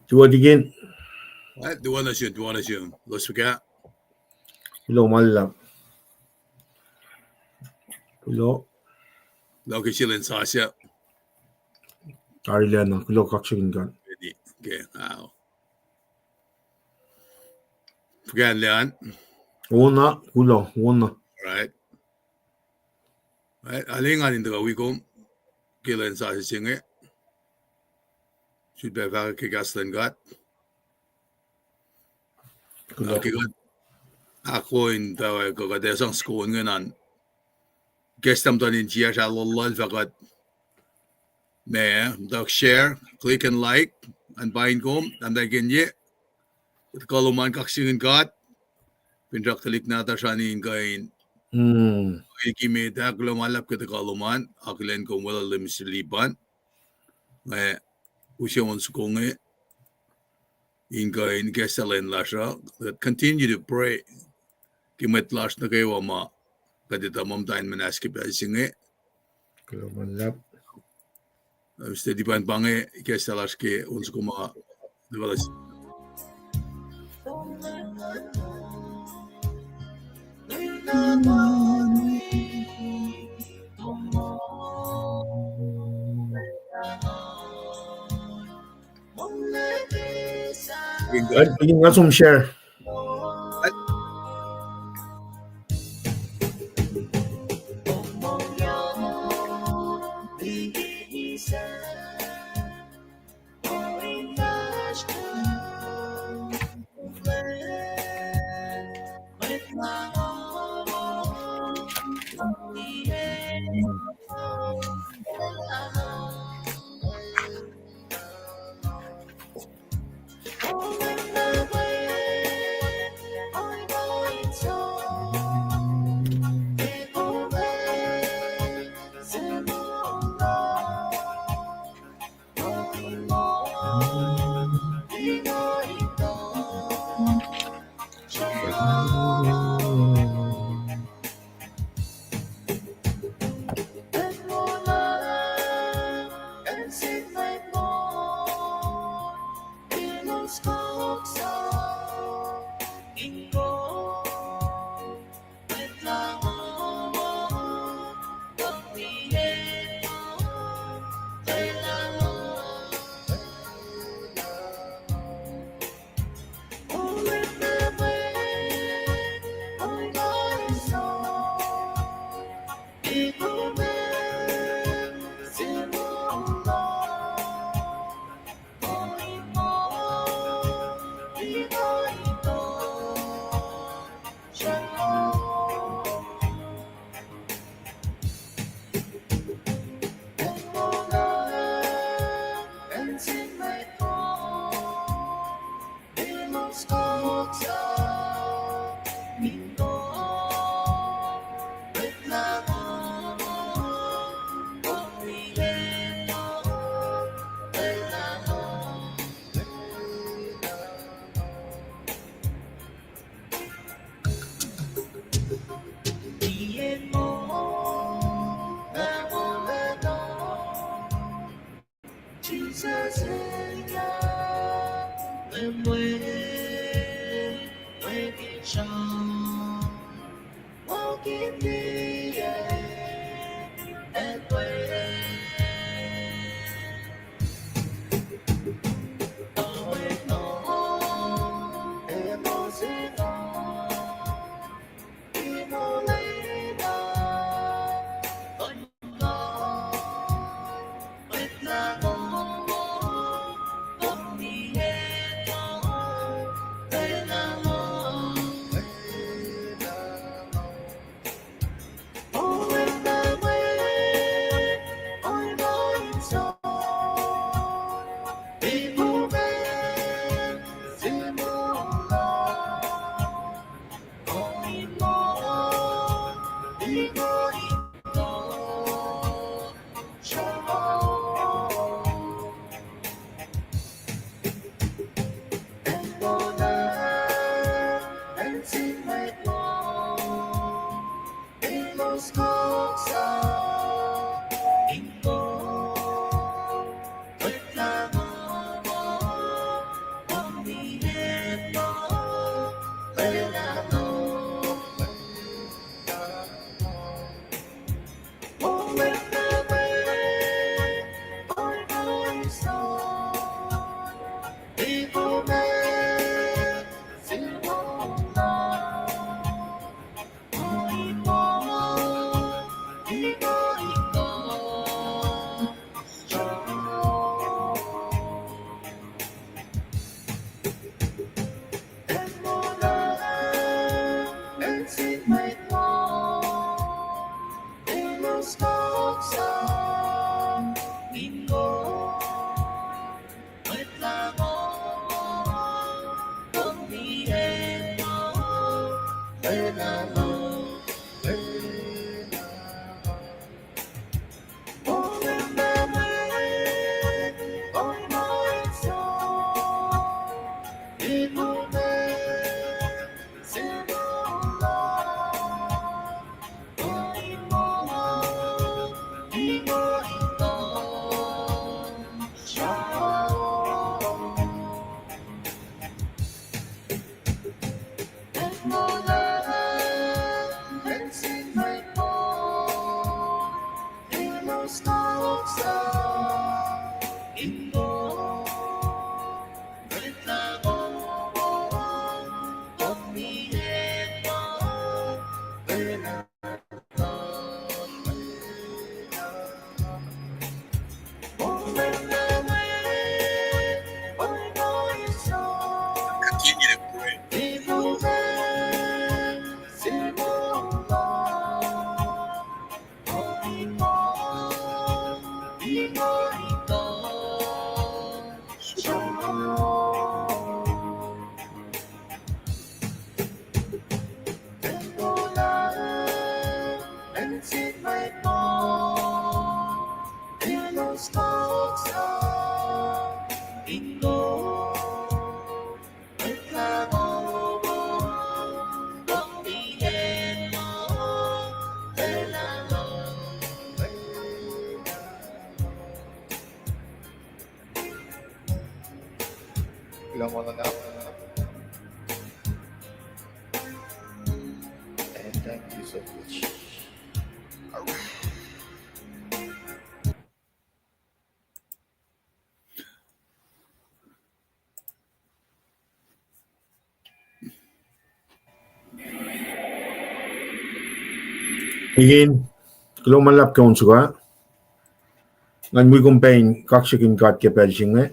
Do it again. Du wanna shoot. Let's forget. Hello, lulap. Hello. Loki chillin Sasha. Ariana. Hello, kaksakin God. Okay, wow. Forget Leon. Oana. Hello, oana. Right. Right. Alingan in the wikom. Killen Sasha singe. Should be very kigaslen God. Okay, God. Ako in the Gogadesang school ngayon. Guess them done in GH Allah fakat. Share, click and like, and bind gom, and again ye. It koluman kaksakin God. Pinrak klik na ta siya ni inge. Ikimi da lumalap kita koluman. Akilen kong wala limisiliban. Usyawan sukonge. Inge kesalen lasha. Continue to pray. Kimet lash na kayo ma. Kadita mamtain manaskip ay singe. Lulap. Steady pan bange kesalash ke unsuko ma. Devalas. Bigyan nga some share. Ilang mo na na. And thank you so much. Again, kalau malap kaun suka. Ngan mui kumpain kaksakin kat ke pelsinge.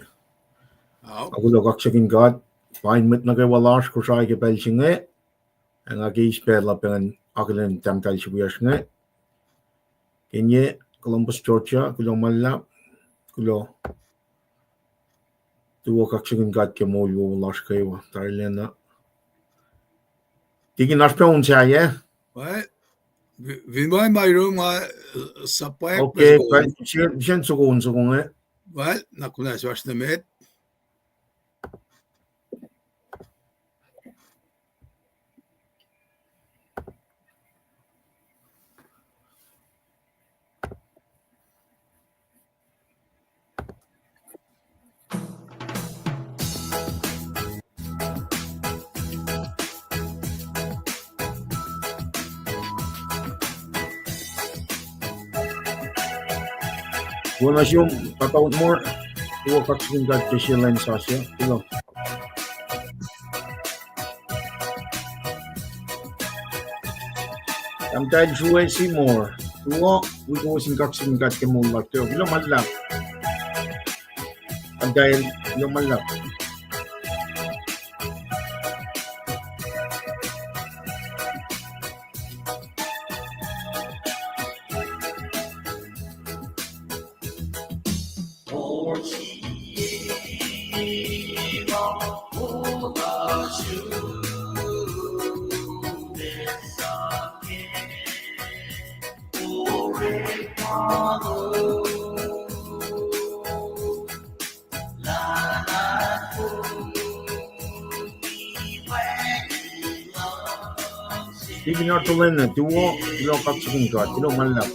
Akollah kaksakin kat. Paing mit nake walash Kosrae ke pelsinge. Ang agi spela pengen akollah tamkal sibiasnge. Inge Columbus Georgia kalau malap. Kalau tuwo kaksakin kat ke mo walash kewa. Tarlena. Tiki nashpeun saya. What? Vin ba my room sifac? Okay, siyan sukun eh. Well, nakunas was na met. Wala siyong tataon mo. Tuwo kaksakin kat ke siya line sasya. Ilo. Tamkal Srui si more. Tuwo, wiko sin kaksakin kat ke Moulkin. Ilo malap. Tamkal ilo malap. Hindi nga tuloy na tuwo, ilo kaksakin kat, ilo malap.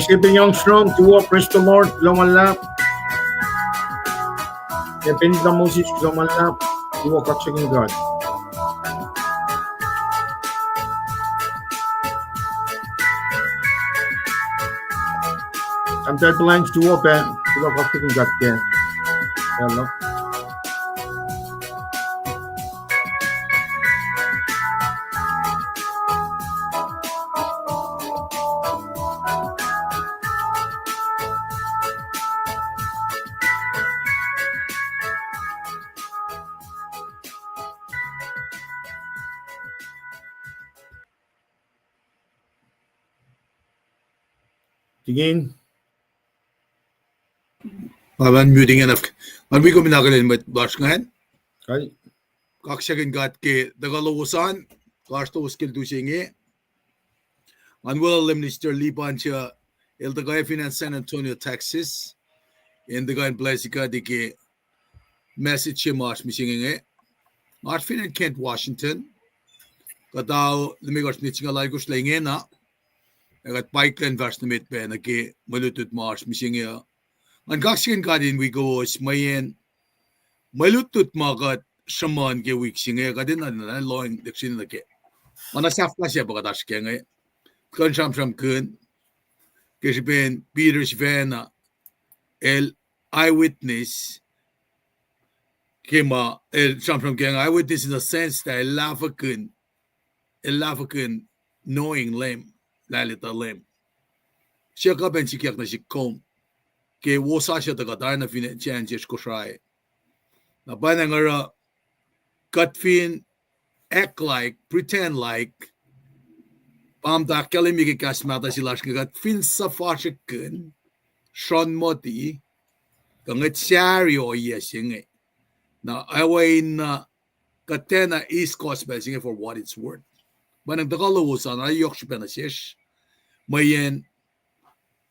Sleeping Young Strong, tuwa, praise the Lord, lulap. Pinit na Moses, lulap, tuwa, kaksakin God. Sometimes blinds to open, tuwa, kaksakin God. Hello. Tingin. Paman muting enough. Man we go minagalin with Bashkan. Kay. Kaksakin got ke the lowosan. Kasto skill to inge. Man will minister Libancha el the guy in San Antonio, Texas. In the guy in Blasica de ke message march missing. Martin in Kent, Washington. Kadaw lumigos niching alagos langena. I got pipeline version mit pe na ke malutut march missing. Ang kaksakin God in we go is mayen malutut magat shaman ke week singe kadin na loing diksin ke mana safla siya baka dash ke ngai kan sham kun ke ben Peter Svena el eyewitness kema el sham ke eyewitness in the sense that el lafakun knowing lem lalita lem siya ka ben sikiyak na si kom ke wosa siya daga dar na fine changes Kosrae na ba na ngara Katfin act like, pretend like, da kalimiki kasmata silashka Katfin safashikun, Sean Moti, kanget shario yesing. Now, I wait Katena East Coast basing for what it's worth. But ang Tagalog san ay yokshipenasish, mayen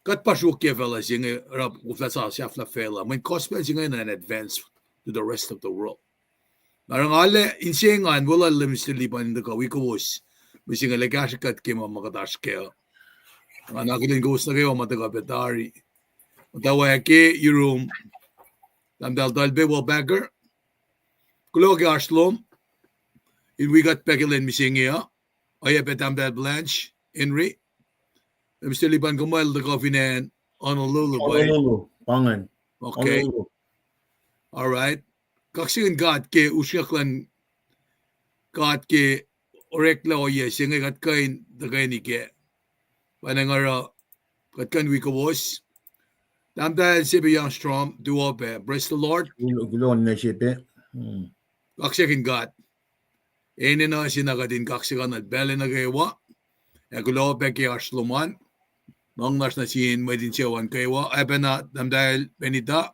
Katpashuke sing rap ufasa shafla fela, when cost basing in advance to the rest of the world. Narang ale insengan wala limistilipan the wiowos missing a legashikat came on Makadashkel. An akilin goes na kayo matagapetari. Mutawaek yung tamdal dalbe bagger. Kulogi arslom. In we got pacl missing here. Ay petamdal blanche Henry. Limistilipan kumal the coffin on a lulap. Pangan. Okay. All right. Kaksakin God ke usyaklan God ke orekla o yes yung kat kain dagay ni ke panangara kat kan wiowos tamdal sibi yang strong duo be bless the Lord Gulon na siya Kaksakin God ene na sinagatin kaksakan at bele na gawa gulo be ke arsluman nang nas na sin may din siya wan kaywa ay na tamdal benita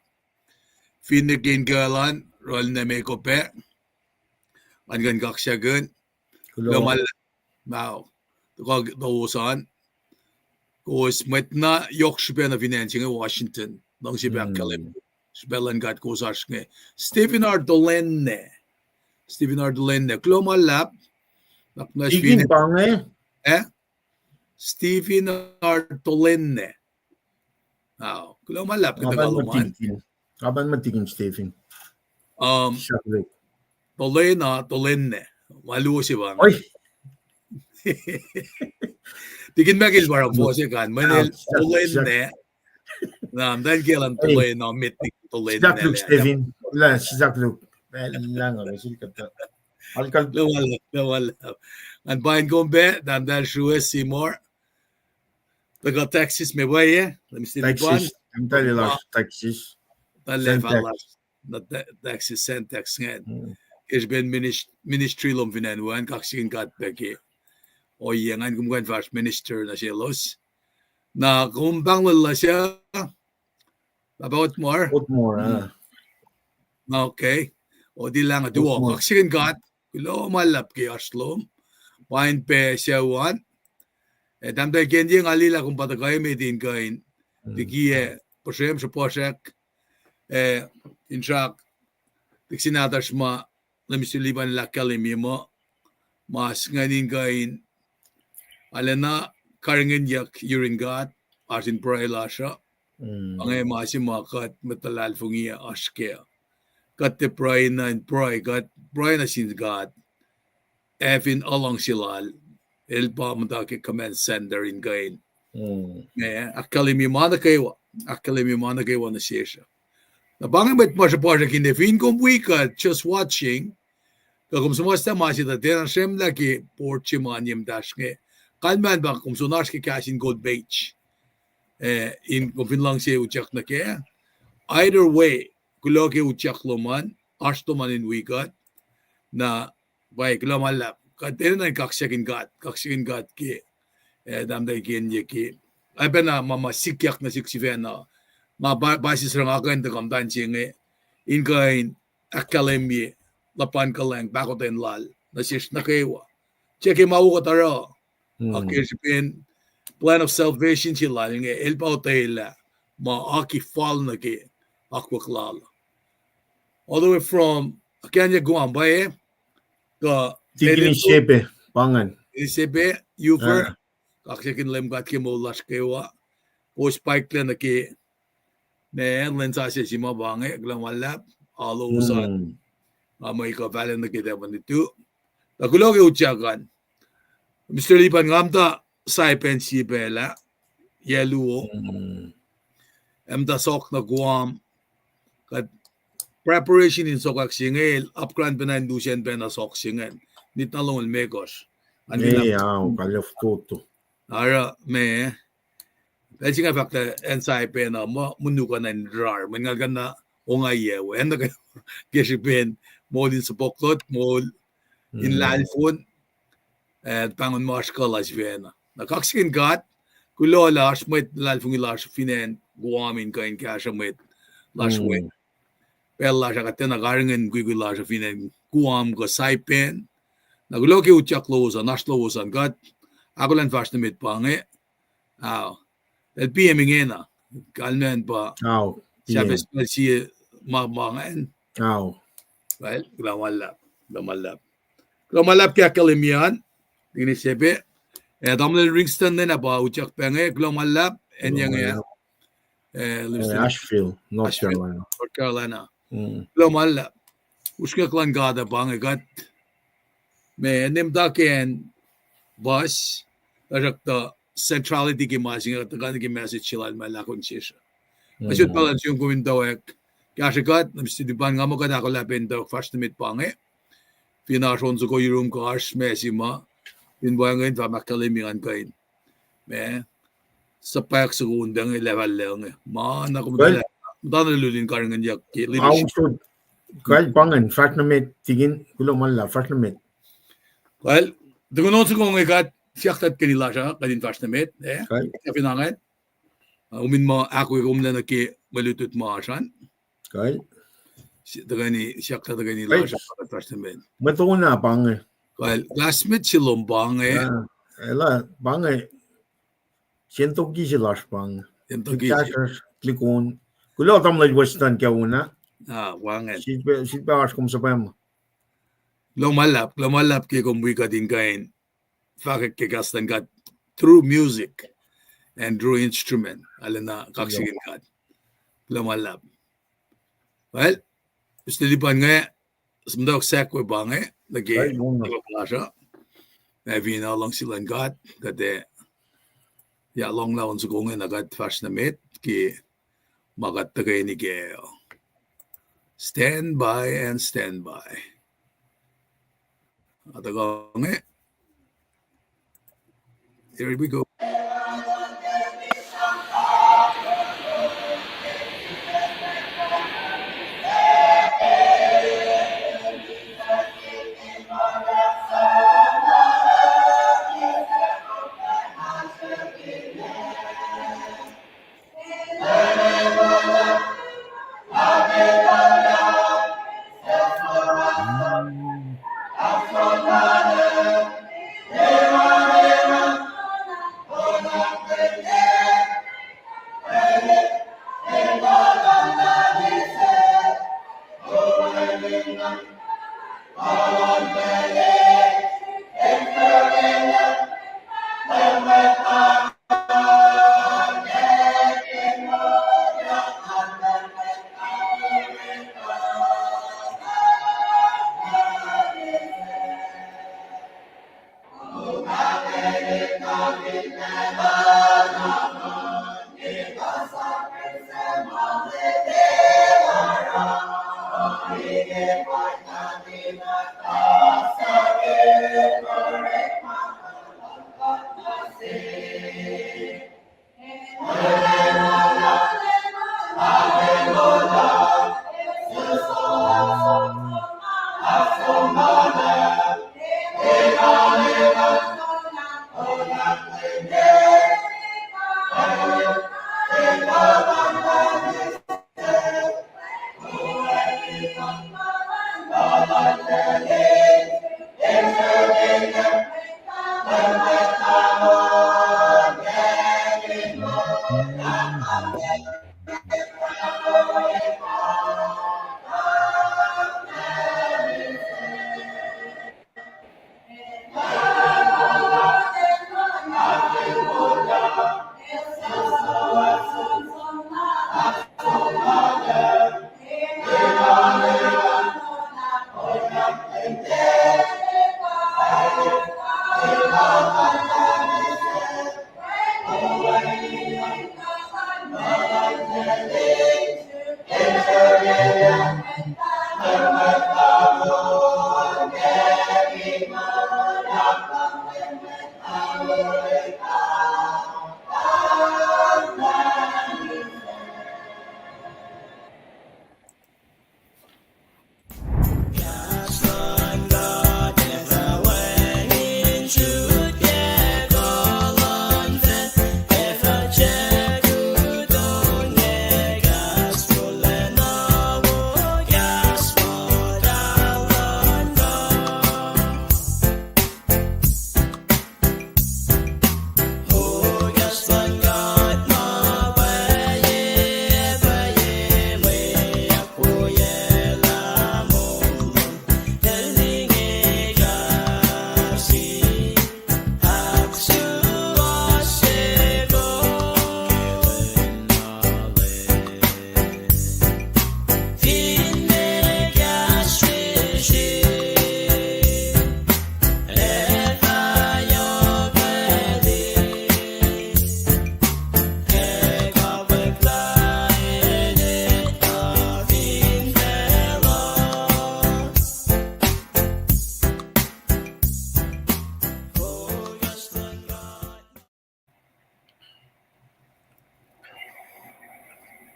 finnekin galan rol na may kope angan kaksagan lumal now the wosan was met na yokshipen na financing in Washington nang si Kalim spelling got Kosrae Stephen R. Dolenne lumalap Tigin pange Stephen R. Dolenne now lumalap Kaban matigin Stephen Dolenne malu si bang Oy tigin magil barang fose kan manil Dolenne dan gelan Dolenne metik Dolenne Stephen la sizakluk lang ang kata alkal lawal and Paing gombe dan dal Srui Seymour taga Texas me baye let me see Texas I'm telling you Texas na Texas Sentex ngayon is been ministry lom vinanwan kaksakin God peke o yangan kumkuhan first minister na siya los na kumbang lala siya about more okay o di lang duo kaksakin God kulo malap kay aslom Paing pe siya wan damday kendi ng alila kung patagay may din kain likiyac posem sa posek inshak tiksinatas ma lamistiliban la kalimimo mas nganin kain alena karingen yak yuring God asin praila siya ang masim makat matalal fungiya aske kat te pray na sin God even along silal el pa matake command sender in kain akalimimo na kayo na siya Nabangamit mo sa parang kinefin kong wika just watching kung sumasta masita din ang siyem lagi porchi manyam dash nge kalman ba kung sunas ki KahsInKol beach in kung lang siya uchak na kaya either way kulo ke uchak loman asto man in wika na bay kulo malap katena na kaksakin God ki damday kinye ki ay ba na mamasikyak na siksifen na basis rang akan tegam dancing in kain academy lapan kalang bakot en lal nasis nakewa check mau katara akirpin plan of salvation sila ng el pautela ma aki fall na ke akwaklal all the way from Kenya guam ba ka tigin shepe pangan isebe ufer kaksakin LEUM GOD ke molas kewa o spike na ke ne lensa si mabange glamalap alo usan may kapalan na kita man ito. Nagulo kay Ohiyacan. Mr. Lipan ngamta saipen si bela yeluo. Emta sok na guam kat preparation in sokak singel upgrade benan dusen bena sok singel. Nit na long mekos. Kalyof tuto. Ara me dahil nga fakta ensay pe na munu ka na rar mga ganda ongaye wen na geshipen mo din sa poklot mo in lalfon at pangon mo askolas vena na kaksakin gat kulola smit lalfon ilas finen guamin kain kasha mit laswe pella sa katena garingen guigula sa finen guam go saipen na guloki Ohiyac lowosan naslowosan gat akollah fast mit pange el PM ingena kalmen pa sabi si mabangan well glamalap kaya kalimian ini sebe damle Ringston na ba Ohiyac penge glamalap en yang Asheville, North Carolina glamalap uska klan gada bange gat me nimdaken bus rakta centrality ki masing at tagan ki message sila malakon siya. Masud balance yung mutawaek. Kaya sikat namsidiban nga mo kada ko lapin daw first meet pange. Pinashon sa ko yung cars mesima. Pinbuangin pa makalimian kain. Me sa payak sa kundang level lang. Na kumdala. Dana lulin karangan yak leadership. Kaya pangan first na meet tigin kulo mala first na meet. Well, dungon sa kong ikat siaktat kanila siya, kadin fast na met, kapinangan. Umin mo, ako yung umla na ki malutut mo asan. Okay. Siaktat kanila siya, kadin fast na met. Matuko na, pange. Well, classmate si Lombang Ela, pange. Siento ki sila pange. Siento ki sila. Klikon. Kulo tam lay western kaya una. Wangan. Silpa as kum sa pam. Lomalap kay kumbuy ka din kain. Fakak kegastan got through music and through instrument. Alam na kaksakin got. Lamalap. Well, gusto lipan nga, sumdawak sekwe ba nga, lagi, nagpapala Maybe na lang silang got, kade, ya long laon sa kungen agad fast na met, ki magat tagay ni Geo. Stand by and stand by. At ako nga, here we go.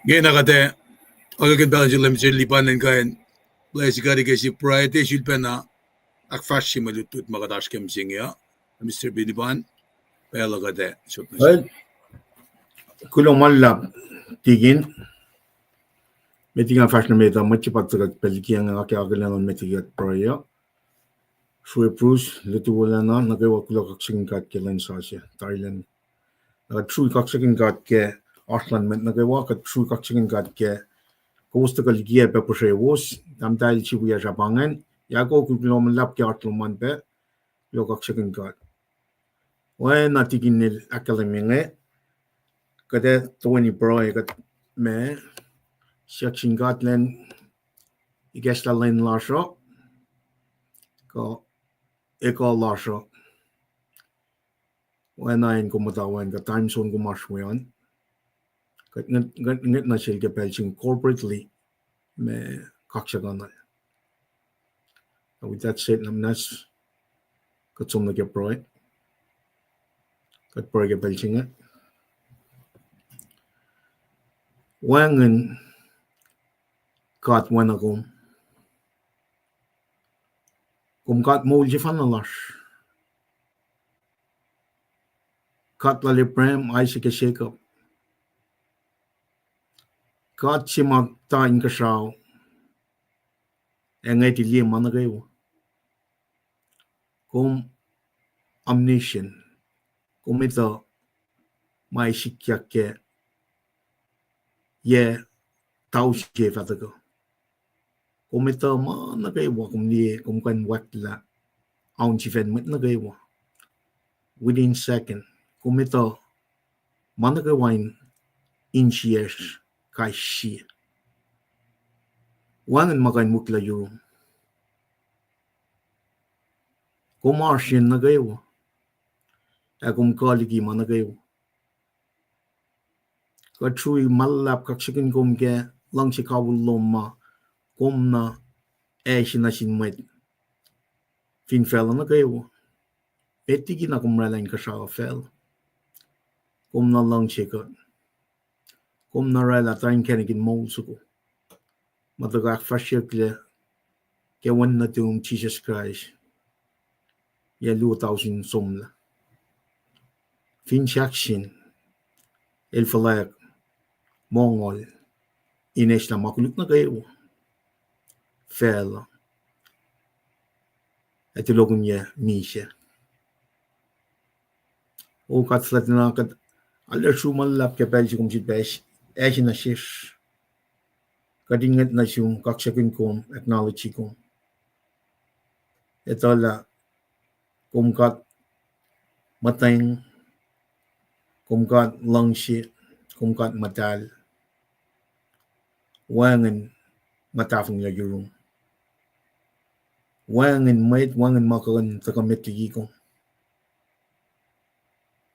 Ngayon nakate, agagan ba sila Mr. Lipanen kain, place kari kasi priority silpa na akfash si malutut makatash kem singya, Mr. Binipan, pala kate, shot na siya. Well, kulong malap tigin. Metinga fash na meta machipat sa pelikiyan ng akketeyac metigat proya. Srui prus lutu wolacna nukewa kaksakin kelan sasya Thailand. Srui kaksakin ke Aslan met nukewa Srui kaksakin ke kosrae likiyac pe wiowos tam tail chibuya japangan yago kulong malap ke atloman pe lo kaksakin When natigin nil akalemenge kada tuwani proya kat me Section Len igesla len lasho ko eko lasho when I ko mutawaek ka time zone ko masweon kat nget na sil ke pelching corporately me kaksakan. With that said, namnas kat som na ke proy kat proy ke pelching wangen kat wanakom kat molje fanalash kat lali prem aise ke shake up kat sima ta inka shao engay tili managayo omniscient ito may likiyac ke ye tao siya fatago ito managayo ni kan wakla aun si fen met nagayo within second ito managawain inches kay siya wangan makain mukla yung Martian nagayo kaligi managayo Srui malap kaksakin ke lang si kawuloma na na sinmet fin fell nagayo etigin na kumralain ka sa fell na lang si ka na rela tayo kenigin mausuko matagak fasyakle ke wan na tung Jesus Christ ya 2000 somla fin shakshin elfalayak Mongol ines na makulit na kayo fell at ilogon niya misya o katslat na kat aler sumalap ke pelsi kum si pes na shish kadingat na siyong kaksakin kom acknowledge kom ito la kat matang kat langshi kat matal wangan matafang ya yurong wangan makagan takameti ko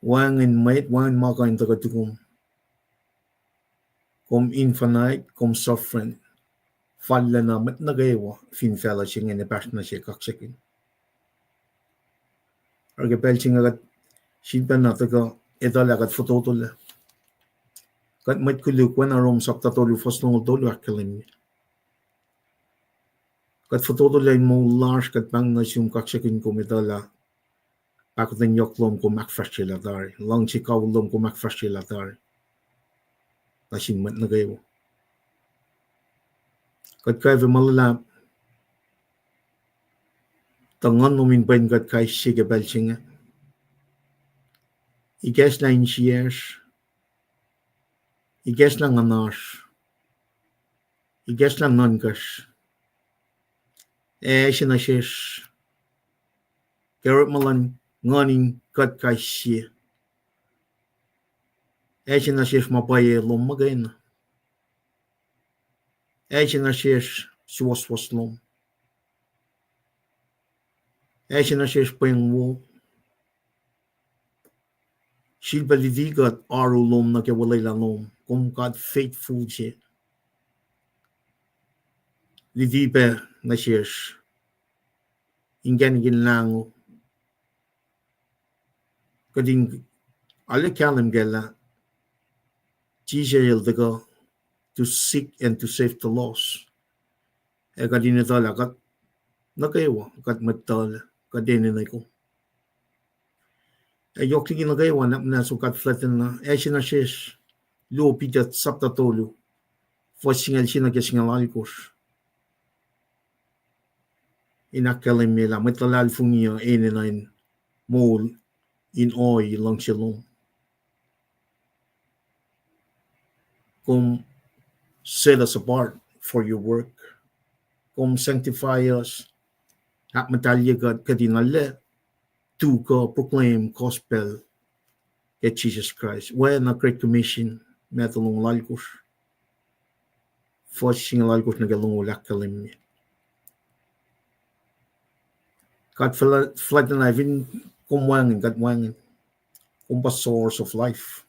wangan makagan takatukum infinite suffering falla na mat nagawa fin fella sing in pas na siya kaksakin arga pelching agat sinpan na taka ito lagat fototol kat mat kuluk wan arom sakta tolu fosnong tolu akalim kat fototol ay mo large kat pang na siyong kaksakin ko metala ako den yoklom ko makfashilatari lang si kawlom ko makfashilatari tasin mat nagawa kat kaya malala tangan nomin pain kat kay sige pelching iges na inches iges lang anas iges lang nankas sinashes kerot malan nganing kat kay siya sinashes mapaye lom magayin sinashes siwas lom sinashes Paing wo silpa lidigat aro lom na kewalay lang lom kat faithful siya lidipe na siyas ingenigin lang kading alikalim gela Israel daga to seek and to save the lost. Kadinitala kat nukewa kat metal kadinay ko. Yok tingin nukewa na sukat flatten na sinashes lo pitat sapta tolu for singal singal alikos. Inakalim nila metalal fungia eninain mol in oil lang silong. Come set us apart for your work. Come sanctify us. At metalya God kadinale to proclaim gospel at Jesus Christ. When a great commission metalong lalkos. For singal alikos nagalong wolacna. God flood na even kumwangin, God wangin. Kumpa source of life.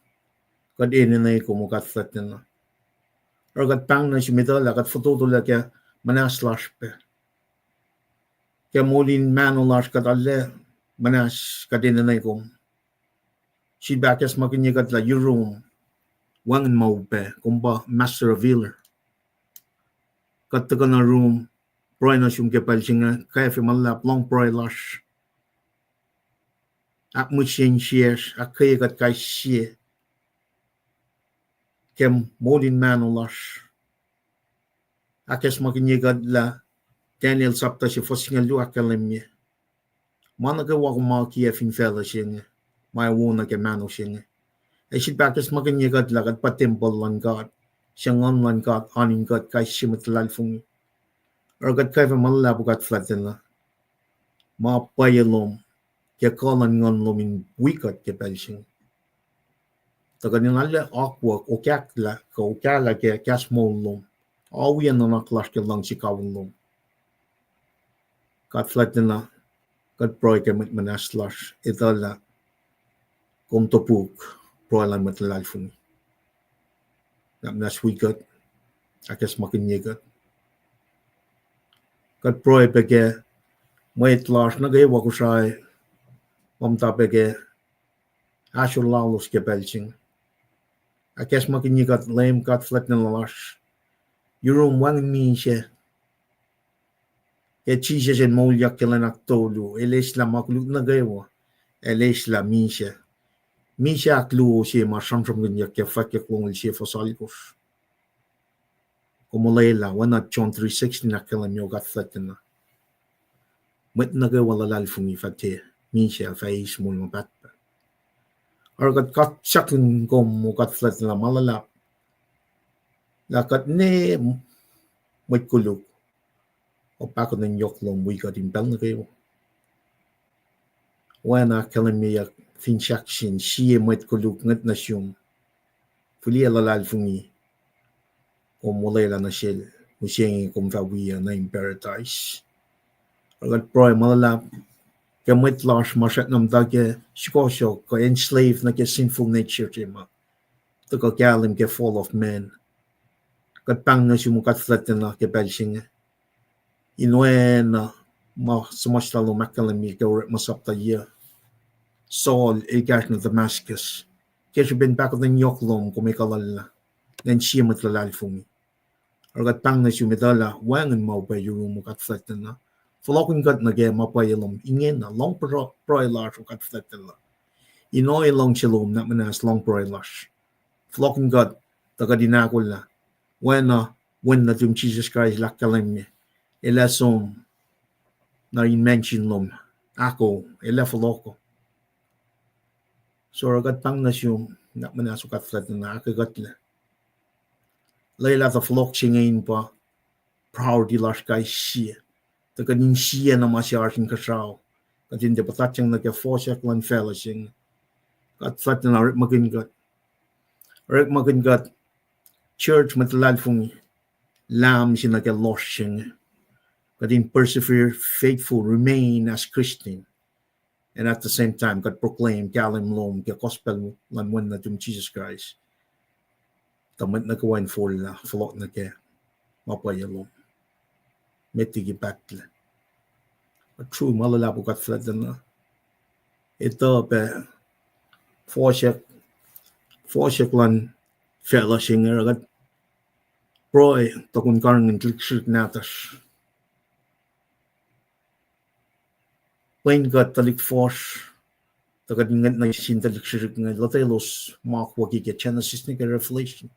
God inay ko mo God flood na. Or God pang na simitala, God fututula kaya manas lash pe. Kaya mulin mano lash God alle, manas God inay ko. Si bakas makinya God la, your room, wangin mo pe, kumpa master revealer. God taga na room, proy na siyong kepal siya kaya fi malap long proy lash. At mushin shares, at kaya God kay siya. Kem molin manolas. Akes makinyagad la Daniel sapta si fosingal lu akalemye. Managawa ko makia fin fella siya. May wuna ke mano siya. Si bakes makinyagad la kat patemple lang God. Siyang online God, aning God kay siya matalal fungi. Or God kaya malabo kat flatten la. Mapayalom. Kaya kalan ngon lumin wikat ke pelsin. Taganilala awkward okakla ka okala ke kasmolum. Awiyan na naklas ke lang si kawulum. Kat flatten la. Kat proy ke manaslas. Itala. Kum topuk. Proy lang matalal fungi. Nas wikat. Akas makinyegat. Kat proy peke. Mwet las na gaya wakusay. Pamta peke. Ashur lalos ke pelching. Akas makinyegat lame kat flatten las. Yurum wang mi siya. Kaya Jesus en Moulkin kilanak tolu. Eles la makuluk na gawa. Eles la mi siya. Mi siya akluo siya masamsam ganyak kaya fakya klongil siya fosalikos. Kumulayla, wana John 3:16 na kilam yung gat flatten na. Mwet na gawa lalal fungi fatya. Mi siya fayis mo yung batpa. Or kaksakin ko mo gat flatten na malalap. Lakat ne mwet kuluk. O bako ng yoklong we got in bel na kayo. Wana kalamiyak finshaksin siya mwet kuluk ngat na siyong. Fuli alalal fungi. O mulay la na siya. Musyeng kumfawiya na in paradise. Agat proy malalap. Kaya mwet lash masyat nam dagya. Sikosyo ka enslaved na kaya sinful nature tima. Taka kalim kaya fall of man. Kat pang na siya mukat flatten na kaya belsinga. Inuena ma sumashtalo makalami gawrit masapta year. Saul igat na Damascus. Kaya siya bin back ng yoklong kumikalala. Then siya matlalal fumi. Agat pang na siya medala wangan mo ba yung mukat flatten na. Falokong gat na gaya mapayalom. Inge na long proilash mukat flatten na. Inoy long shalom na manas long proilash. Falokong gat taga dinakol na. When na yung Jesus Christ lakalim niya. Ela som na in-mention lom. Ako, ela faloko. So, agat pang nasyong na manasukat flat na akagat la. Layla ta falok siya ngayon pa. Proud ilash kay siya. Taganin siya na masyarsin kasaw. Katin di patatyang nagka-fosyak lang fella siya. Kat flat na rik magingat. Rik magingat. Church matalal fong lam siya nagka-lost siya. Kadin persevere, faithful, remain as Christian. And at the same time, God proclaim, kalim lom, kaya gospel lanwan na tum Jesus Christ. Tamat na kawain full na, falok na kaya, mapayalom. Metigi pacl. But true, malalapo kat flat na. Ito, pe, forsyak lan, fella singer, agad, Proi takun karngin tlikshik natas. Paing God talik force. Takadingan na sin tlikshik nga latelos mark wagi ke Genesis ni Revelation.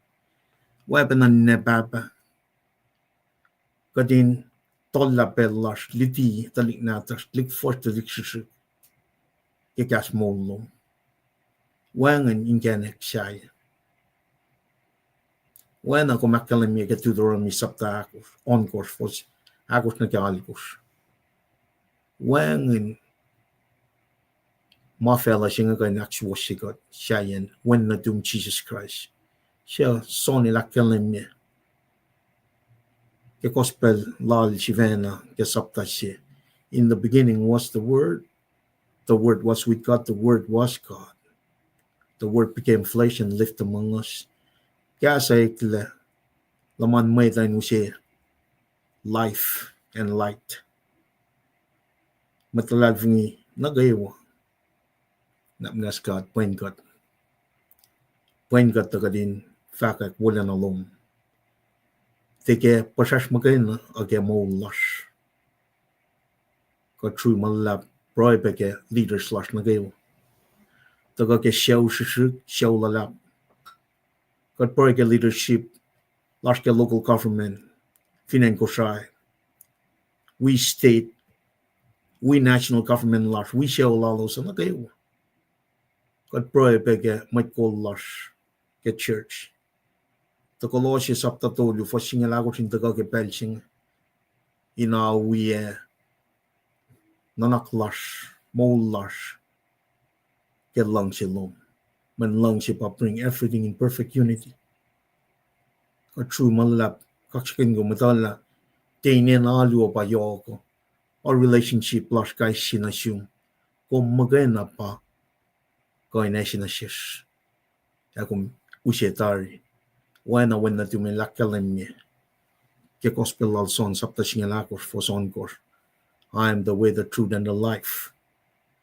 Weapon na nebaba. Kadin tolla bellas liti talik natas tlik force tlikshik. Ke gas mollo. Wangan ingenek shaya. When ako makalim ke Deuteronomy sapta akos on course fos akos na kalikos. When mafela singa ka naksuwa sigot shayan when na dum Jesus Christ. Siya soni lakalim me. Ke gospel lal shivena ke sapta siya. In the beginning was the Word was with God, the Word was God. The Word became flesh and lived among us. Kaya sa ikla laman may tayo siya life and light. Matalad fungi nagayawa. Napnas God, Paing God. Paing God takadin fakak wala na lom. Teke pasas magayna age maulas. Ka true malap proy peke leader slash nagayawa. Taga ke show shishik, show lalap. Ka proy ke leadership, lash ke local government, finan Kosrae. We state, we national government lash, we show lalos na nagayawa. Kad proy peke might call lash ke church. The Colossians up the told you for singing language in the Gage Belching. In our we nanaklash, molash, get lungs alone. When lungs bring everything in perfect unity. A true malap, kaksakin go matala, tainin alu pa yoko. Our relationship lush guys sinasum. Kung magana pa, koy na sinashish. Akum usetari. When na tumilakalim niya. Ke gospel al son sapta singalakos for son course. I am the way, the truth, and the life.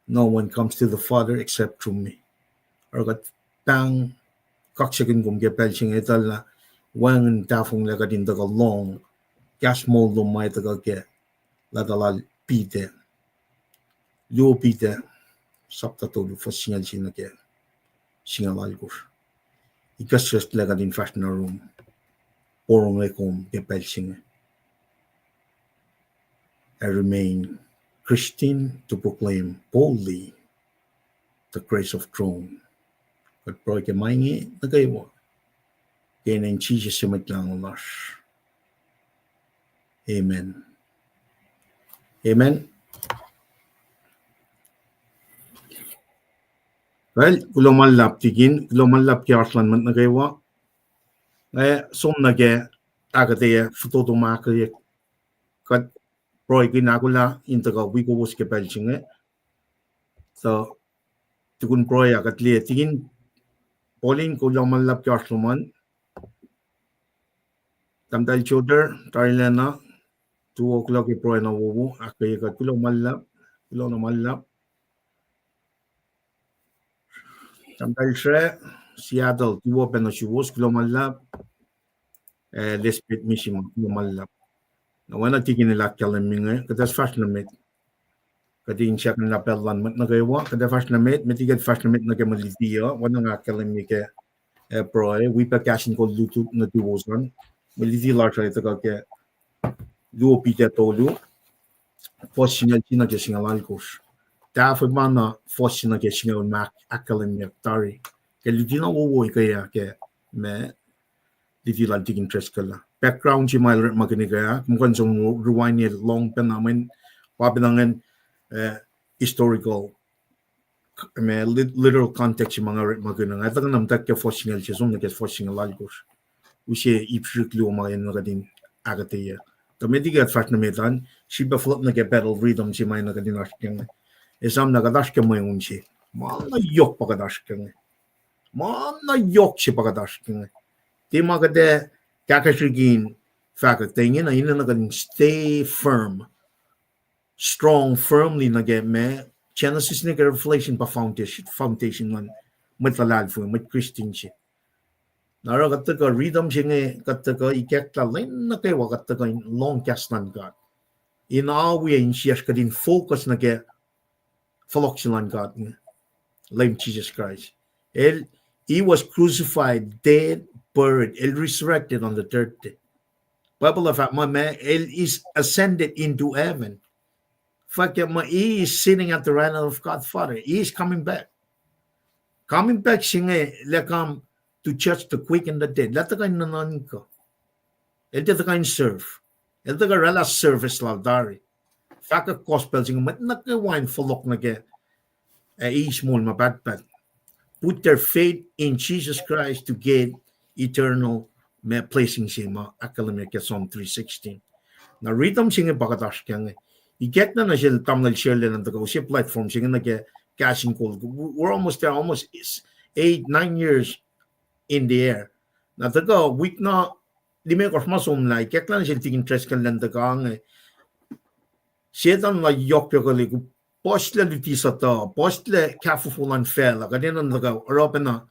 No one comes to the Father except through me. Argat tang kaksakin gum gepel sing etala wang tafung lagadin daga long gas moldo mai daga ke ladala pite. Yo pite sapta tolu for singal sinake singalalkos. Ikas just lagadin fashion room. Porong lekom gepel sing. I remain Christian to proclaim boldly the grace of throne. But proy ke maingi nagayawa. Kaya in Jesus simit lang lash. Amen. Amen. Well, kulomalap tigin, kulomalap ki arslan man nagayawa. Som nage akketeyac futotumakaya kat proy kinakula intaga wiowos ke belchinge. So tukun proy akatliya tigin Pauline kulomalap ki arslan Tamtal choder tarilena 2 o'clock proy na wuwu akayakat kulomalap Tamtal shre Seattle tuwo penashivos kulomalap lespit mishima kulomalap. Na wana tigin nila kalaminga kadas fashionamit. Kadin siya kan lapellan mat nagayawa kada fashionamit mitigat fashionamit nagamalidiya wana nga kalamike proy we pa KahsInKol lutu na tuwosan malidi larcha ito ke luo pite tolu fossinal tina ke singalalkos. Dapat mana fossinal ke singal mak akalamia tari. Ke lidina wo kaya ke me lidi lan tigin tres kala. Background si may maginigaya kung song rewind long pen namin wabinangan historical literal context yung mga maginang. Ito nga namtak ke fossinal siya zong nagkes fossinal alkos. Usiye ipsirkli o mga nagadin akketeyac. Tamedigat fast na metan, si beflop na ke battle rhythm si may nagadinashkang. Esam nagadashkang mo yung unsi. Mana yok pagadashkang. Mana yok si pagadashkang. Di magade kakashigin fakat tingin na ina nagadin stay firm. Strong, firmly nage me. Genesis ni Revelation pa foundation man. Matalal fo, mat Christian siya. Naro kataka rhythm singe kataka ikekla len na kay wa kataka long kaslan God. In all we in sias kadin focus na ke folloxilan God lame Jesus Christ. He was crucified, dead, buried, resurrected on the third day. Bible of my man, is ascended into heaven. He is sitting at the right hand of God Father. He is coming back. Coming back, singe, lekam to judge the quick and the dead. Let the guy nanan ko. El the guy serve. El the guy rela service lavdari. Faka gospel singe, mat nake wine folok nage. Is mul mabad. Put their faith in Jesus Christ to get eternal placing siya akollah Psalm 3:16. Na rhythm singe bagadash kyange. I-get na siya tamnal share le ng siya platform singe nage KahsInKol. We're almost there, almost 8-9 years in the air. Na taga week na lime ko masom na i-get na siya tigin interest kan lang taga ang siya tan la yok pekali ko postle lutisa ta postle kafufulan fela kadena taga Europe na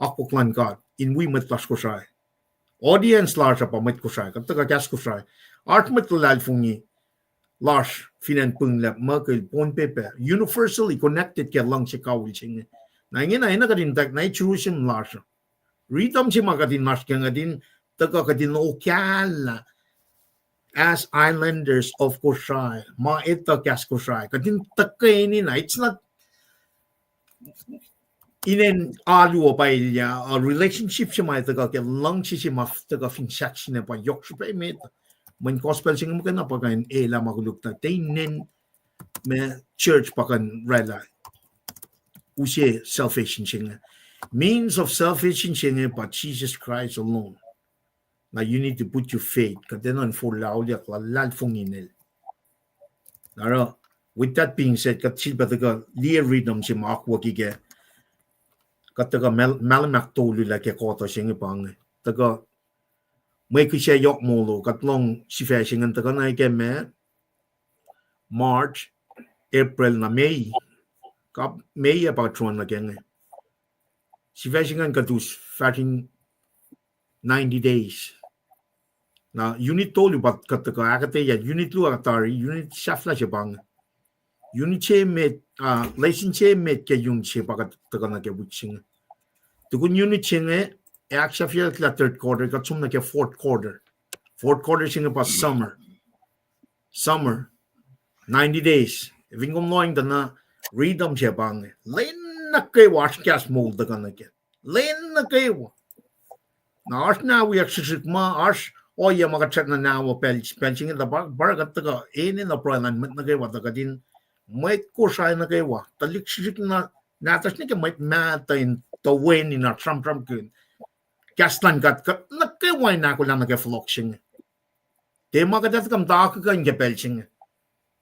akoklan God in we met Kosrae. Audience large pa met Kosrae kataga Kosrae. Art met lal fungi large finan pung lap merkel pon paper universally connected ke lang si kawil singe. Na ingin na ina kadin tak na Jerusalem large. Rhythm si makadin mas kang adin taga kadin okala as islanders of Kosrae, maeta Kosrae. Kadin takay na it's not inen alu pa ilya a relationship si may taga ke lang si taga fin section pa yok si pa met. When gospel sing mo kana pa kan la maguluk na tainen me church pa kan rela. Usi salvation sing. Means of salvation sing but Jesus Christ alone. Now you need to put your faith kadenon for lauliak lal funginel. Now with that being said, katsil bataga liya rhythm si makwa kige kataga malamak tolu la ke kota sing pang taga may kisya yok molo katlong si fashion taga na ke me March, April na May kap May pa tron na kenge si fashion katus fashion 90 days. Now, unit told you about kataga akketeyac unit lu atari unit shafla jabang unit che met lesson che met ke yung che pakat taga na ke buching tukun unit chinge actually feel like third quarter got some like a fourth quarter sing about summer 90 days if you knowing the na rhythm che bang len na kay wash gas mold taga na ke len na kay now now we actually ma ash Ohiyac makachat na nawa pelching in the baragat taga in the proland met na kay wa taga din mwet Kosrae na kay wa talik na natas ni ke mwet mata in the win in a Trump kun kaslan gat na kay wa na ko lang na kay floxing te makadat kam da ka inge pelching.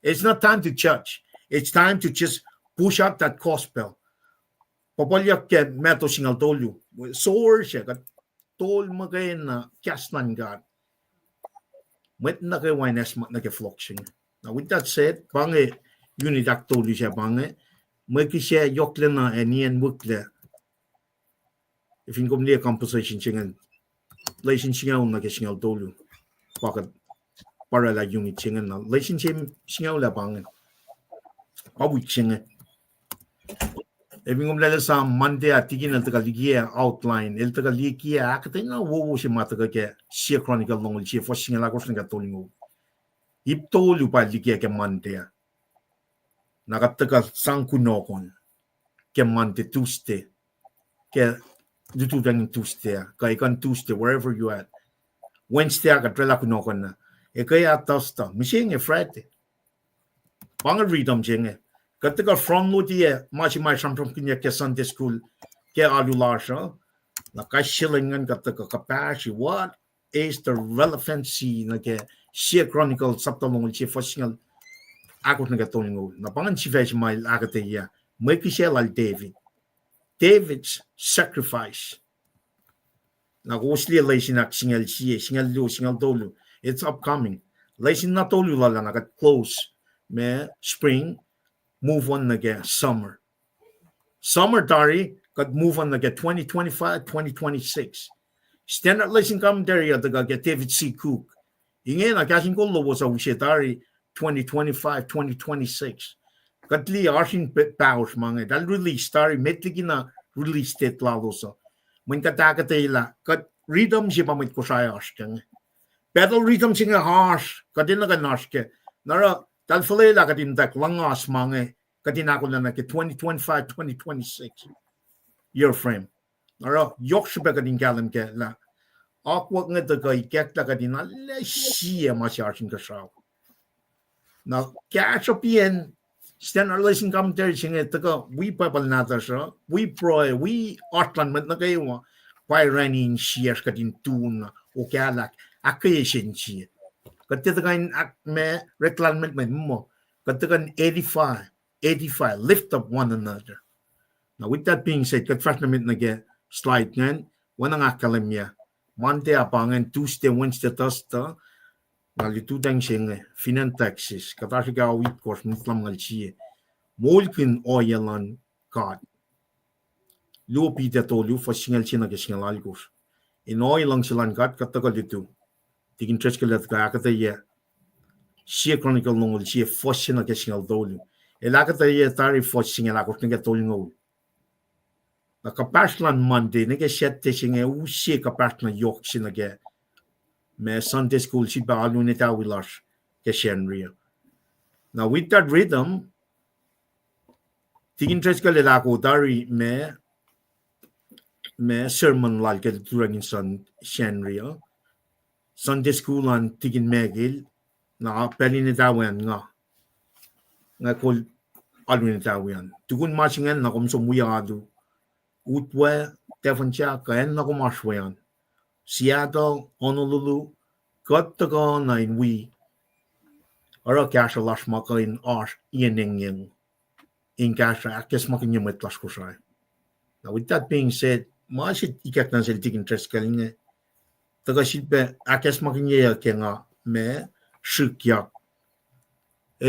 It's not time to judge. It's time to just push out that gospel. Papalyak ke meto singal tolu sour siya kat tol magay na kaslan gat met na kay wines na kay floxing. Now with that said, bange unit tolu siya bange may kisya yokle na enian wukle if in kumliya composition singan lesson singaw na kay singal tolu pakat para la unit singan na lesson singaw la bange pawit singan if in kumliya sa Monday atigin na taga likiyac outline el taga likiyac akketeyac na wowo si mataga ke siya chronicle long siya for singal akos na katolingo ip tolu pa likiyac ke Monday nakataga sangkunokon ke Monday Tuesday ke dutudan Tuesday kay kan Tuesday wherever you at Wednesday ka trela kunokon na kaya tosta missing Friday pang rhythm jenge kataga from lutie machi mai from kinya ke Sunday school ke alulasha na kashilingan kataga kapashi what is the relevancy na ke share chronicle saptalong chi fosingal akot na gatolingo na pangan si Vesh mai akketeyac may kisya lal David's sacrifice na kusli laisin ak singal dolu it's upcoming laisin na tolu lala na kat close me spring move on na ke summer tari kat move on na ke 2025 2026 Standard lesson commentary at the David C. Cook. Inge na KahsInKol lowos sa usetari 2025, 2026. Katli arsing paus mga dal release tari metliki na release date lalosa. Mun kakketeyac kat rhythm si pamit Kosrae askeng. Pero rhythm singa harsh kadin na kanaske. Nara dal falela kadin tak langas mga kadin ako na ke 2025, 2026 year frame. Nara yok siya kadin kalam ke la. Awkward nga daga ikekta kadin na le siya masyarsing kasaw. Na catch up yan standard lesson commentary singa taga we papal nata siya we proy we atlan mat na kayo why running siya kadin tuna o kalak akketeyac siya katita kain me reclamment mo katita 85 lift up one another. Now with that being said kat first namin nage slide ngan wanang akalamya Monday apangan Tuesday Wednesday Thursday nalitudang siya finan Texas katasiga week course mutlam ngal siya Moulkin Ohiyac God lupi dato lu fasingal siya nagasingal algos inoy lang silang God katagal dito tigin tres kalat ka akketeyac siya chronicle nungol siya fasin nagasingal dolu akketeyac tari fasingal akos nagatol ngol nakapaslan Monday nagasette siya usiya kapaslan yok siya naga me Sunday school si baalu nita wilas keshenria. Now with that rhythm, tigin tres kalilako dari me sermon lal ke turangin son shenria. Sunday school an tigin megil na pelinitawian nga kol alunitawian. Tukun masingan na kumsong muyado utwe tefancha kaen na kumaswayan. Seattle, Honolulu, Kottaga na inwi. Ara kasha lash maka in ash yeninging. In kasha akes maka nyumet lash Kosrae. Now with that being said, maasit ikak na sila tigin tres kalinge. Taga silpe akes maka nyaya ke nga me likiyac.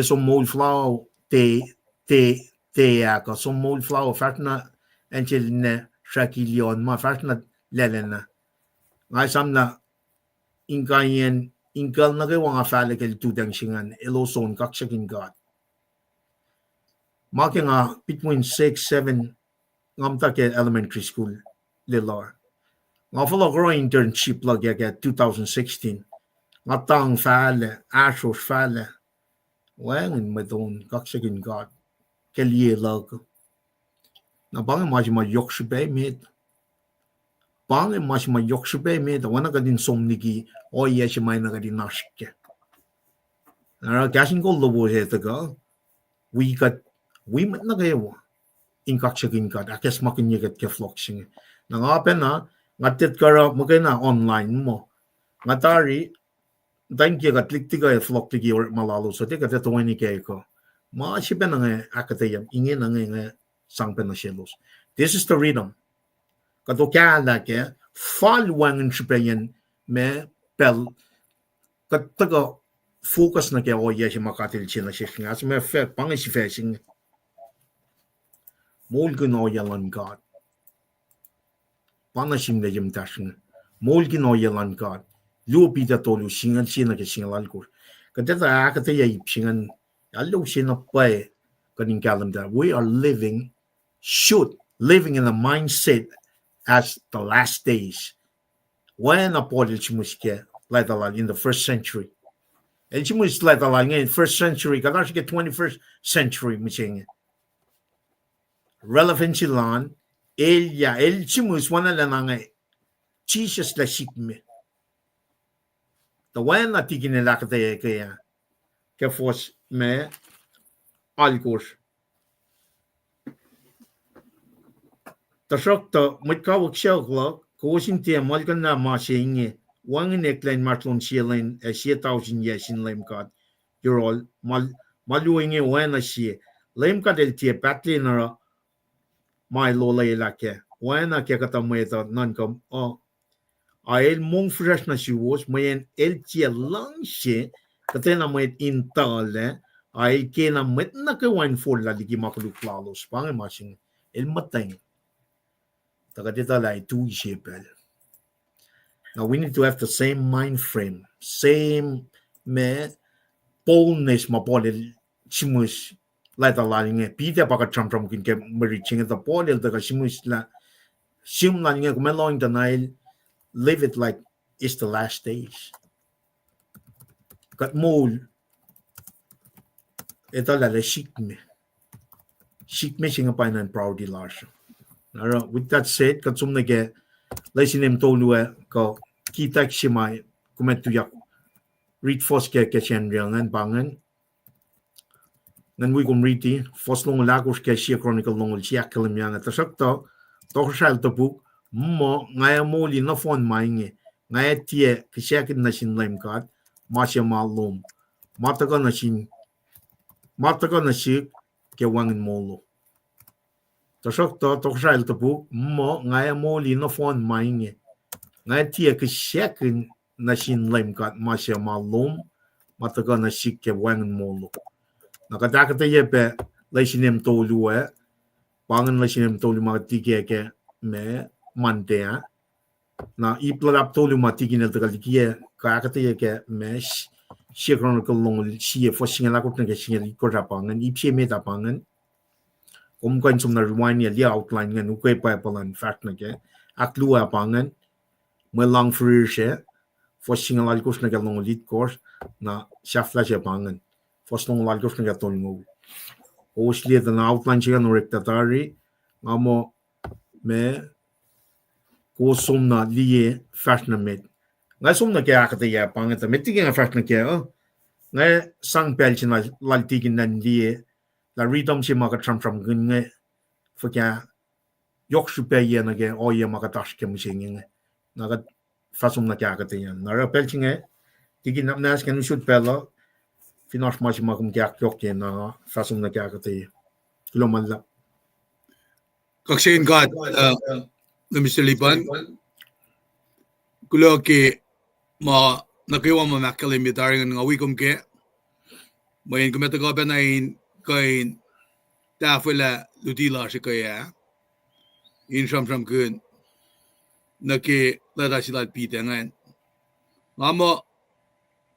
Som målflau akketeyac. Som målflau fatna encheline shakilion ma fatna lelena. Ngay samna ingayen ingal na kayo nga fala kay tudang singan eloson kaksakin God. Maki nga between 6-7 ngamta ke elementary school lilar. Nga follow ko internship lagi ke 2016. Nga tang fala asos fala. Wangin madon kaksakin God. Kaliye lag. Na bangin ma yokshibe med. Paing mas mayokshbe me da wana kadin somnigi Ohiyac may na kadin nashke. Nara KahsInKol lowos hetaga we mat na kayo in kaksakin God akes makinyagat ke floxing. Nangapen na ngatit kara magana online mo. Ngatari thank you gat liktiga flock tigi or malalo so tika tetawani kay ko. Maasipen na akketeyac inge na sangpen na shelos. This is the rhythm. Katokala ke following sipayan me pel kataga focus na ke Ohiyac makatil sila siya as me fe pangisi facing Moulkin Ohiyac God panasim na jim tasing Moulkin Ohiyac God lupi datolu singan sina ke singal alkor katata akketeyac singan allo sina pa kaning calendar we are living in a mindset as the last days. When Apollo like in the first century. And like in first century, because get 21st century relevancy lan el chimus one lang Jesus la shipme. The one that taking a akketeyac ke force me algos. Tasokta mutkawak shelgla kosin tia Moulkin na masinge wangin eklein matlon sielen 1000 years in LEUM God you're all maluinge wana sie LEUM God el tia patlinara my lola elake wana ke kata mweta nankam el mong fresh na siwos mayen el tia lang sie katena mwet intale el kena mwet na ke wan for la ligi makuluklalos pang masing el matang tagadita lai tu isipel. Now we need to have the same mind frame, same me boldness ma pole chimus la da la nge pita pa ka tram kin ke mari ching the pole da ka chimus la sim la nge kuma long the nile live it like it's the last days. Kat mol ito la shik me sing pa nan proudly large. Now with that said, kat sum nge lesinem tolue ko kita shimai kumetu yak read first ke chen riangan bangan ngan we kum read ti first long lagos ke shia chronicle long chia kelim yang ta sakto to shal to book mo ngaya mo li na phone mainge ngaya tie ke shia kin na shin lem card ma sha malum mata ka na shi ke wangin molo ta sakto to shal to book mo ngaya mo li na phone mainge ngaya tie ke shia kin na shin lem card ma sha malum mata ka na shi ke wangin molo nakadakata pe leisinem tolue pangan leisinem tolu matike ke me mantea na iplap tolu matiki nel takaliki kakata ke me chronicle long si fo singala ko ke singali ko rapangan ipse meta pangan kan sum na rewind ya outline ngan ukay pa palan fact na ke aklua pangan mo long free she fo singala ko na ke long lead course na shafla she pangan first long lal gofna gatol mo osli the outline chiga no rectatari amo me ko somna liye fashion met ngai somna ke akketeyac pangata metige fashion ke ngai sang pel china lal tigin nan liye la rhythm chi maka tram ngai fokya yok super ye na ke oye maka tash ke musing na ga fasum na ke akketeyac na ra pel chinge tigin nas kan shoot pelo Finash mas makum kyak na fasum na kyak te kiloman la KahsInKol na Mr. Liban kulo ke ma nukewa ma makali mitaring nga wikum ke mayin kumeta ka ba na kain tafela lutila si kaya in sham kun na ke lada sila pitangan ngamo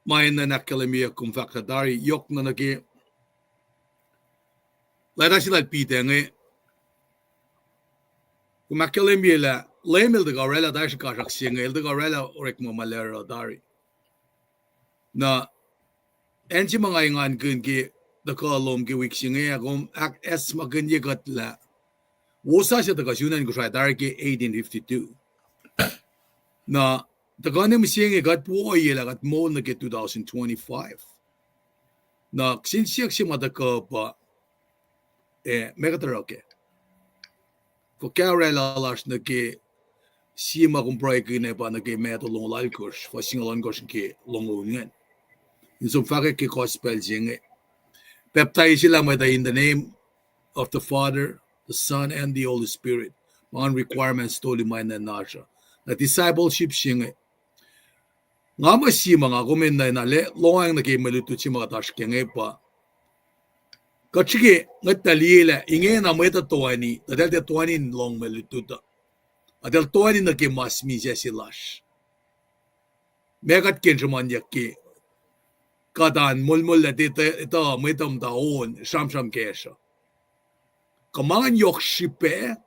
main na nakkalamiya kung fakadari yok na nagi lada sila pitenge kung makkalamiya la lemel de garela dashi kaksakin el de garela orek mo malera dari na enchi mga ingan kun ki the kolom ki wiksinge agom ak es maganye gatla wosa siya takasunan ko siya dari ki 1852 na the ganem siyang got boy la got mo na get 2025 na sinsiyak si madaka pa megatroke ko karela las na ke si makumpray kine pa na ke meto long lalkos fa singalon ko ke longungan in some fake ke gospel jinge peptay sila may in the name of the Father, the Son, and the Holy Spirit on requirements toli man na nasha na discipleship singe nga masi mga kuminda na le loang na kay maluto si mga tashkenge pa kachige nga talila inge na mwet tuani adel te tuani long maluto ta adel tuani na kay mas misya silash megat kenjuman yaki kadan mulmul na dito ito mwetam taon sham kesha kamangan yok shipe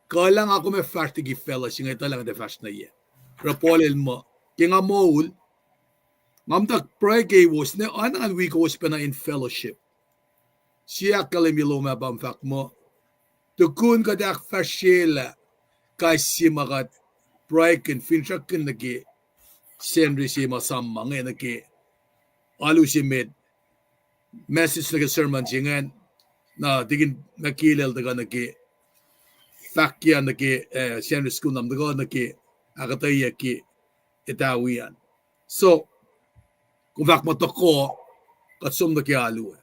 kalang ako may fashtigi fella singa ito lang de fast na ye rapolel mo Kinga moul, mamtak pray wiowos ne anan wiowos pa na in fellowship. Siya kalimilo mabamfak mo. Tukun kadak fashela kasi magat pray kin finchak kin nagi sendri si masamang nagi alu si med message nagi sermon jingan na digin nakilel daga nagi fakya nagi sendri school nam daga nagi akketeyac itawian. So, kung bak matako, katsum na kialu.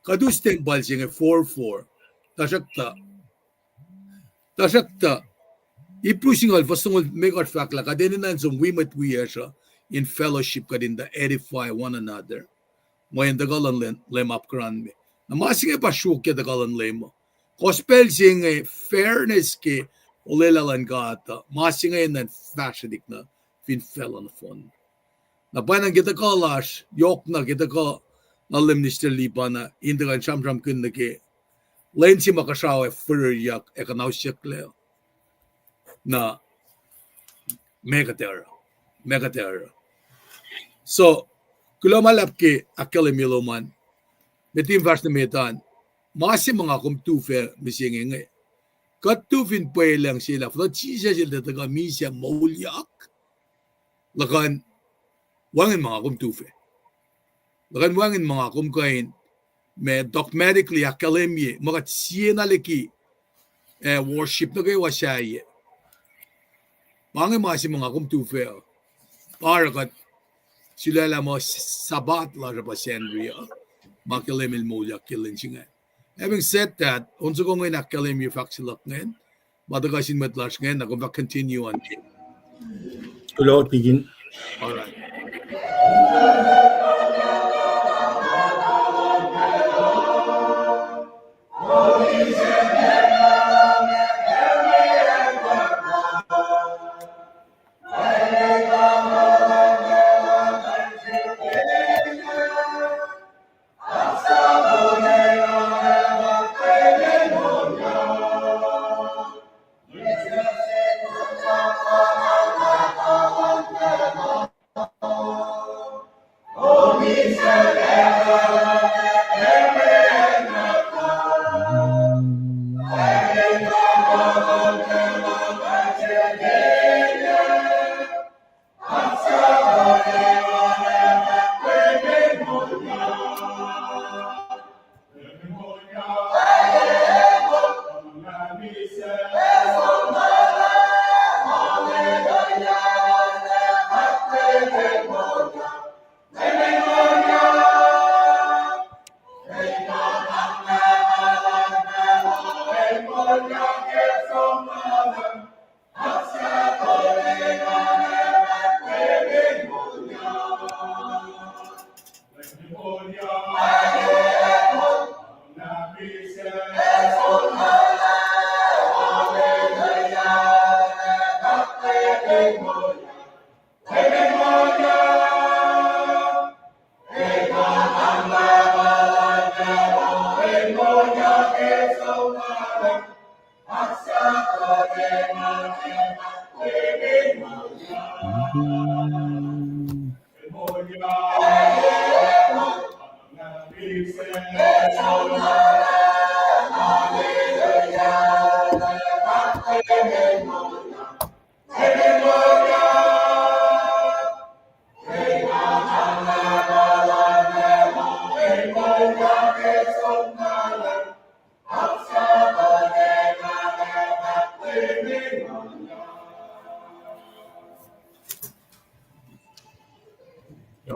Kadus tembal siya 4-4. Tasakta. Ipusingal, fastungol megat fakla, kadeninan zum wimat wiyasha in fellowship kadinda edify one another. Ngayon dagalan lemap kran me. Namasing pa syukya dagalan lemo. Kospel siya fairness ke ulelalan gata. Masing ngayon nan fashionik na fin fell on the phone. Na painang kita ko lash, yok na kita ko na limnister lipa na hindi kan sham kun na ke lain si makashaw furiyak ekanausiak leo na megatera. So kulomalap ke akketeyac miloman metim vas na metan masi mga kumtufe misingenge katufin lang sila flo chisa sila taga misya Ohiyac lakan wangin mga kumtufe lakan wangin mga kumkain me dogmatically akketeyac mga tsiyena leki worship na kayo wasyaye mga mga kumtufe para kat sila lang mo sabat la sa pasendria makilim Ohiyac kilin singa. Having said that, unsa ko ngayon akketeyac faksilak ngayon, madagasin matlash ngayon, ako continue on. Kulo tigin. All right.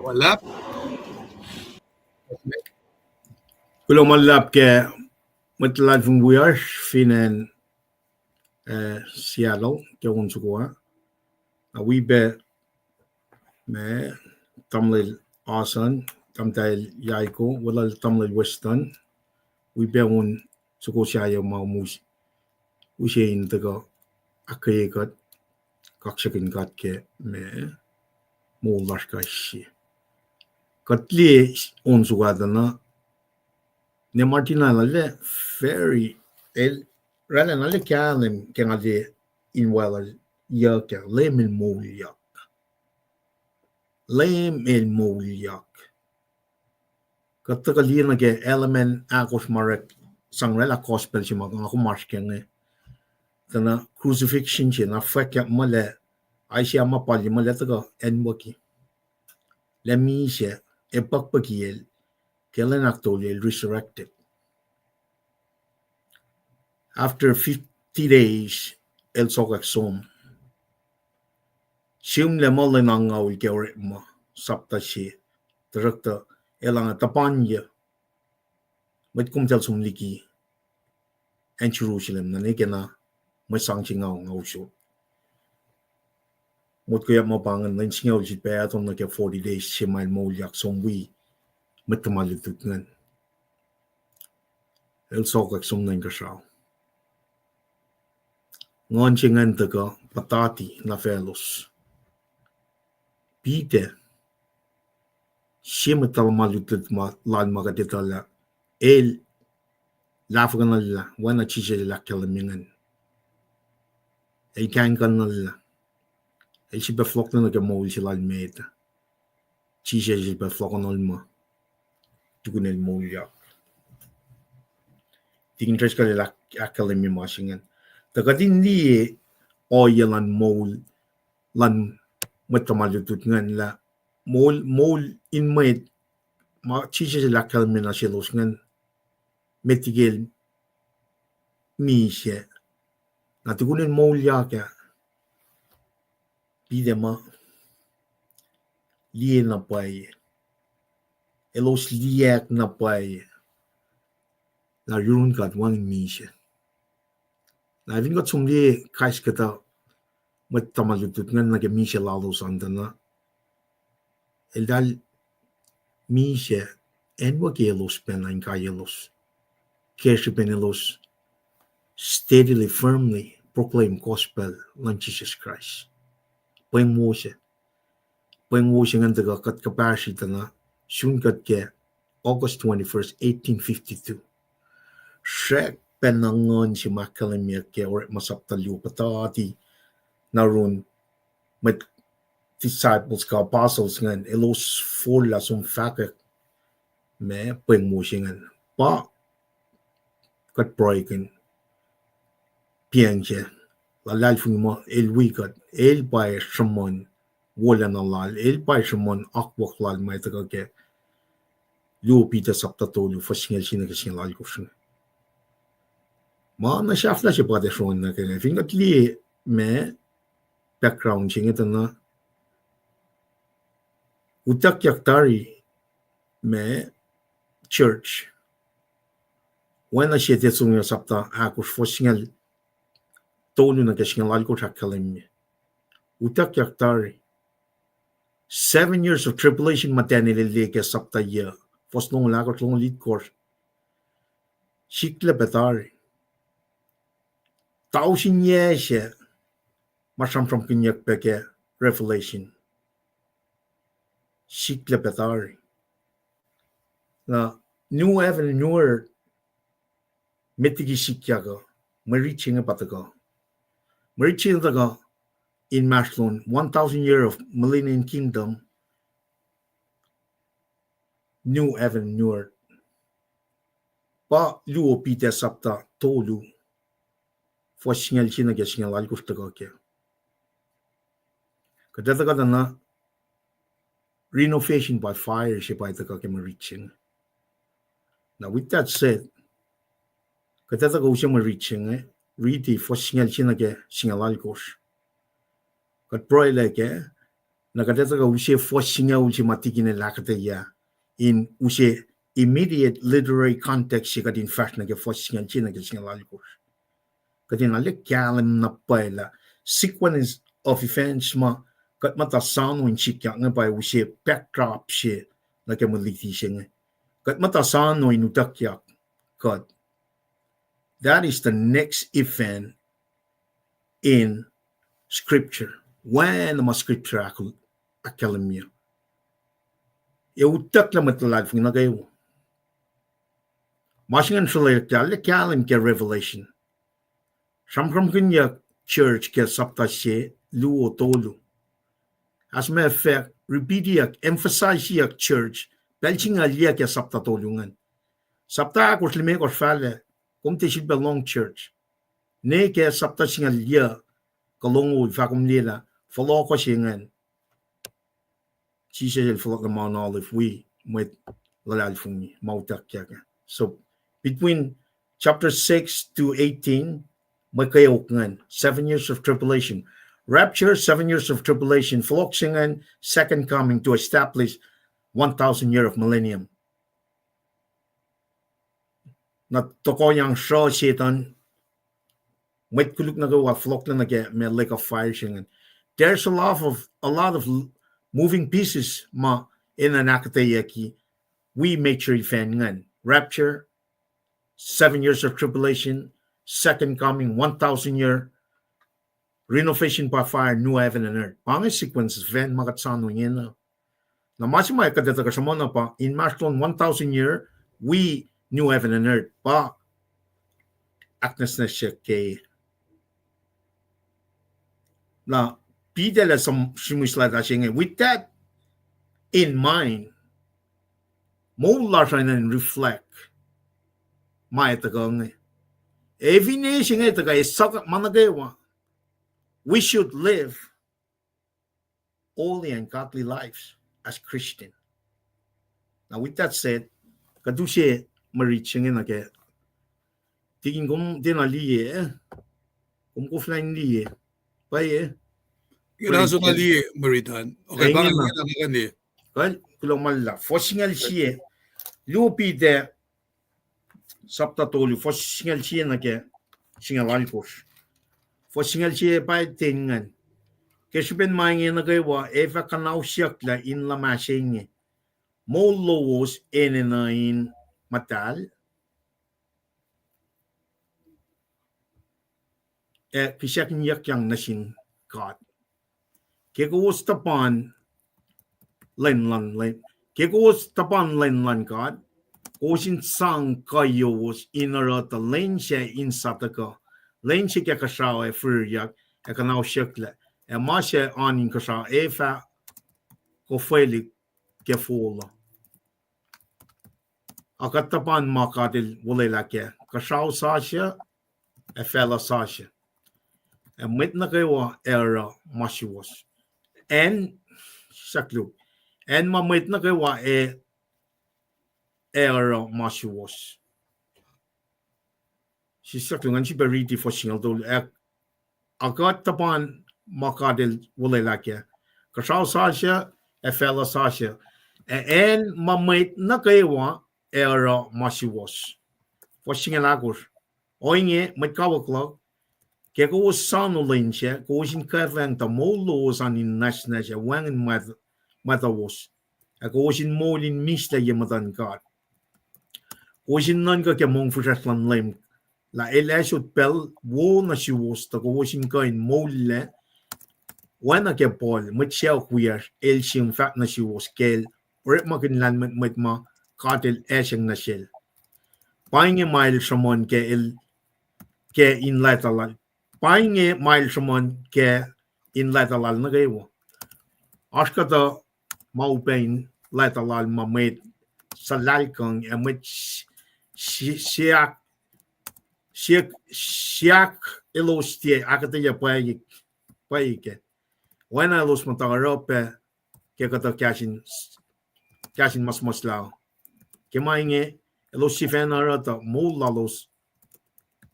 Walap. Kulo malap ke matlan fung buyar finen Seattle ke unsa ko we be me tamlil asan tamtal yaiko wala tamlil western we be un suko siya mau mus usin taga akketeyac kaksakin ke me muulash kaisi katli unsa gadana ne martina lalle very el rala nalle kalem kenade in wala yaka lemel Moulkin katakali na ke element akos marek sangrela gospel si mga ako marskenge kana crucifixion si na fekya male ay siya mapali male taga enwaki lemi siya epakpakiel kailan actually resurrected after 50 days el sokaksom sium le mole nangaw ikewre mo sapta si direkta elang tapanya met kumtel sum liki en Jerusalem na nekena may sangchingaw ngawso mot kaya mo pangan nan singaw si peaton na ke 40 days si mal Ohiyac somwi metamalit ngan el sokaksom nan kashaw ngon chingan taga patati na felos Peter, Shimatal Malutit Lan Magaditala, El Lafganalla, one a chiche la Kalamingan. A kanganalla. A ship of flockton like a mole she like made. Chiche is by flockon olma. Tukunel Ohiyac. The interest of the Academy Mashingen. The Gadini oil and mole lan metamalututngan la mole in mwet ma chiches la Academy Nashelosngan metigel mishe. Natukunin Ohiyac pidema lie na pai. Elos likiyac na pai. La LEUM God one mishe. Na vinga tsumli kaiskata metamalutut ngan na mishe lalos andana. El dal mishe enwa gelos pen in kayelos. Kershipenelos steadily, firmly proclaim gospel lan Jesus Christ. Paing Moshe ngan daga kat kapashitana shun kat ke August 21st, 1852. Shrek penangon si makalimia ke or masaptalyo patati narun met disciples ka apostles ngan elos fola sum fakak me Paing Moshe ngan pa kat broiken piangje la lalfung mo el wikat el bay shamon wolacna lal el bay shamon akwak lal mai taka ke lu pita saptatolu fasingel sina ke sina lal kushin ma na shafla se pade shon na ke fingat li me background singa na utak yaktari me church when a shete sunga sapta akush fasingel tolu na ke sina lal kushak kalim utak yaktari 7 years of tribulation maternity leke sapta year fos long lagot long lead course shikla betari Taushin yeshe masham from kinyak peke revelation shikla betari na new heaven newer metigi shikyaga mariching pataga mariching daga in Mashlon 1,000 year of millennium kingdom new heaven newer pa luo pite sapta tolu for singal china ke singal al kustaga ke kadata na renovation by fire she by the ke mariching. Now with that said kadata go she mariching read the for singal china ke singal al kush kat broile ke na kadata go she for singal ultimatiki ne lakate in ushe immediate literary context she got in fashion ke for singal china ke singal al kush kadina le kalam na paila sequence of events ma kat mata sound when chikya nga by ushe backdrop she na ke maliti shinga kat mata sound no inutakya kat that is the next event in scripture when the scripture akalamia ya utak la matalad fung nagayo mashingan shule le kalam ke revelation Shamkram Kinyak Church ke sapta she luo tolu. As a matter of fact, repeatiak, emphasize yak church, belching alia ke sapta tolungan. Sapta akos lime kos fale, kumte shit belong church. Ne ke sapta singa lia, kalongo fakum lila, follow ko singan. Chise el follow the Mount Olive, we mwet lalal fungi, mautak yaka. So, between chapter 6 to 18, 7 years of tribulation. Rapture, 7 years of tribulation. Floksingan, second coming to establish 1,000 year of millennium. Na toko yang show Satan, wait kuluk na gawa flok na nage me lake of fire singan. There's a lot of moving pieces ma in an akketeyac. We make sure ngan. Rapture, 7 years of tribulation. Second coming, 1,000 year renovation by fire, new heaven and earth. Pang sequence ven makatsano yena. Na masima kadeta kasamona pa in Marston 1,000 year we new heaven and earth pa aknes na siya kay na pidela some simusla da siya with that in mind mo large and reflect my tagang every nation ito kay sakat managawa. We should live holy and godly lives as Christian. Now, with that said, kadushe mariching in again. Tingin kong dinaliye, kung offline liye, paye. Kinaso na liye, Maritan. Okay, baka nga ni. Well, kulang mala. Fosingal siye, lupi de saptatolu, fosingal siye na ke, singal alkos. Fosingal siye pa tingan. Kesben mange na gawa eva kanau siakla in la masing mo lowos in matal kisakin yak yang nasin God kego tapan len kego tapan len God osin sang kayos inarata len siya in sataka len siya kaksawe furyak kanau siakla masha anin kasa efa ko feli ke fola akatapan makadil wolacna kasau sasha fela sasha mwet na kayo era masiwas en saklu en mamwet na kayo era masiwas si saklu ngan si beriti for single dol akatapan makadil wolacna kasau sasha fela sasha en mamwet na kayo era masiwas for single agor inge mutawaek que o sano lenche ko sin karventa molos an in nasnaja wangen matawos ko sin molin misla yemadan God ko sin nanga ke mong fusatlan lem la elasut pel wo na siwos ta ko sin kain molle wana ke pol mit shell queer el sim fat na siwos kel or makin lan mit ma katel eseng na shell Paing mile someone ke in latalal Paing mile someone ke in latalal na gayo askata maupain latalal mamet salalkang amit siak ilostie akketeyac paike when I los matarope ke kata kashin mas lao ke mainge los sifenarata mulalos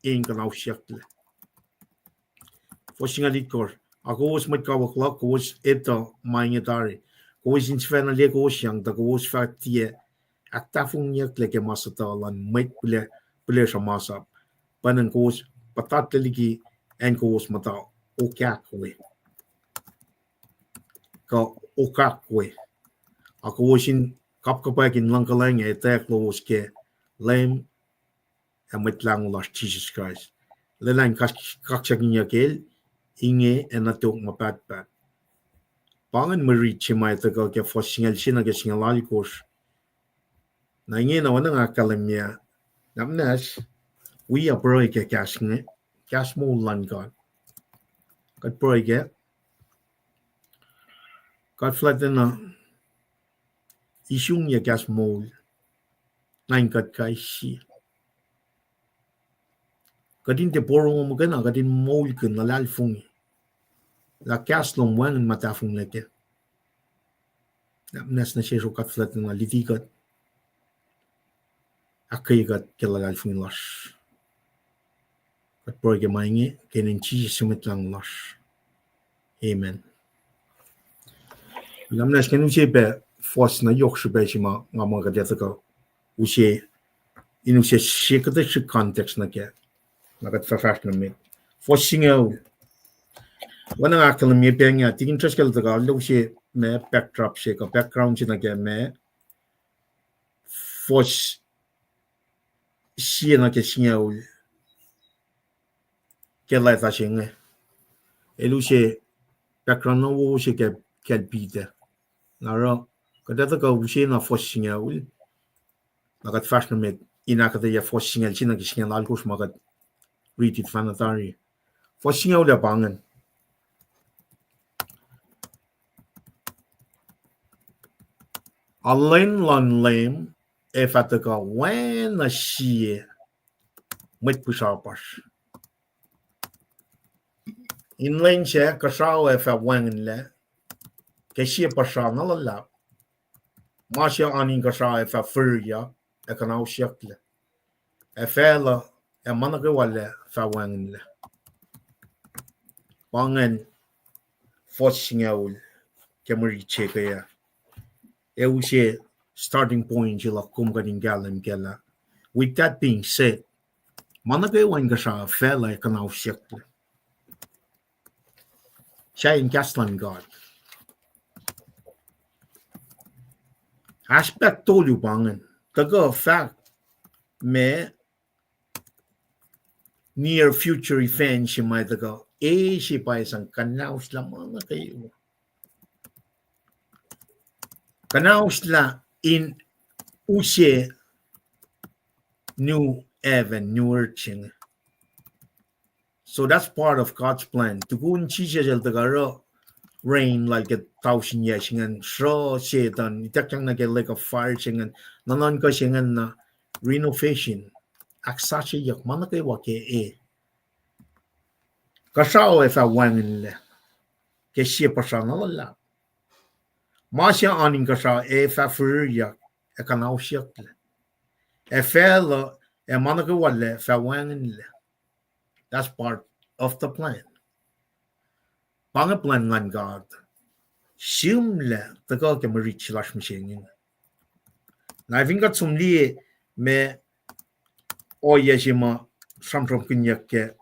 in kanau siakle Fosingalikor ako was mutawaek ko was ito mainge tari ko was in sifenale ko siyang ta ko was fatie aktafung yakle ke masatalan met pule sa masap panan ko was patatli en ko was mata okakwe ka okakwe ako was in kapkapakin langkalang etek lo was ke lem en met lang las Jesus Christ lelang kaksakin yakel inge en natok mapat pangan Mwe Read chimay tagal ke fosingal sina ke singal alikos na inge na wana nga kalamya namnas we are broy ke kasne kas Moulkin God kat broy ke kat flatten na isyung ya kas Moul nain kat kaisi kadin te porong mo kana kadin Moulkin na lalfungi la kaslom wangen matafung leke namnas na siya kat flatten na likiyac akketeyac ke lalfungi las kat broy ke mainge kenen Jesus sumit lang las amen namnas kenu siya force na yok siya sima nga mga kadeta ka usye inu siya shikata siya context na kya nakat fafast na mit force singaw wana nga kalamye penga tigin traskal taga lo siya me backdrop siya ka background siya na kya me force siya na kya singaw kya lai ta siya nga Eluce background no wo she get beat. Naro kada ka usi na forcing ul. Magat fashion met inakketeyac forcing el china kishin alkus magat read it fanatari. Forcing ul bangen. Alleen lan lem efataka when a she met pushapas. In lane she kashaw efa wangen le keshi pasha na lulap. Masha anin kashaw efa furya ekanaw shakle. Efela e manake wale fa wangen le. Bangen forcing ul kemuri chekaya. Eushe starting point jila kumgadin galim gela. With that being said, manake wangasha fela ekanaw shakle. Siya in Kaslan God. Aspect tolu bangen. Taga fact me near future event siya may taga siya pa isang kanaus la mga kayo. Kanaus la in usye new heaven, new earth. So that's part of God's plan. Tuku chisya jel taga rain like 1,000 years and so Satan itakang na like a fire singan nanon ko singan na renovation akketeyac manake wake kasao efa wangen le keshi pasana la masya aning kasao efa furya ekanaw shakle efela e manake wale fa wangen le. That's part of the plan. Pang plan ngan God. Simle taga ke marich lash machine. Na vinga tsumli me oyeshima samtrom kinyak ke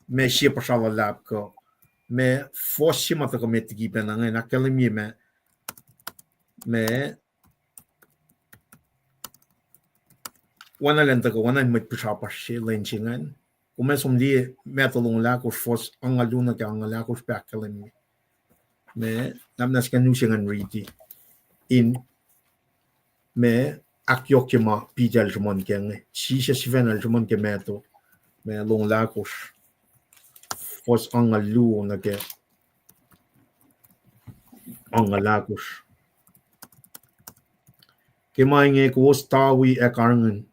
me shi pasala lab ko me foshima taga metigi benanga na kalemi me wana lenta ko wana met pusapa shi lenchingan. Kuma sumli metalong la ko fos angaluna ka angala ko spekalemi. Me namnas kanusingan riti in me akyokima pidel jumon kenge shisha sivenal jumon ke meto me long lakos fos angalu na ke angalakos ke mainge ko stawi e karangen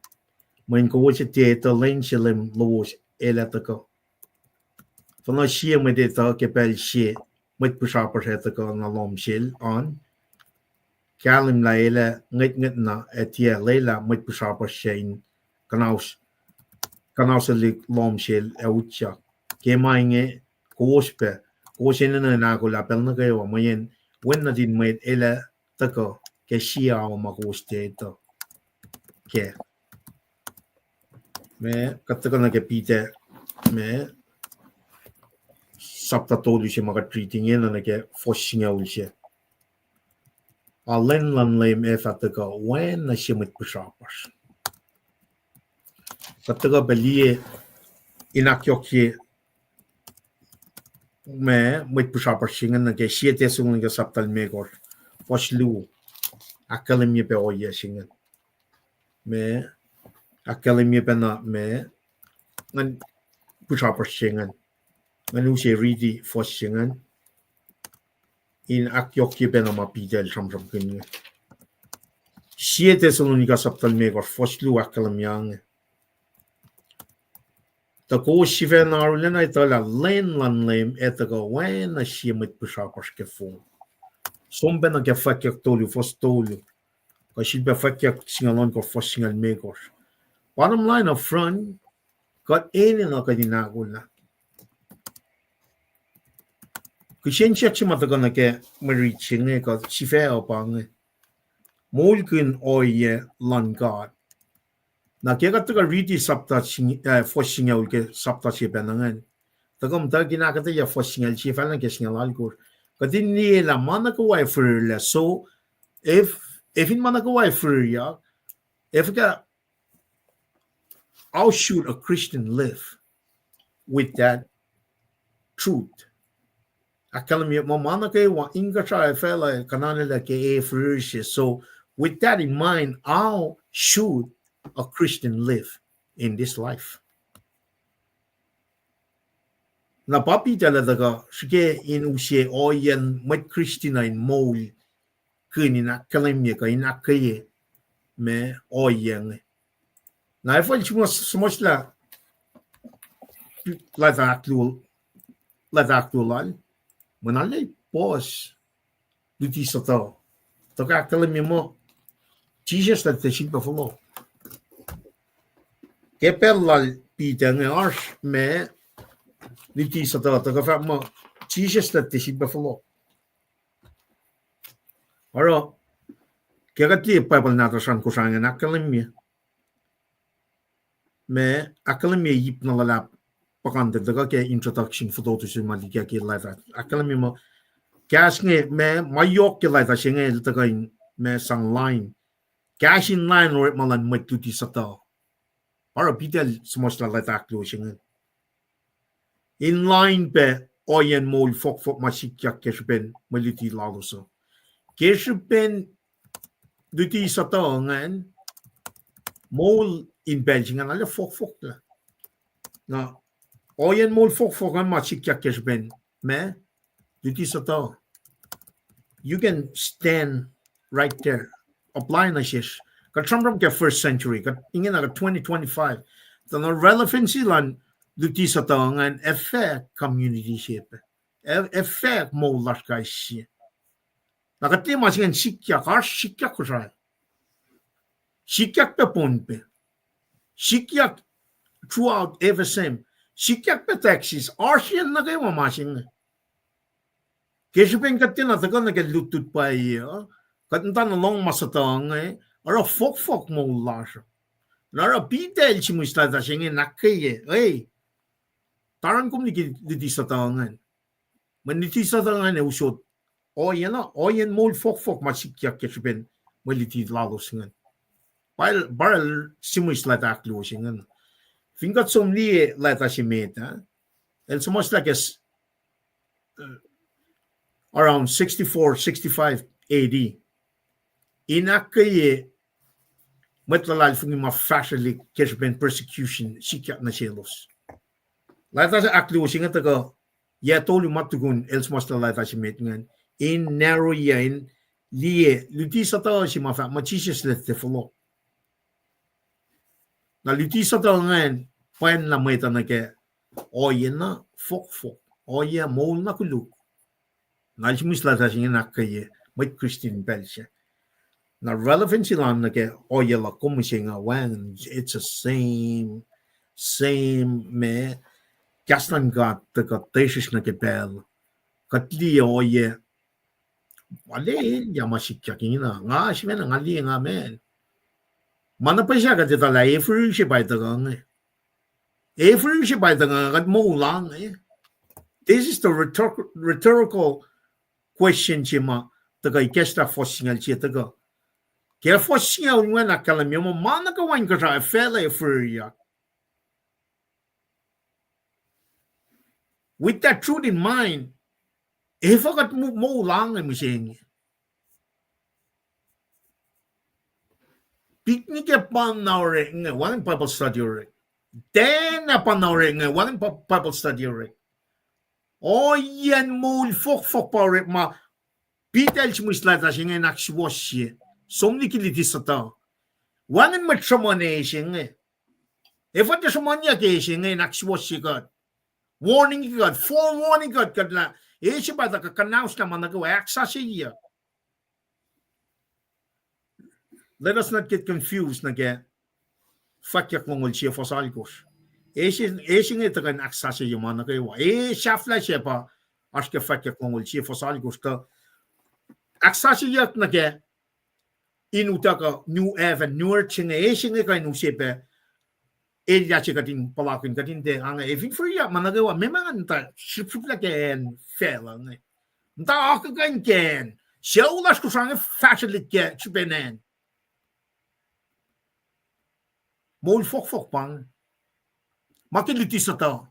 main ko se teater lenselem lowos eletako fana shie me de ta ke pel shie met pushaper hetako na lomshil on Kalim laila ngit na etia leila met pushaper shein kanaus lik lomshil eucha ke mainge kospe kosena na ko la pel na kayo mayen when na din met ele tako ke shia o makoste to ke me kataka na ke pite me sapta tolu se maga treating ena na ke foshinga ulse Alleen lan lem efataka when na shimit pushapas. Kataka belie inakyokye me mit pushapas singen na ke siete sungun ke saptal megor foslu akalemye pe oye singen me akalemye pe na me ngan pushapas singen nganu se ridi fos singen in akyokye pe na mapidel samsam kinye siete sungun ke saptal megor foslu akalemyang ta ko shiven arulena itala len lan lem etaka when na shimit pushapas ke fon sombe na ke fakyak tolu fos tolu ka shilbe fakyak singalon ko fos singal megor bottom line up front got any na ka dinagol na kishencha chimata na ke mariching ka shife opang Moulkin oye lan God na kaya ka riti sapta foshingal ke sapta si benangan tagam ta ginakata ya foshingal si falan ke singal ko kadin ni la mana ko wai for la so if in mana ko wai for ya if ka how should a Christian live with that truth. Akalami mamana ke wa inga cha fela kananela ke e fruition. So with that in mind, how should a Christian live in this life? Na papi tala daga shike in ushe oyen met Christina in mol kuni na kalimye ka in akaye me oyen. Na ifo chimo smosla la daktul manale pos duti soto. Toka kalimye mo Jesus that the sheep buffalo. Kepelal pitang arsh me duti soto toka fa mo Jesus that the sheep buffalo. Aro kagati pabal nato san kusanga nakalimye me akalimye yip na lalap pakanda daga ke introduction for to su malika ke laita akalimye mo kasnge me mayok ke laita singe daga me sang line cash in line or malan mo tuti soto. Aro pitel smosla laita aklo singe in line pe oyen mol fok masikya kesben maliti laloso kesben duti soto ngan mol in Belgium and alle fok la na oyen mol fok an masikya kesben me duti soto you can stand right there apply na shish ka tramram ke first century ka ingen na 2025 the relevancy lan duti soto ngan effect community shape effect mol lashkai shi na ka tema singen sikya kusai sikya pe ponpe sikya throughout ever same sikya pe taxis arsian na kayo mamasing keshupen katina taga na ke lutut pa iyo katanta na long masatang ara fok mo lasho nara pitel chimusta ta singen nakaye tarang kum ni di satangan maniti satangan usot oyen mol fok masikya keshupen maliti lalos ngan Baral simus la taklo singen. Fingat somli la tasimeta. And so much like as around 64, 65 AD. Inakaye matlalal fungi ma fashionly kesben persecution sikat na sielos. La tas aklo singen taga ya tolu matugun els mas la tasimet ngan in narrow ya in lie luti sata si ma fa machises let te follow. Na luti sa ngan paen la meta na ke oyen na fok oya mol na kulu na jimus la ta singen na ke met Christian Belgium na relevancy lan na ke oya la komisinga wan it's the same me kaslan got the tesis na ke bel katli oya wale ya masikya kina nga shimena ngali nga men mana pa siya kasi tala every siya by the gang kat mo lang this is the rhetorical question siya ma taga ikesta fosingal siya taga kaya fosingal nga nakalam mo mana kawain ka sa fela Ohiyac with that truth in mind kat mo lang mo siya picnic upon our one Bible study rek. Then upon our one Bible study rek. Oyen mol fok pa rek ma pitel chmuslata singe nakswosye. Somni kiliti sata. One matramonation if what the somanya singe nakswosye god. Warning god, forewarning god kadla. Siya ba ka kanaus naman nagawa aksasya. Let us not get confused na ke fakyak mongol siya fosalikos. Siya ito kan aksasya yung mga nakayawa. Shafla siya pa as ke fakyak mongol siya fosalikos ka aksasya na ke inuta ka new even newer siya ka inusiya pa Elia siya kating palakin kating de ang eving for ya managawa memang anta sipsipla ken fela nta akagan ken siya ulas ko sa fashion lit ke chipenen mol fok pang makiliti sa ta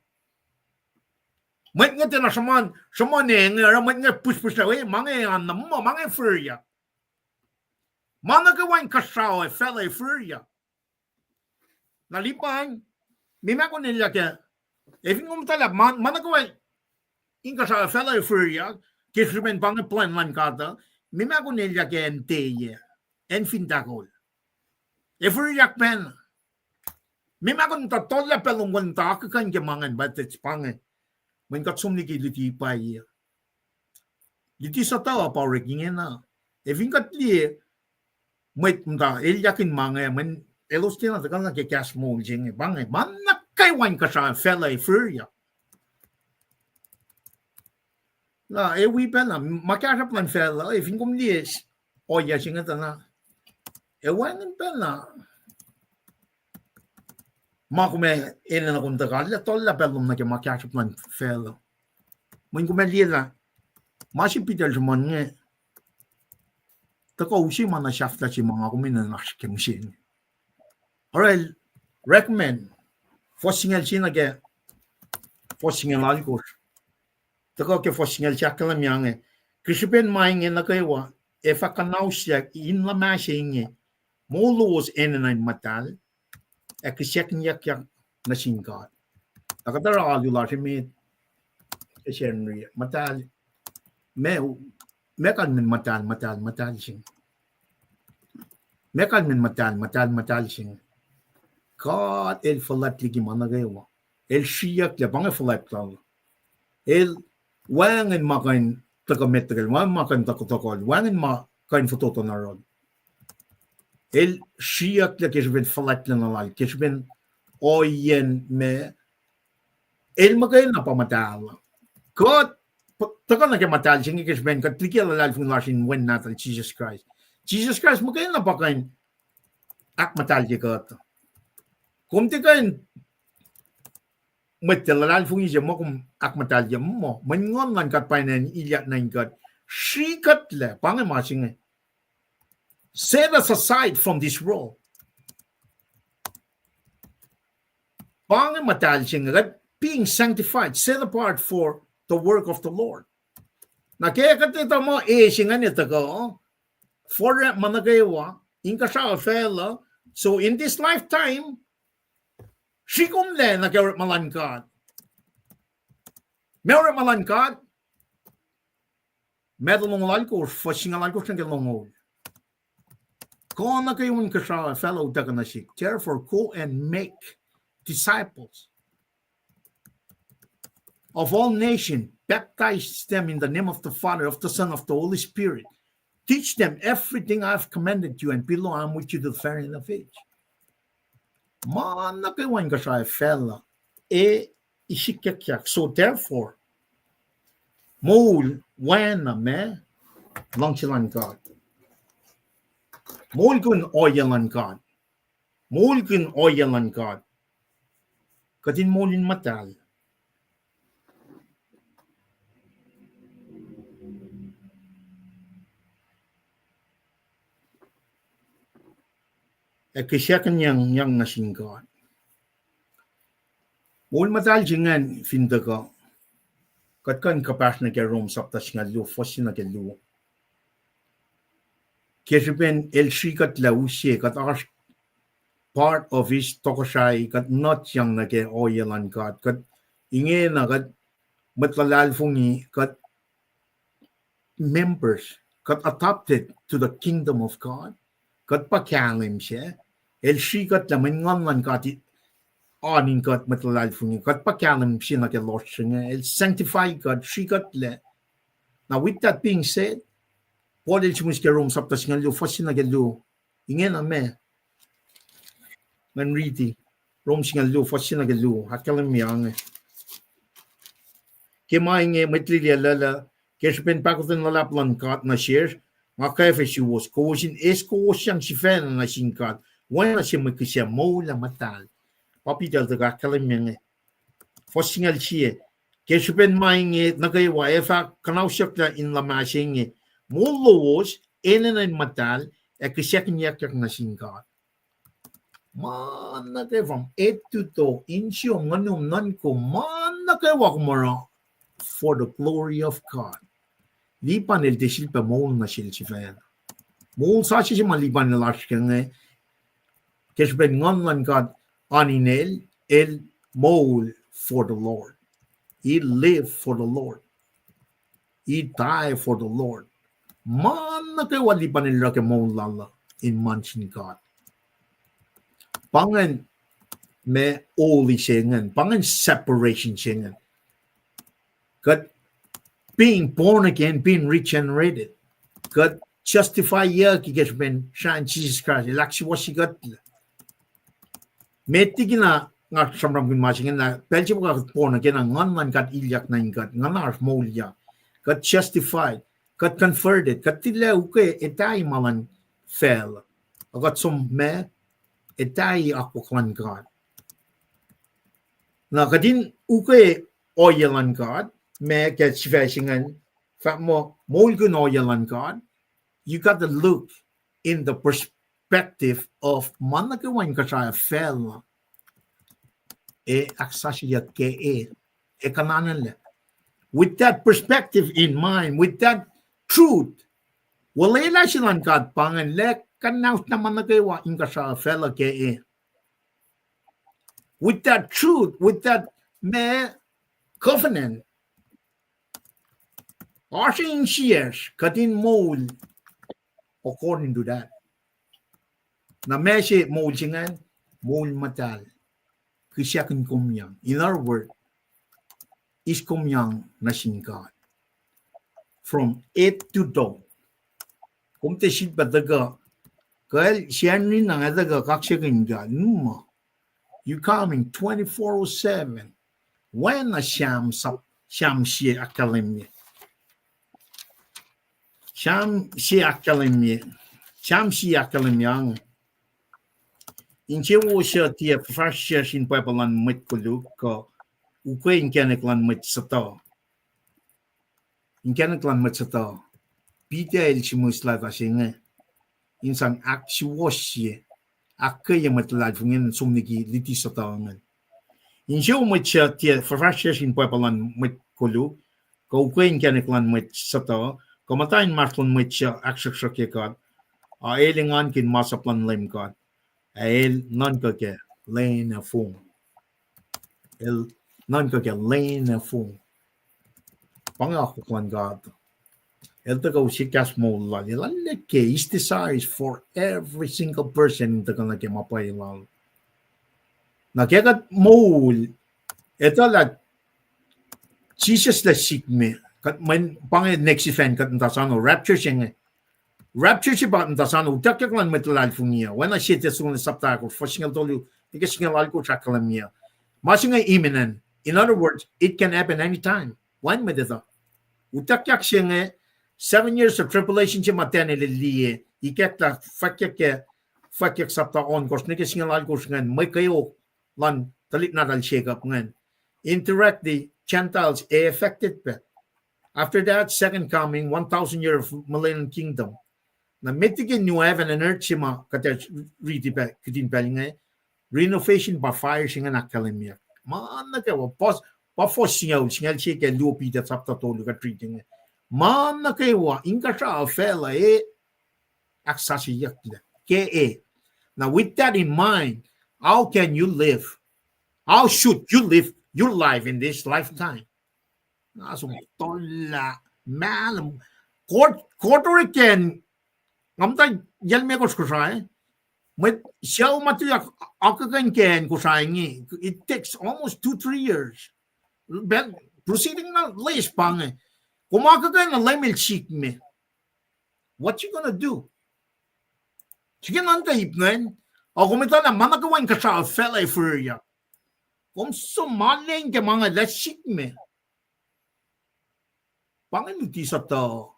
Mwet nga tina shaman nga mwet nga push mga yan na mo mga furya. Mana gawain Kosrae fella furya. Nalipan mima ko nila ke even kung talab mana gawain Kosrae fella furya kismen pang plan man kata mima ko nila ke enteye en findakol. Furya pen mima ko tolla pelong wanta kan ke mangan but it's pang man kat sumni ki liti pai liti sa tawa pa reking na even kat li mwet mta el yakin mange men elos tina ta kan ke cash mo jing bange man na kai wan ka sa fella furya la e wi pena makara plan fella even kum li o ya singa ta na e wan pena ma come na kun ta kala tolla pelum na ke makara plan fella mun kum li la ma si Peter man nge tako usi mana shafta si mga kumina na kemusin. Alright, recommend for single sinage for single alcohol. Tako ke for single chakalam yange. Krispen maing na kaywa if a kanausya in la mashinge mo lowos en matal e kaksakin na singkat. Nakatara alula si me Srui matal mekan min matal sing. Mekan min matal sing. God el falat ligi managawa. El shiyak le bang falat tal. El wangen makan tagametrel, wangen makan takotokol, wangen makan fototo narod. El shiyak le kesben falat le nalal, kesben oyen me el magain na pamatal. God Taka na ke matal singi kesben kat likiyac lalal fun lasin wen natal Jesus Christ. Jesus Christ magain na pakain ak matal ke kat. Kum te kain lalal fun ije mo kum ak matal je mo mengon lan kat painan ilyak na kat. Shi kat le pange ma singi. Set us aside from this world. Pange matal singi kat being sanctified, set apart for the work of the Lord. Na kaya katita mo singa nito ko for managawa in Kosrae fella. So in this lifetime, shikum le na kaya malankad. Meron malankad. Meron mong lalko for singa lalko siyang kalongol. Ko na kayo in Kosrae fellow daganashik. Therefore go and make disciples of all nations, baptize them in the name of the Father, of the Son, of the Holy Spirit. Teach them everything I've commanded you, and below I'm with you to the very end of age. Man, nakawan ka siya, fella. Isikyac. So therefore, oana me, langsilan God. Moulkin oyalan God. Moulkin oyalan God. Katin molin matal. Kaksakin yang nasingkat. Mol matal jingan findaga. Katkan kapas na kerom saptas nga lu fosin na kelu. Kesben el shikat lausye kat as part of his tokosai kat not yang na ke oyalan kat inge na kat matlalal fungi kat members kat adopted to the kingdom of God kat pakalim siya. El shikat la mengan kati anin kat matlalal fungi kat pakalim siya na ke lost siya. El sanctify kat shikat le. Now with that being said, Paul el chimus ke rom saptas nga lu fosin na ke lu inge na me man riti rom singa lu fosin na ke lu hakalim yang ke mainge matlilia lala kespen pakoten lulap lan kat na share makafe wiowos kosin esko siyang sifen na singkat wala siya magkisya mo la matal papital daga kalim fosingal siya kespen mainge nagaywa efa kanausyak la in la masing mo lowos enen matal kaksakin na singkat man nagay from 8 to 2 insyo nganum nan ko man nagaywa kumara for the glory of God. Lipan el de silpa mol na silsifen. Mol sa si maliban na lashkenge. Kesben ngon God aninel el mol for the Lord. He live for the Lord. He die for the Lord. Man na kay wali pa nila kay mol lala in manchin God. Pangan me holy singen. Pangan separation singen. God being born again, being regenerated. God justify ya ki kesben shan Jesus Christ. Laksi wasi God. Metti na nga samram kin masingen na pelchi ka born again ngan man God ilyak na God nganar molya. God justified, God converted, God tila uke etay malan fell. Agat sum me etay akoklan God. Na kadin uke oyalan God, me get sivasingen fat mo Moulkin oyalan God. You got to look in the perspective of manakawan kasaya fell. Aksasya ke kananan le. With that perspective in mind, with that truth, wala silang God pangan le kanaw naman nagawa inga sa fella ke. With that truth, with that me covenant, asing shares katin mole according to that. Na me si mole singan mole matal kisyakin kumyang. In other words, is kumyang na sin God. From it to dawn. Kung te sit ba daga, kaya siya rin na nga daga kaksakin God, numa, you coming 24/7. When na siyam siya akalimye. Siyam siya akalimyang. Inche wo siya tiya first siya sin papalan mwet kuluk ko, ukwe inkeneklan mwet sato. Inkeneklan mwet sato. Pita el chimusla tashinga. Insang aksuwosye. Akketeyac matlad fungen sumniki liti sato man. Inche wo mwet siya tiya first siya sin papalan mwet kuluk ko, ukwe inkeneklan mwet sato. Kamatayin martlon mwet siya akshakshakye God. Elingan kin masaplan LEUM God. El non ke lane fung. El non ke lane fung. Pangakuklan God. El taga usikas mo la. Ilaleke is desires for every single person in taga nake mapailal. Nakekat mo ito la Jesus la sikme. Kat man pang next event kat ntasano rapture siya. Rapture siya ba ntasano utakyak lang metalal fungia. When I sit this on the subtitle for single tolu because single alko chakalamia. Masing imminent. In other words, it can happen anytime. When me dito. Utakyak siya 7 years of tribulation siya matene liye. Ikekta fakyak sapta on course nike single alko ngan may kayo lan talit na dal shake up ngan. Interact the Gentiles affected pa. After that, second coming, 1,000 year of millennial kingdom. Na mitigin new heaven and earth siya kata riti pa kitin pa nga renovation by fire siya nga nakalimyak. Man na kayo pa fos siya siya kaya lupi that sapta tolu ka treating. Man na kayo inka siya fella aksasiyak ke. Now with that in mind, how can you live? How should you live your life in this lifetime? Tola malam Kotorican ngamta yelme Kosrae met siya matuyak akketeyac Kosrae ngi. It takes almost 2-3 years. Ben proceeding na leis pange. Kumakakain na lemel chik me. What you gonna do? Sige nanta ipnen. O kumita na managawain ka sa fella furia. Kung sumaling ke mga lasik me. Pangaluti sa to.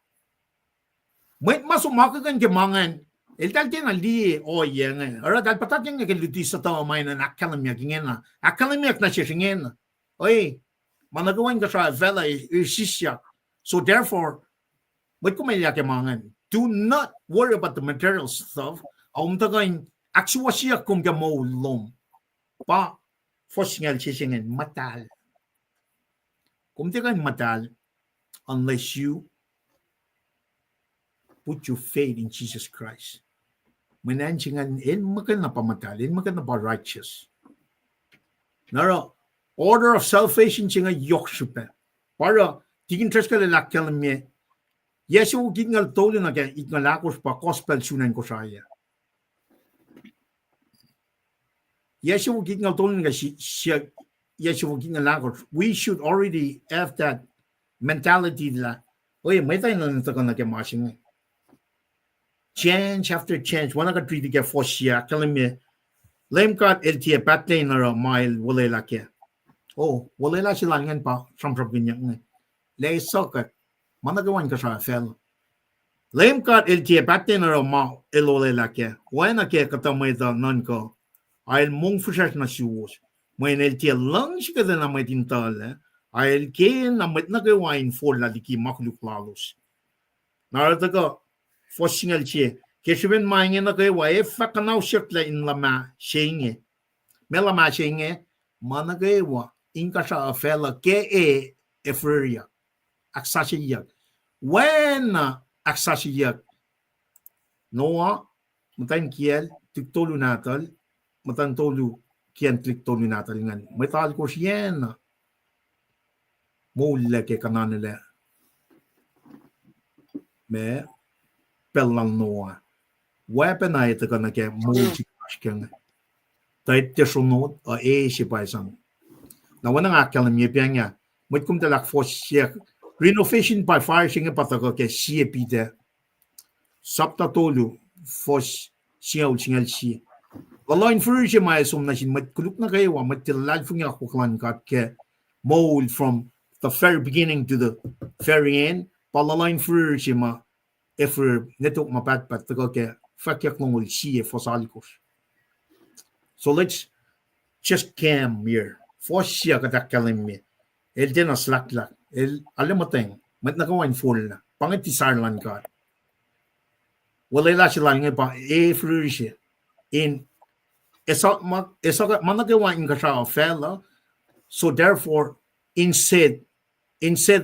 May masumakagan ke mga el tal tin ali yang ara dal patat yang ke luti sa to may na akalamyak ngena. Akalamyak na siya ngena. Oy, managawan ka sa vela isisya. So therefore, may kumelya ke mga do not worry about the material stuff. Tagain akswasya kung ke maulom. Pa fosngal siya matal. Kung di ka matal, unless you put your faith in Jesus Christ. Manansingan, makan na pamatal, makan na pa righteous. Naro, order of salvation singa yokshupe. Para, tigin tres ka lalakyan me, Yesu gingal tolo na kaya itnalakos pa gospel sunan ko saya. Yesu gingal tolo na siya Yesu gingalakos. We should already have that mentality la. Oye, may tayo na nito ka na kaya masing. Change after change. Wala ka treat ka for siya. Kalam me, LEUM God LTA patay na ra mile wala kaya. Oh, wala sila ngan pa. Samsam ganyan. Lay sokat. Managawan ka sa fel. LEUM God LTA patay na ra ma ilole kaya. Wala kaya katamay da nan ko. Ayl mong fusas na siwos. May LTA lang siya ka na may tintala. Ayl kaya na may nagawain for laliki makluk lalos. Narata ko, for singal siya. Kesibin maingin na kayo, fakanaw siya kla in lama siya inge. May lama siya inge, managawa, inka sa afela, ke efriya, aksasiyak. When aksasiyak, noa, matayin kiel, tiktolo natal, matayin tolo, kiyan tiktolo natal ngan. May tal ko siya na, mula ke kananila. May, pelang noa. Weapon ay ito ka na kaya multi-tasking. Tahit tesunod o si paisang. Na wanang akalam niya piya nga. May kumtalak for siya. Renovation by fire siya nga patako kaya siya pita. Sapta tolo for siya ulsingal siya. Wala inference siya maasum na siya. Matkuluk na kayo. Matilal fung nga kuklan ka kaya mold from the very beginning to the very end. Palala inference siya ma. Efer netok mapatpat tako kaya fakyak long will see for salikos. So let's just cam here. For siya katakalim me. El din slaklak. El alamateng. Mat nakawain full na. Pangitisarlan ka. Wala ila sila nga pa. Siya. In esa managawain ka siya fella. So therefore, instead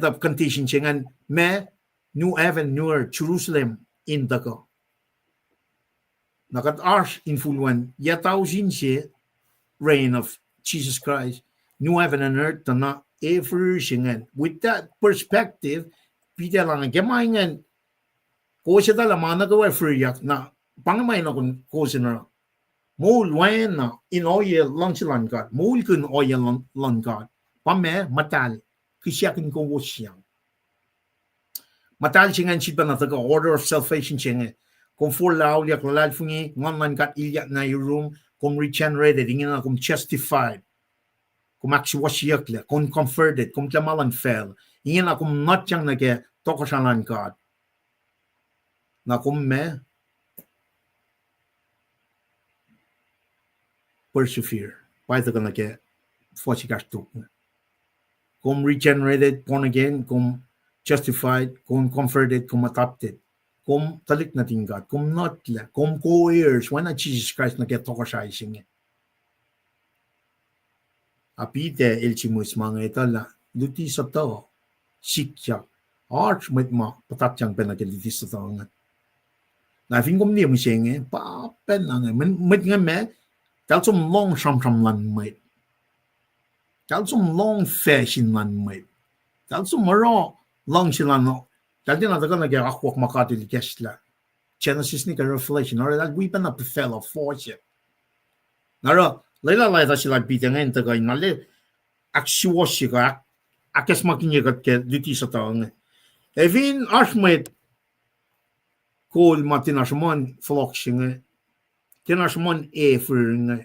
of condition siya nga me New Heaven, Newer Jerusalem in Dago. Nakat arch influence yatawsin siya reign of Jesus Christ, New Heaven and Earth na everything. With that perspective, pita lang gemaingan ko siya tala managawa freeyak na pangamay na kung ko siya na Moulkin na in oil lang silang God, Moulkin oil lang God, pame matal kisyakin ko siyang. Matal singan siya na taga order of salvation siya. Kung full lauliak lalal fungi, ngon kat ilyak na yung kung regenerated, ingin na kung justified, kung maksiwasyak le, kung converted, kung tlamalan fell, ingin na kung not siyang nage tokasalan God. Na kung me, persevere. Paito ka nage, fosigastuk. Kung regenerated, born again, kung justified, kung converted, kung adopted, kung talik na tingkat, kung not la, kung co-heirs, wala Jesus Christ na ketoka siya ising. Apite, ilchimus mga itala, luti sa to, sikyak, arch mit ma, patatyang penagiliti sa to nga. Na fin kum niya mo siya papen na nga, mit nga me, kalsum long sam lan mit, kalsum long fashion lan mit, kalsum maro, long sila no. Dahil na taga nag-akwak makati likiyac la. Genesis ni ka Revelation. Nara dahil wipan na pefela force. Nara, layla sila bita ngayon taga inali. Aksiwas siya ka. Akes makinyagat ka diti sa taong. Evin ashmet kol matinasman flok siya nga. Tinasman for nga.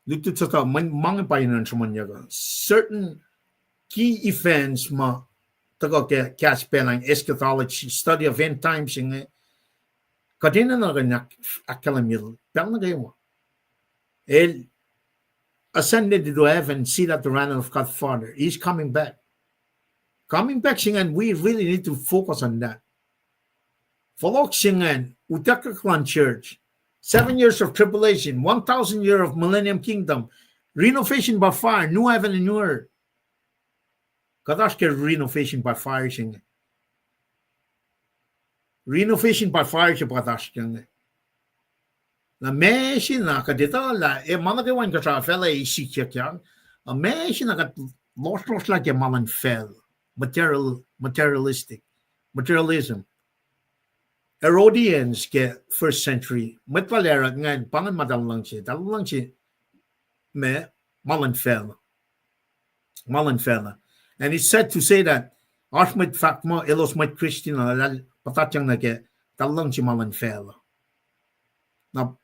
Dito sa taong, mga painan siya man yaga. Certain key events ma tago ke kaspelang eschatology study of end times inge kadina na ganyak akalamil pel na gayo el ascended to heaven, see that the ransom of God Father is coming back singan. We really need to focus on that. Folok singan utakaklan church 7 years of tribulation, 1,000 years of millennium kingdom, renovation by fire, new heaven and new earth. Kadaske renovation by fire sing. Renovation by fire siya pataske. Na meshi na kadita la e manake wan kasa fella e sikya. A meshi na kat lost like a malan fell. Materialistic. Materialism. Herodians ke first century. Metvalera ngayon pangan madalang siya me malan fell. And it's said to say that Ashmed Fatma elos met Christian patatyang nage talang si malan fell. Now,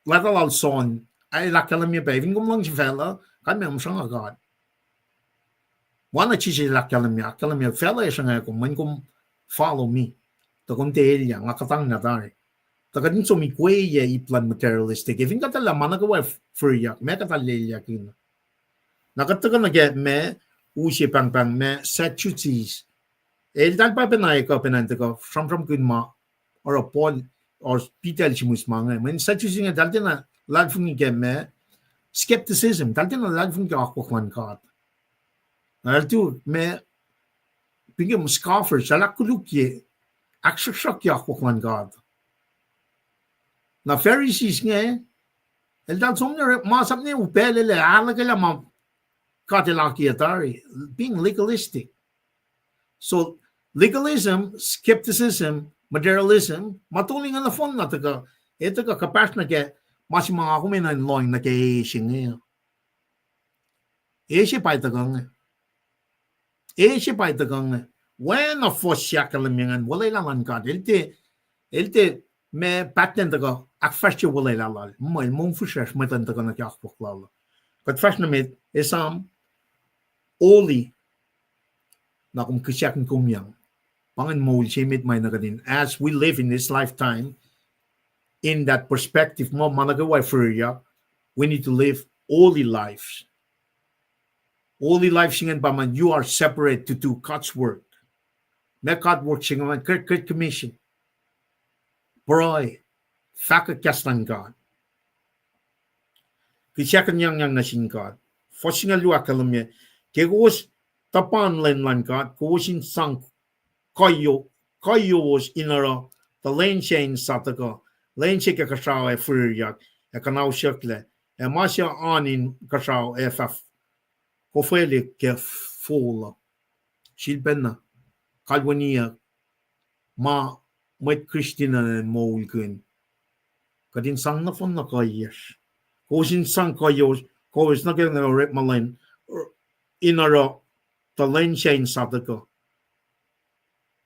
let alone son, ay lakalam niya pa, even kung lang si fella, kami ang siyang agad. Wana chisi lakalam niya, fella siya nga kung man kung follow me. Takong teelya, nga katang na tayo. Takadin so mi kweye iplan materialistic. Even katala, managawa furiyak, me katalilyak yun. Nakataga nage me, usi pang me, satuties. Dahil pa pinay ko, pinanta ko, from kun ma, or a Paul, or Peter Chimusmanga. When such using a Daltina Ladfung me skepticism, Daltina Ladfung Aquan card. I'll do me Pingum scoffers, Alakuluki, actual shock Aquan God. Now, Pharisees, el dal somnia masapne upele alakala ma katilaki atari, being legalistic. So, legalism, skepticism, materialism, matuling na phone na taga, ito ka kapas na ke, mas mga kuminan loing na ke sing pa itagang. When a force shakalamyan, walay lang ka, ilte, me patent taga, akfasya walay lalal, may mong fushash, may tantaga na kakwaklala. But first na mit, isam, oli, na kung kisyakin kumyang, pangan Moulkin may nagadin. As we live in this lifetime, in that perspective, mo managawa furiya, we need to live holy lives. Holy life singan pa man, you are separate to do God's work. May God work singan man, Great Commission. Broy, kaksakin God. Kisyakan yang nasin God. Fosingal luwa kalamya, kegos tapan lan God, kusin sang wiowos inara the lane chain sataka lane check Kosrae Ohiyac a canal shakle a masya anin Kosrae ff kofele ke fola shilbenna kalwania ma met Christina and Moulkin kadin sang na fon na kayes kosin sang kayos kowis na gana rep malin inara the lane chain sataka.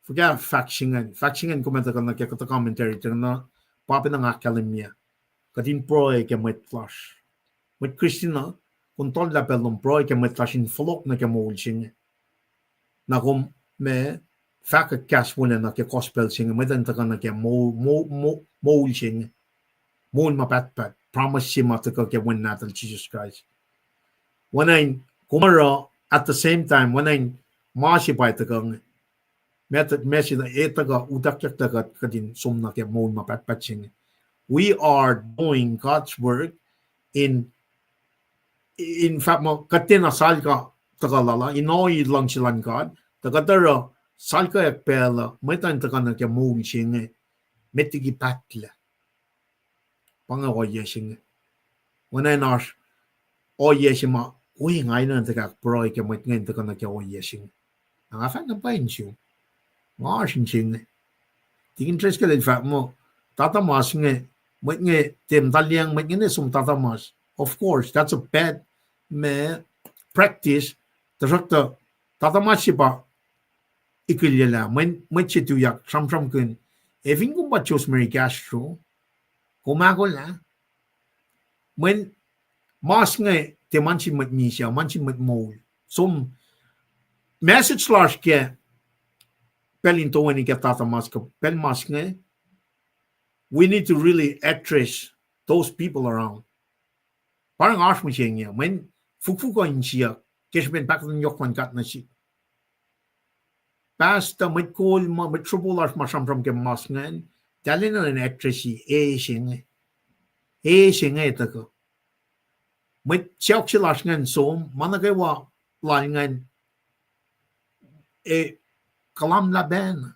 Forget factionan komenta ka na kaya kata commentary ito na papi ng akademia. Kadin proe kaya may flash. May Christina, kung tol lapel ng proe kaya may flash in flok na kaya Moulkin. Na kung may fakat cash muna na kaya gospel singa, may danta ka na kaya Moulkin. Moon mapatpat. Promise siya mataka kaya win natal Jesus Christ. When I kumara at the same time, when I masipay takang message na etaga udakyak tagat kadin sumna kaya mo mapatpatching. We are doing God's work in fact mo katina salka tagalala inoy lang silang God tagadara salka ekpela may tan tagan kaya mo sing metigi pacl pangawoy sing when I nash oyeshima uy ngay na tagak proy kaya may ngayon tagan kaya oyeshing ang afan na Paing siyo Washington. Tingin tres ka din fact mo. Tatamas nga. May nga tim talyang may nga sum tatamas. Of course, that's a bad practice. Tasakta tatamas siya pa ikilyala. May chituyak sam kun. Eving kung ba Diyos Mary Castro kumagol na. May mas nga timansin mat nisya, mansin mat mole. So message large ke Pelinto when you get that mask, pel mask, we need to really address those people around. Parang ask mo siya niya, when fufuko in siya, kasi ben back ng yokwan kat na siya. Basta may call, may trouble as masamram ke mask ngayon, dali na rin address siya, siya nga ito ko. May siyok sila ngayon, so managawa lang ngayon, kalam laben.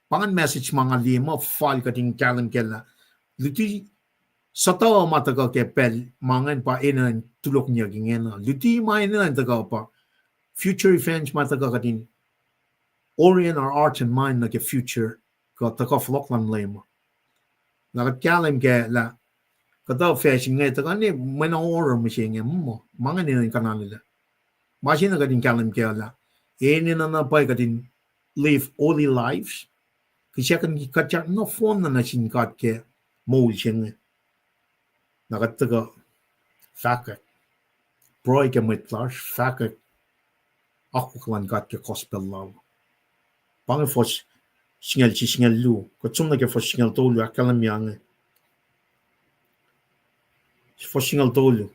Pangan message mga lima fal kating kalam kela. Luti sa tao matagal ke pel mangan pa inan tulok niya gingena. Luti mainan tagal pa future events matagal kating orient our heart and mind na ke future ka tagal floklan lema. Nakat kalam ke la kataw fashion ngay tagal ni manawara mo siya nga mo mangan inan kanalila. Masin na kating kalam ke la ini na napay kating live holy lives. Kasi kan kacak no phone na singkat ke Moulkin nakataga fakak broy ke mitlash fakak ako klan kat ke gospel love pang fos singal lu katsum na ke fos singal tolu akalam yang fos singal tolu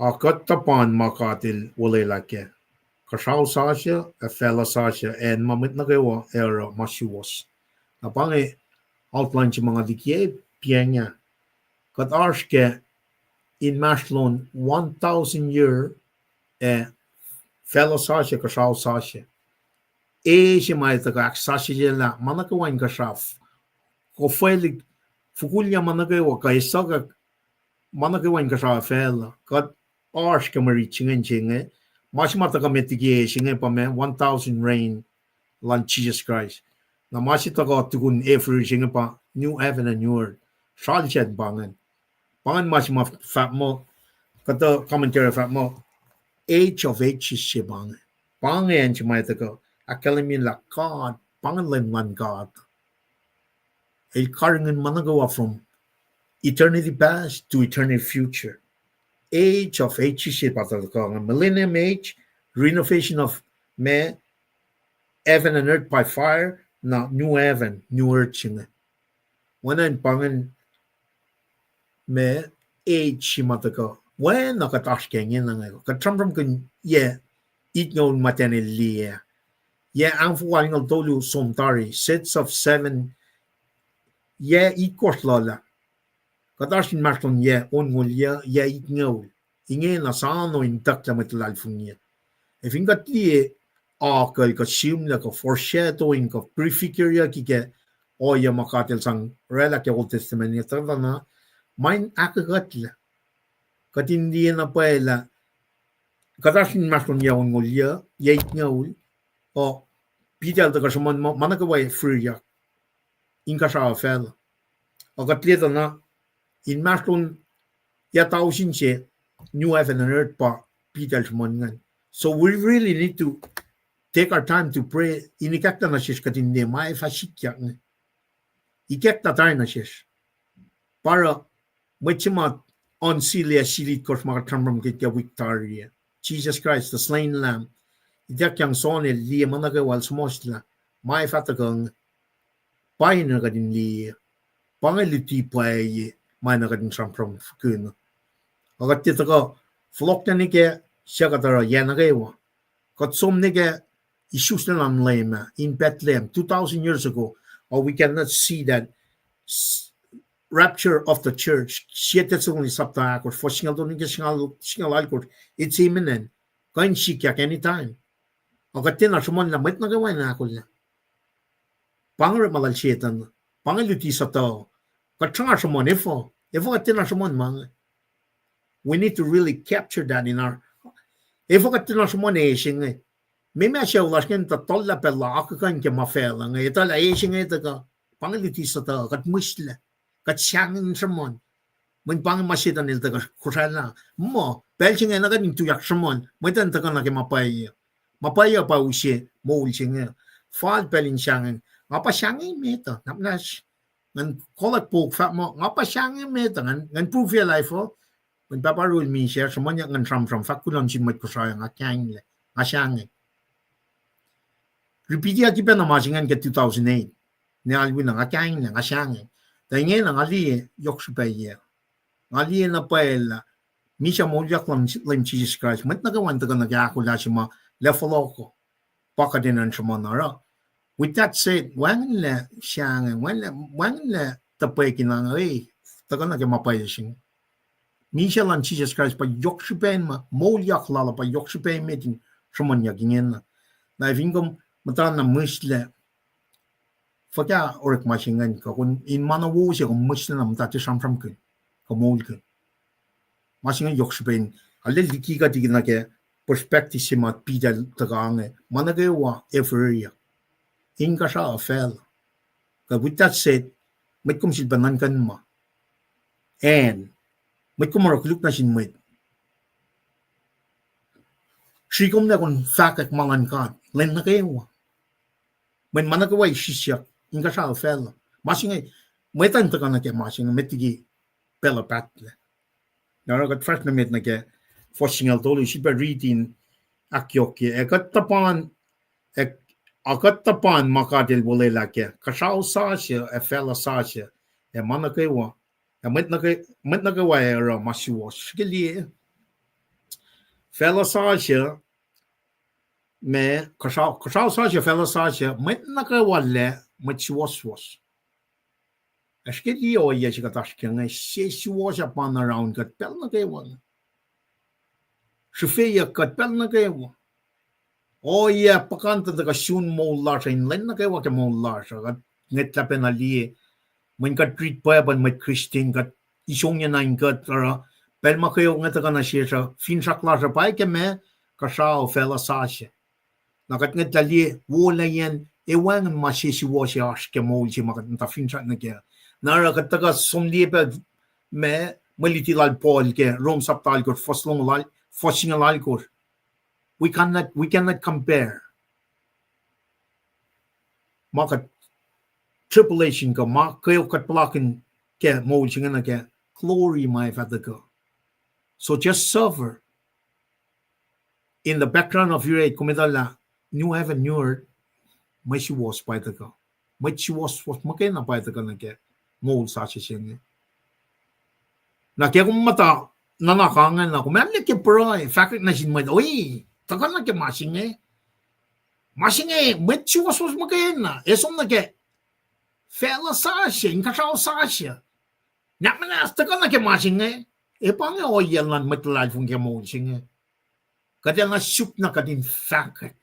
akat tapan makatil wala ke Kosrae sasha, a fella sasha, and mamit nukewa era wiowos. Napange outline si mga likiyac pianya. Kat arshke in mashlon 1,000 year fella sasha Kosrae sasha. Si may tagak sasha jela manakawain kasraf. Kofelig fukulya manakawa kaisaga manakawain kasraf fella. Kat arshke marichingen chinge. Mas mataka mitigation pa me 1,000 reign lan Jesus Christ. Na mas taka tukun everything pa new heaven and new earth. Shalichet bangan. Bangan mas fat mo kata commentary fat mo age of ages si bangan. Bangan si may taka akalamin la God bangan lan God. Ay karingan managawa from eternity past to eternity future. Age of ages millennium age, renovation of me, heaven and earth by fire, na new heaven, new earth sila. Wanan pangan me age si mataka. When nakatash kanya na ngayon. Katramram kun itnyon mateniliya. Ang fuwaling altolu somtari, sets of 7, ikos lala. Kadashin marton ongol itngol. Inge na sano intak la matalalfunya. If ingat liye akal ka simla ka foreshadowing ka prefigure ya kike oya makatel sang rela ke Old Testament ya na main akagat la. Katindi na paela kadashin marton ongol itngol o pital ta kasman manakaway free ya. Inka sa fel. Agat liye na in maston yatausin siya new heaven and earth pa pital mongan. So we really need to take our time to pray. Inikakta na siya katindi may fasikyak na. Ikakta tayo na siya. Para may simat on silia silit ko mga tramram kaya victoria. Jesus Christ, the slain lamb. Itak yang sonil liya managawal sumosla. May fatakang pahin na kadin liya. Pangaluti pa may nakading tramram kun. Agat dito ko, flok na nike siya katara yanagawa. Katsum nike issues na lang lema in Bethlehem 2,000 years ago, or we cannot see that rapture of the church. Siya only sapta akor for singal doon nike singal alkor. It's imminent. Kain sikyak anytime. Agat din na sumon na may nagawa na ako niya. Pangar malalsietan. Pangaluti sa tao. Katsanga sumon ifo katin na sumon mga. We need to really capture that in our. If I get to one Asian, maybe I shall ask him to tell the pella, I can't get my fail, and I tell Asian it ago. Pangalitis at all, got mushle, got shang in someone. When Pang Masitan is the Kosrae, more, Belching and getting to Yaksamon, went and taken like Mapaya. Mapaya Paushi, Moulkin, fall belling shanging, Apa shanging meter, not nash, and call it poke fat more, Apa shanging meter, and prove your life for. When Papa ruled me share someone young and from Fakulan she might Kosrae a kang a shang. Repeat ya keep on marching and get 2008. Now win a kang a shang. The yen and Ali Yorkshire year. Ali and a paella. Misha Moulkin lame Jesus Christ. Went not going to gonna gakulashima left a local. Pocket and Shamonara. With that said, when le shang and when le the breaking on away, the gonna get my position. Michelan Jesus Christ by Yokshipen ma Ohiyac lala by Yokshipen meeting someone yagin na vingum matana musle Faka orek machingan ka kun in mana wo siya kung musle na mtati samsam kun ka Moulkin machingan Yokshipen alle likiyac digin na ke perspective si mat pidal tagange managawa every inga siya afel. With that said, may kum silbanan kan ma. And may kumarok na sin mwet. Sikom na kung fakak mangan kan, len na kayo. May managaway sisyak, inga siya afel. Masingay, may tanta ka na kaya masingay, may tigi pela pacl. Naragat first na met na kaya, fosingal tolo, sipa reading akketeyac, akketeyac makadil wolacna kashaw sasya fela sasya manakawa met nagawa era masiwas gili fela sasya me kashaw sasya fela sasya met nagawa le masiwas ashkeli oya siya katashkin ay sesiwas upon around kat pel nagawa shufeya kat pel nagawa Oh yeah, pakanta da kasyun mo lasha in len na kayo ka mo lasha kat nget la penali man ka treat pa ban met Christine kat isong niya na ingat tara pel makayo nget ka na siya fin sak lasha pa ke me ka siya o fela sasya nakat nget lali wala yan ewan masisiwa siya aske mo si makat ta fin sak na kaya nara kat taka somli pa me malitilal Paul ke rom saptal ko foslong lal fosing lal ko we cannot compare. Makat tribulation ka mak kayo kat palakin ke Moulkin na ke glory my father ko. So just suffer. In the background of your kumidala new heaven new earth may she was by the ko. May she was makena by the na ke Moul sa siya. Na kaya kung mata nanakangan na kumamli ke pro fact na sin mo oy takan na ke masingay met was magana esom na ke fela sasya in kashaw sasya namana takan na ke masingay pang oyan lan metlal fung ke Moulkin kadya na sup na kadin fact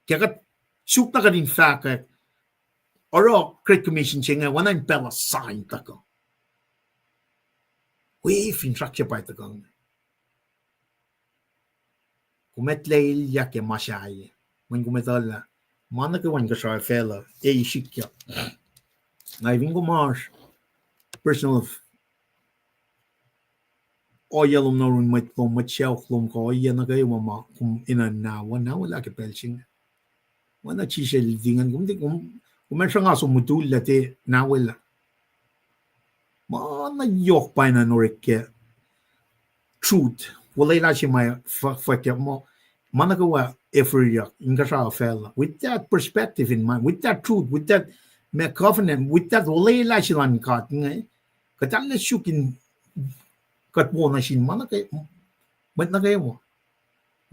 kaya sup na kadin fact oro Great Commission singa wanan pela sign tako we fin trakya pa takang kumetlay yake mashay when kumetala manakawan ka sa fella shikya na vingo marsh personal oyalom na run met ko matchaw klom ko na kayo mama kum inan na wala ke pelching wana chisel dingan kumensya nga sumutul late na wala mana yok pa na norik ke truth wala na siya may fakya mo managawa Ohiyac inga siya fella with that perspective in mind with that truth with that covenant with that wala na siya lang kat ngay katala syukin kat mo na siya managay mat na kayo mo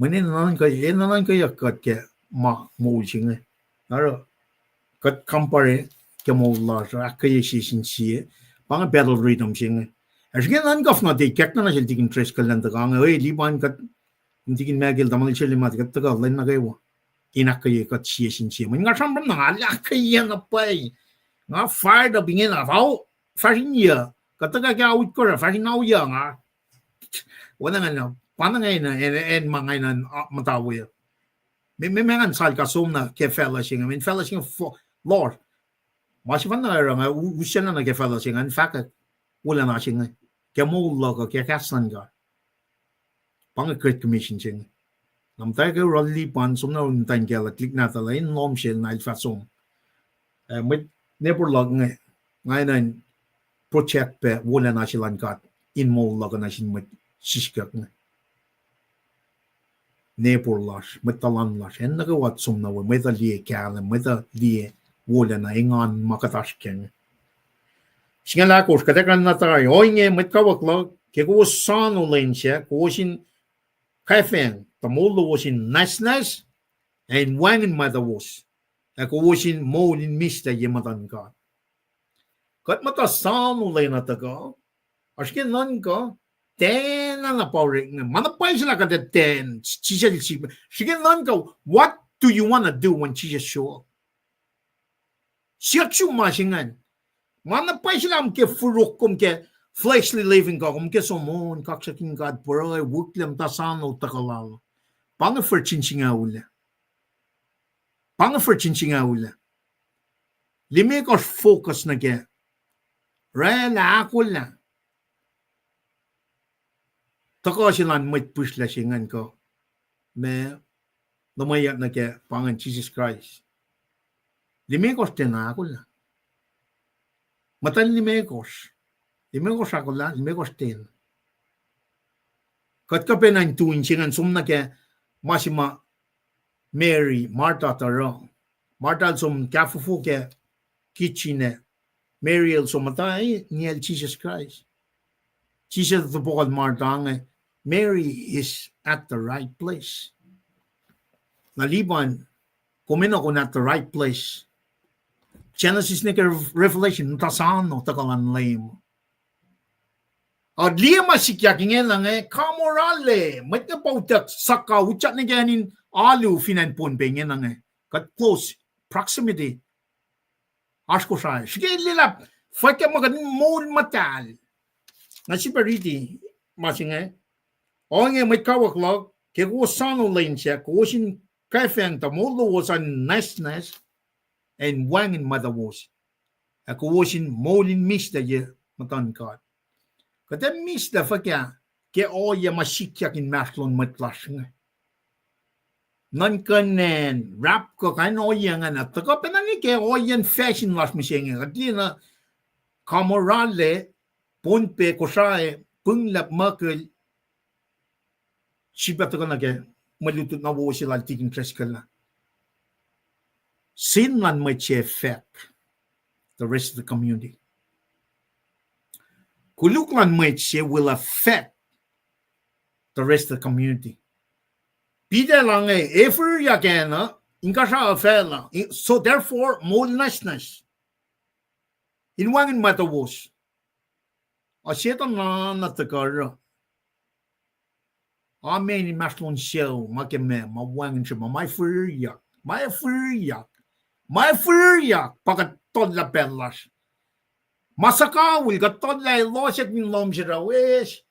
maninanan kayo kat ke Moulkin ngay naro kat compare ke Moulkin sa kaya siya pang battle rhythm siya Ashgan angaf na de kek na siya tigin tres kalan ta kang liban kat tigin magil tamal siya limat kat taga len na kayo inakay kat siya man nga sambam na ala kaya na pay nga fire da bingin na fao fashion ya kat taga ka out ko fashion na ya nga wala nga na paano nga na en mga na matawo ya may mga sal ka som na ke fella siya fella siya Lord masifan na nga usya na ke fella siya in fact wala na siya kaya mo logo kaya kasan ka pang Great Commission siya nam tayo kayo rally pan sum na untain kaya klik na tala in nom siya na ilfasom may never log ngayon project pa wala na siya langkat in mo logo na siya may siskak na never lash may talan lash en nagawat sum na may taliye kaya may taliye wala na ingan makatash kaya Singala ko katakan na tayo inge met kawaklo ke ko sano len siya ko sin kafen tamulo sin nice and wangin madawos ko sin molin mista yematan ka kat mata sano len atago Aske non ko ten ang apawrik nga. Manapay sila ka the 10. Jesus sige non ko, what do you want to do when Jesus show up? Siya chumasingan. Manapay sila ke furuk kum ke fleshly living ko kum ke somon kaksakin God pura wuklam tasano takalal. Panga for chinchinga ula. Panga for chinchinga ula. Lime ko focus na ke. Rela akollah. Tako silang mwet push la singan ko. Me lumayak na ke pangan Jesus Christ. Limekos din ako la. Matan limekos. Limekos ako la, limekos din. Kat ka penan tuin singan sum na ke masima Mary, Martha taro. Martha sum kafufu ke kitchine. Mary sum matay niel Jesus Christ. Jesus the bukod Martha nga, Mary is at the right place. Naliban, kumino ko at the right place. Genesis ni Revelation, tasano, takalan lame. At liya masikyakin lang kamorale, may nga pautak saka, uchat na ganin alu finanpon pengen lang kat close, proximity. Asko siya, sige lilap, faka maganin mo matal. Nasi pariti, masing Onge may kawaklog, ke ko sano lane siya, ko sin kafeng ta mo lowos an niceness, and wangin madawos. Ako sin Moulkin mista ye matan God. Kata mista fakya, ke oya masikyak in maslon matlash nga. Non kanen, rap ko kan oya nga na, taka penani ke oyan fashion lash misyenga, kati na kamorale, punpe Kosrae, punglap makul, sibat ko na ke malutut na wo sila tiking tres kala. Sin lan may affect the rest of the community. Kuluk lan may will affect the rest of the community. Pida lang ever yakena inka siya afela. So therefore more niceness. Inwangin matawos. Asyeta na natakara. Amen in maslon show, makeme, mawangin siya, my furiyak, pagatod la pelas. Masakawil, gatod la iloset ng lom siya rawes.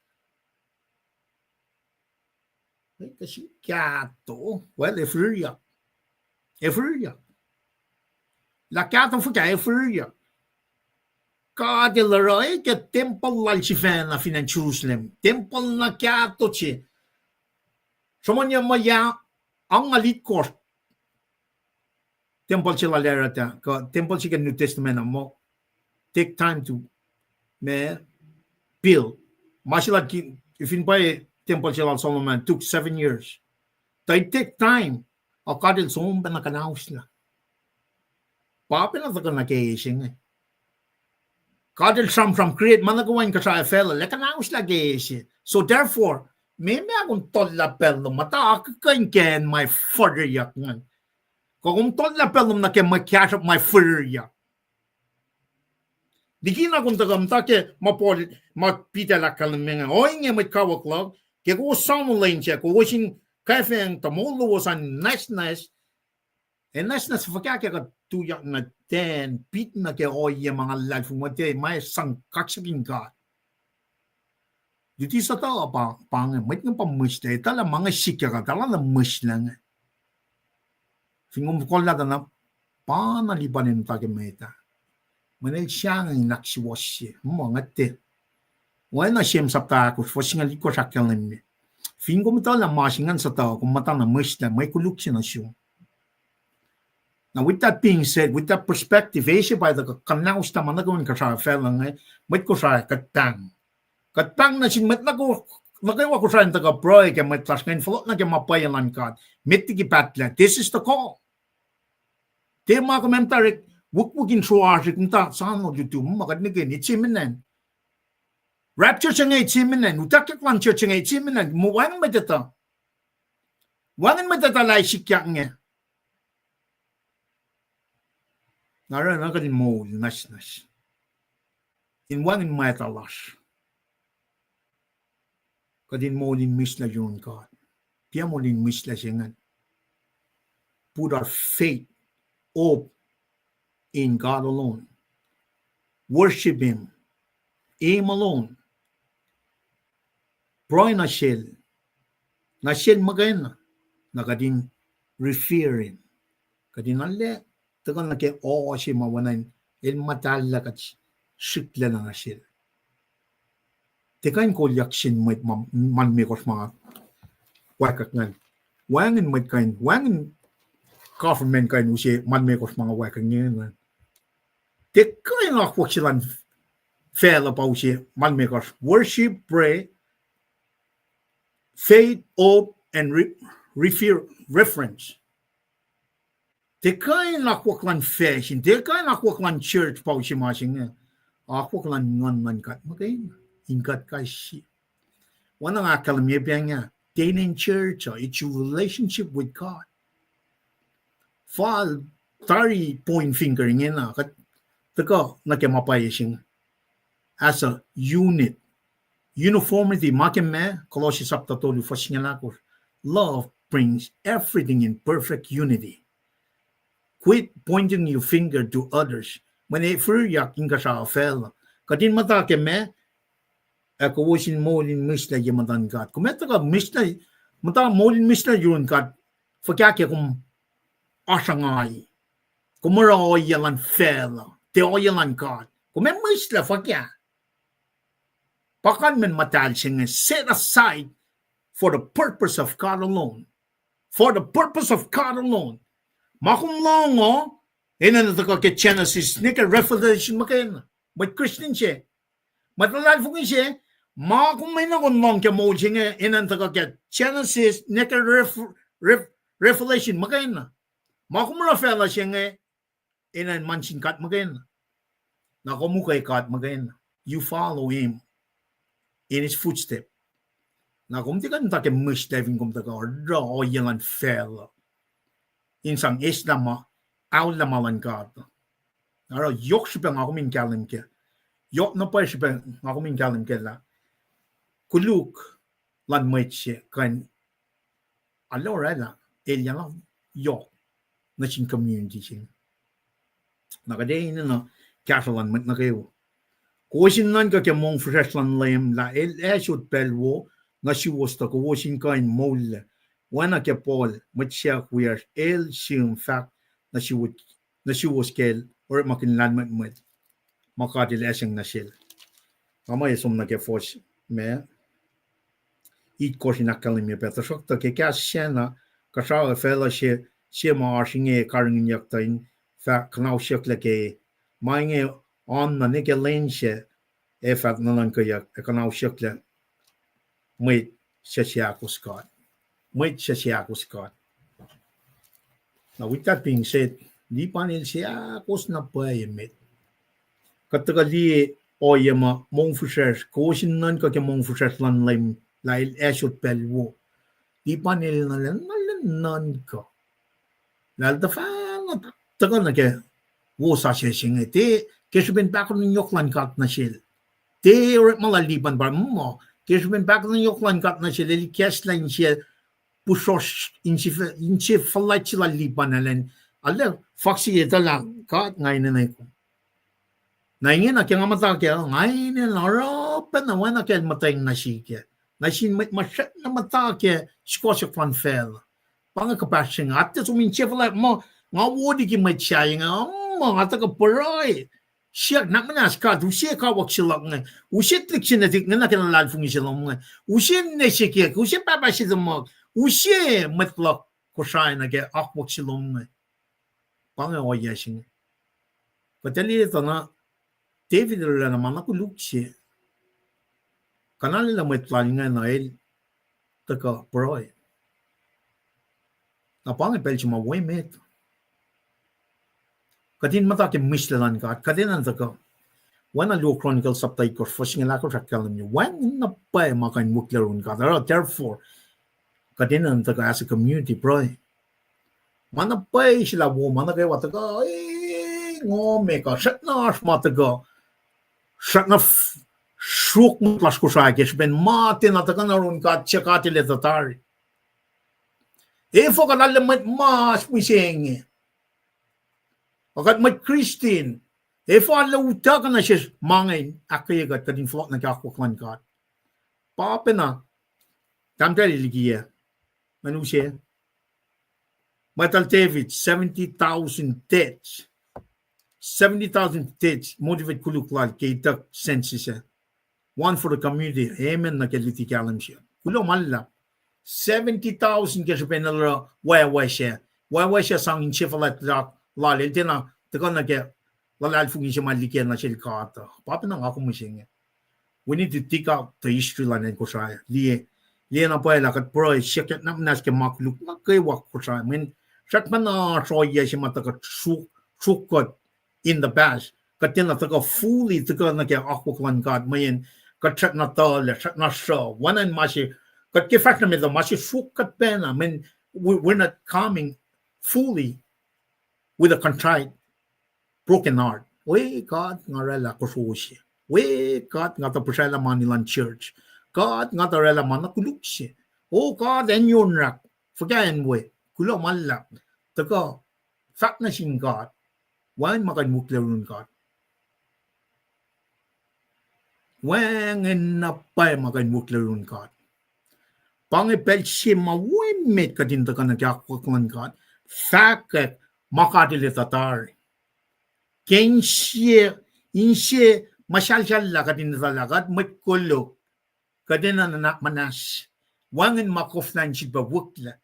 Ay, kasi kato, well, furiyak. La kato fuka, furiyak. Kadilaray, ke temple lal si Fena, finan Jerusalem. Temple na kato siya. Somanya maya ang alit ko temple sila lerata ka temple sila New Testament mo take time to me build masila if in by temple sila Solomon took 7 years they take time o kadil sum panakanaus na papel na ka nakaising kadil from create managawan ka sa fella lekanaus lagi so therefore may akong tolapel no mata akakain my father yak ngan. Kung tolapel no na ke makias my father yak. Di kina kung tagamta ke mapita la kalmenga. Oinge may kawaklog ke ko sound lane siya ko sin kafeng tamolo was an niceness. And niceness fakaka ka tuyak na 10 pit na ke oye mga life mo te may sang kaksakin God. Dito sa tao pang may nga pamush na tala mga sikya ka tala na mush lang. Fingom ko la na panalibanin ta kemeta. Manel siyang naksiwas mga te. Wala na siyem sapta ko fosinga liko sa kalan ni. Fingom ta la masingan sa tao kung mata na mush na may kuluk siya na siya. Now with that being said, with that perspective, Asia by the kanaus ta managawin ka sa felang may ko sa katang. Katang na sinmet na ko, nagawa ko sa taga proy, kaya may tlas ngayon, falot na kaya mapayalan ka, mitigi patla, this is the call. Te mga komentary, wukwugin suwasik nita, saan mo dito, makadnigin, itsimenan. Rapture siya nga itsimenan, utakyak lang siya nga itsimenan, muwang madata. Wangin madata lai sikyak nga. Nara na ka din mo, nas. In wangin matalas. Kadin mo din misla yun God. Tiyan mo din misla singan. Put our faith, hope in God alone. Worship Him. Him alone. Pray na shell. Na shell magayon na kadin referring. Kadin alle. Tagal na kaya oo siya mawanan. El matala kat shikla na shell. Tekain kolyak sin man mekos mga wakak ngan. Wangin may kain. Wangin government kain usi man mekos mga wakak ngan. Tekain akwak silang fela pa usi man mekos. Worship, pray, faith, hope, and reference. Tekain akwak lan fashion. Tekain akwak lan church pa usi masing. Akwak lan ngan kat magayin. Ingat kasi. Wana nga kalamya niya. Staying in church, it's your relationship with God. Fall 30-point finger niya na. Taka nakimapayasing as a unit. Uniformity, makime, Colossians chapter 2, first niya na ko. Love brings everything in perfect unity. Quit pointing your finger to others. When Ohiyac inga sa afel. Kadin mata keme, ako wasin molin misla yamatan God. Kumeta ka misla, mata molin misla yun God. Fakake kum asangay. Kumara oyalan fel. Te oyalan God. Kumen misla fakya. Pakan men matal sing set aside for the purpose of God alone. For the purpose of God alone. Makum longo, ina na ka Genesis, nika Revelation makin. But Christian siya. Matalal fungin siya. Makum may nakon long ka mo siya ina na ka Genesis, nika Revelation makin. Makum rafela siya ina mansin kat makin. Nakumukay kat makin. You follow him in his footstep. Nakum di ka nita ke misdeving kum ta ka o yalan fela. Insang Islam aulamalan God. Nara yok siya nga kumin kalim ke. Yok na pa siya nga kumin kalim ke la. Kuluk lan mwet siya kan alora la elya la yok na sin community siya. Nakaday na kasalan mwet na kayo. Kuwasin nan ka ke mong fresh lan layam la el esot pelwo na siwos ta kuwasin kain mole. Wana ke Paul matsia kuya el sifac na si was kel or makinlan met makadil asing na sil. Kamay som na ke fos me it kosin akalimia better sok ta ke kasena kasha fela she marshinge karing yaktain fa knau shekle ke mange on na ne ke lenche e fa nanan ke yak knau shekle met shashia kuskot. Mwet siya God. Now with that being said, di panil siya kos na payamit. Katakali o yama mong fusers, kosin nan ka ke mong fusers lan laim lail esot pelwo. Di panil na nan ka. Lal da fan tagal na ke wo sa siya singe te kesubin bakon ng yoklan kat na sil. Te malaliban ba mo kesubin bakon ng yoklan kat na sil likiyac lang siya pusos inchi falachila libanalen alle faksi etala ka ngayon na ko ngayon na kaya mata kaya ngayon na ropen na wana kaya matayang nasike nasin masya na mata kaya skosya fanfel pang kapasing ate suminche fala mo nga wodi ki matya nga mo ata ka paray siya nak manas ka du siya ka wak sila nga usit lik sinatik na kinalal fungi sila nga usin na siya usin papa sila mo Usie metlok Kosrae na ke akwak silong nga. Pange o yasing. Patali ito na David rin naman ako luksi. Kanali lang metlan nga na el taka proy. Na pange pel siya maway met. Katin mata ke mislalan ka. Katin ang taka. Wana Luo Chronicles saptay ko. Fasing nga lako sa kalam niyo. Wan na pa makain muklarun ka. Therefore, kadinan taga as a community bro mana pay sila mo mana kay wataga ngome ka shat na asma taga shat na Shuk mutlas Kosrae kes ben matin at kanarun kat chakatile tatari. Efo kanal met mas misenge. Akat met Christine. Efo ala uta kana shes mangin akketeyac kadin flot na kakaklan kat. Papena. Tamtali likiyac. Manusya. Matal David 70,000 tets. 70,000 tets motivate kuluklal kaitak census. One for the community. Amen na keliti kalam siya. Kulo malla. 70,000 kasi penala wiowos siya sang inchifalat lalil tina taka na kaya lalal fugin siya malikiyan na siya kata. Papa nang ako mo siya. We need to take out the history line in Kosrae. Liye na po ay lakat pro siya kaya namnas kaya makuluk na kaya wak Kosrae. I mean, siya man na soya siya matakat sukot in the past. Katina taka fully taka na kaya akuklan kat mayin katsak na tala, sak na siya. Wanan masih kat kifak na medyo masih sukat pena. I mean, we're not coming fully with a contrite, broken heart. We God nga rela kususi. We God nga tapusela man nilang church. God nga rela man nakuluk siya. Oh God, and yun rak. Forgayan we. Kulo malak. Taka, fak na siyang God. Wan makanmuklarun God. Wangen na pa makanmuklarun God. Pangipel siya mawimit ka din taka nagyakaklan God. Fakak makadili tatari. Ken siya, insiya masyal-syal ka din talaga at matkulok ka din na manas. Wangen makufnan siya bawukla.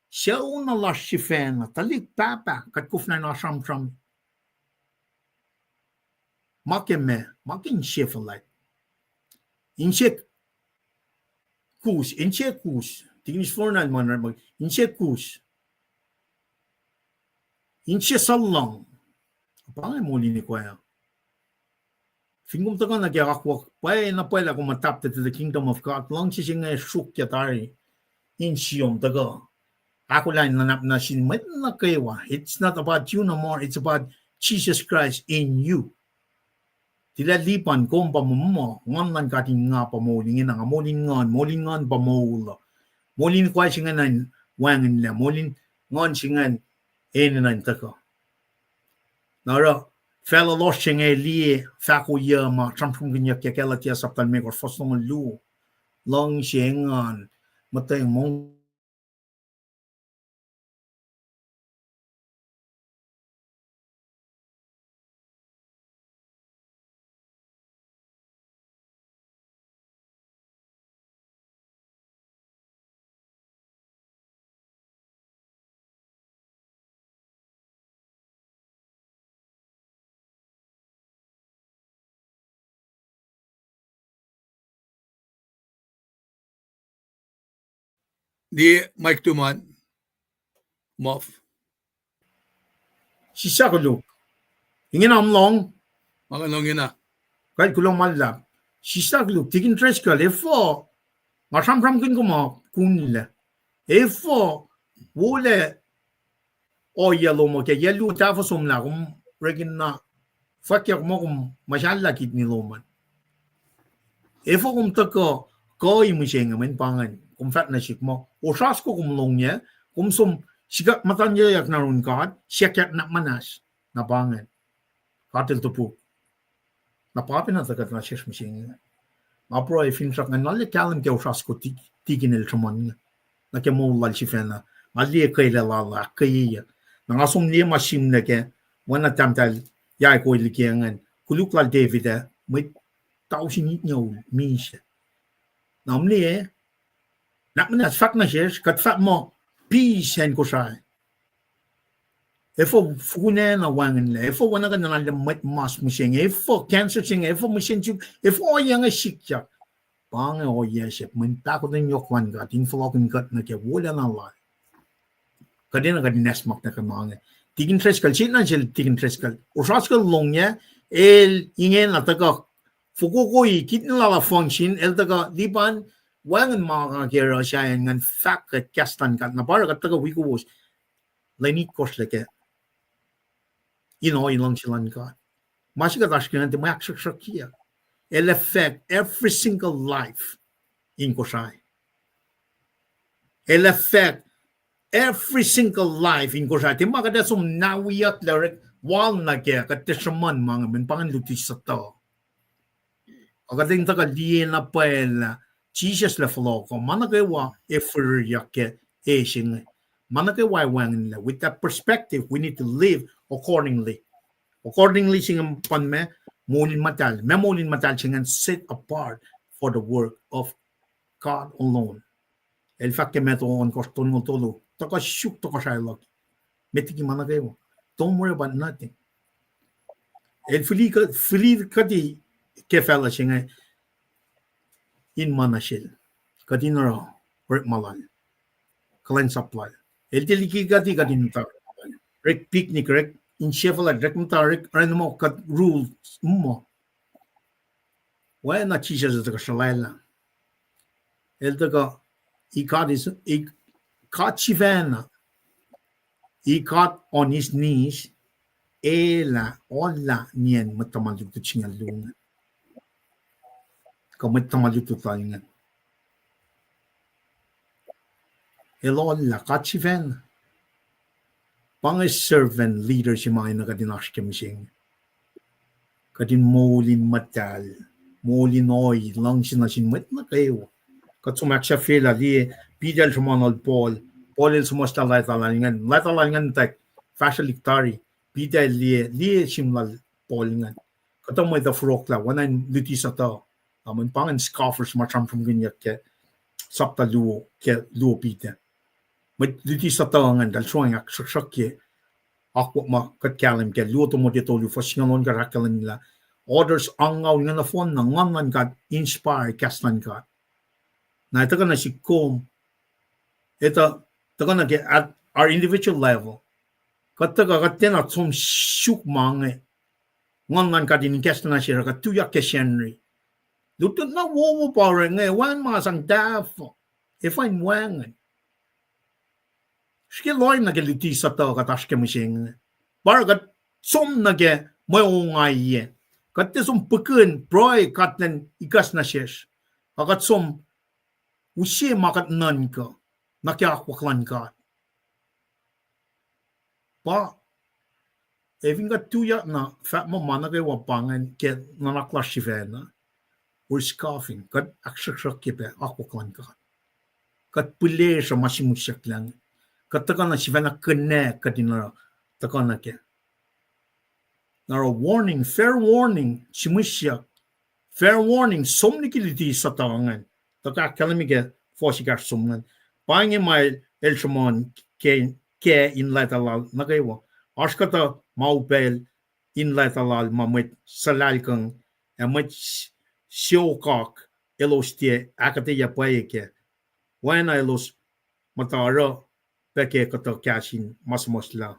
Siya una las si fena, talik papa, kat kufnan na sam-sam. Makin siya falay. Insiya kus. Tingnis fornan man mag insiya kus. Insiya salang. Apang mo linikwa. Fingum taka nagyakakwak pa na pala kung matapte to the kingdom of God. Lang siya nga shukya tari. Insiyom taga. Ako lang nanap na sinmet na kayo. It's not about you no more. It's about Jesus Christ in you. Tila lipan kung pamumumo, ngon lang kating nga pamulingin nga, molingan pamula. Molin kwa siya nga nan wangin la, molin ngon siya nga eninan tako. Nara, fellow lost siya nga liye, fako yama, trampung ganyak kaya kala tiya saptan me, or fosong lu, long siya nga, matay mong Di Mike Tuman. Moff. siya kulok. Ingin amlong, Mga nongin na. kahit kulong malap. Siya kulok, tigin tres ka, efo, masam-sam kin kuma, kunila. Efo, wole, o yellow mo, kaya yellow tafa sumla, kung regin na, fakyak mo kung masyalakit ni Loman. Efo kung tako, koi mo siya nga, man pangan, kung fat na sik mo, o sas ko kung long niya, kung sum, sigat matanyayak na rin kad, siyak na manas, na pangan. Katil tupu. Napapin na tagat na siya siya nga. Mapro ay finsak nga, nali kalam kaya o sas ko tigin el chaman nga. Na kaya mo lal si fena, mali kay lalala, kaya nangasum niya masim na kaya, wana tamtal, yay ko ilikiyangan, kuluklal David may tao sinit niya minsa. Namli nakmanas fak na siya, kat fak mo, peace and Kosrae. Efo fune na wangan le, efo wana ka nalang mas musing, efo cancer sing, efo musing, efo oyang sikya. Pange oyesip, minta ko din yokwan ka, tinflokin kat na kaya wala na la. Kadina ka dinesmak na kamanga. Tigin treskal, sila sila tigin treskal. Usaskal long niya, inge na taga, fukukoy, kit nila la function, taga, di ba, wangan mga kira siya ngan fak at kastan kat na para kat taga wiowos, lainit kos leke. Ilang silang ka. Masih kata sekian tu mayak saksakia. It'll affect every single life in Kosrae. It'll affect every single life in Kosrae. Timba kada sum nawiyat larek wal na kaya katishaman mga min pangan lutis sa to. Agating taka liye na pael Jesus la floko managawa efuriake Asian managawa wang with that perspective we need to live accordingly. Accordingly singam pan me molin matal singan set apart for the work of God alone. El fakke meto on koston mo tolo taka shuk taka shailok metiki managawa. Don't worry about nothing. El fili kadi kefala singa in manashil kadinara rek malal kulacnsap el deliki gati kadinta rek picnic rek in shevala rek mutawaek mo kat rules mo when a teacher is the shalala el daga ikat chivana ikat on his knees ela olla nien matamaluk tu chingalunga kamit tamaluk tu talingan elolla kachiven pang servant leader si mga nakadinash kemising kadin molin matal molin oy lang sinasinmet na kayo katsumak siya fila li pidal sumanol Paul el sumasta laitalangan tak facilitary pidal li simlal Paul ngan katong may the frokla wanan luti sa to amun pangan scoffers macham from ganyak ke sapta luo ke luo pita may luti sa to ngan dal suang ak sakye ako ma katkalim ke luo to mo dito lu fasingalon garakalan nila orders angaw nga na phone na ngangan ka inspire kaslan ka na ito ka na si kom ito ka na at our individual level kataga katena som shuk mange ngangan ka din kaslan na siya ka tuyak ke shenry lutut na wowo pare ngay wan masang dafo if I'm wangan skiloy na geluti sa to katash ke mising baragat som na ge mo ngay kat som pekun proy katnen ikas na shes akat som usi makat nan ka nakyakwan ka pa eving kat tuya na fat mo managay wapangan ke nanaklashivena or scoffing kat akshakshak kepe akwan ka kat pule sa masimusyak lang kataka na sivena kene katinara takana ke naro warning fair warning simusyak fair warning somni kiliti sa tawangan taka kalamige fosigar sumnan Paing mai elshmon ke in latalal nagaywa ashkata maupel in latalal mamit salalkang amit siokak elostie akketeyac when I los matara peke kata kashin masmosla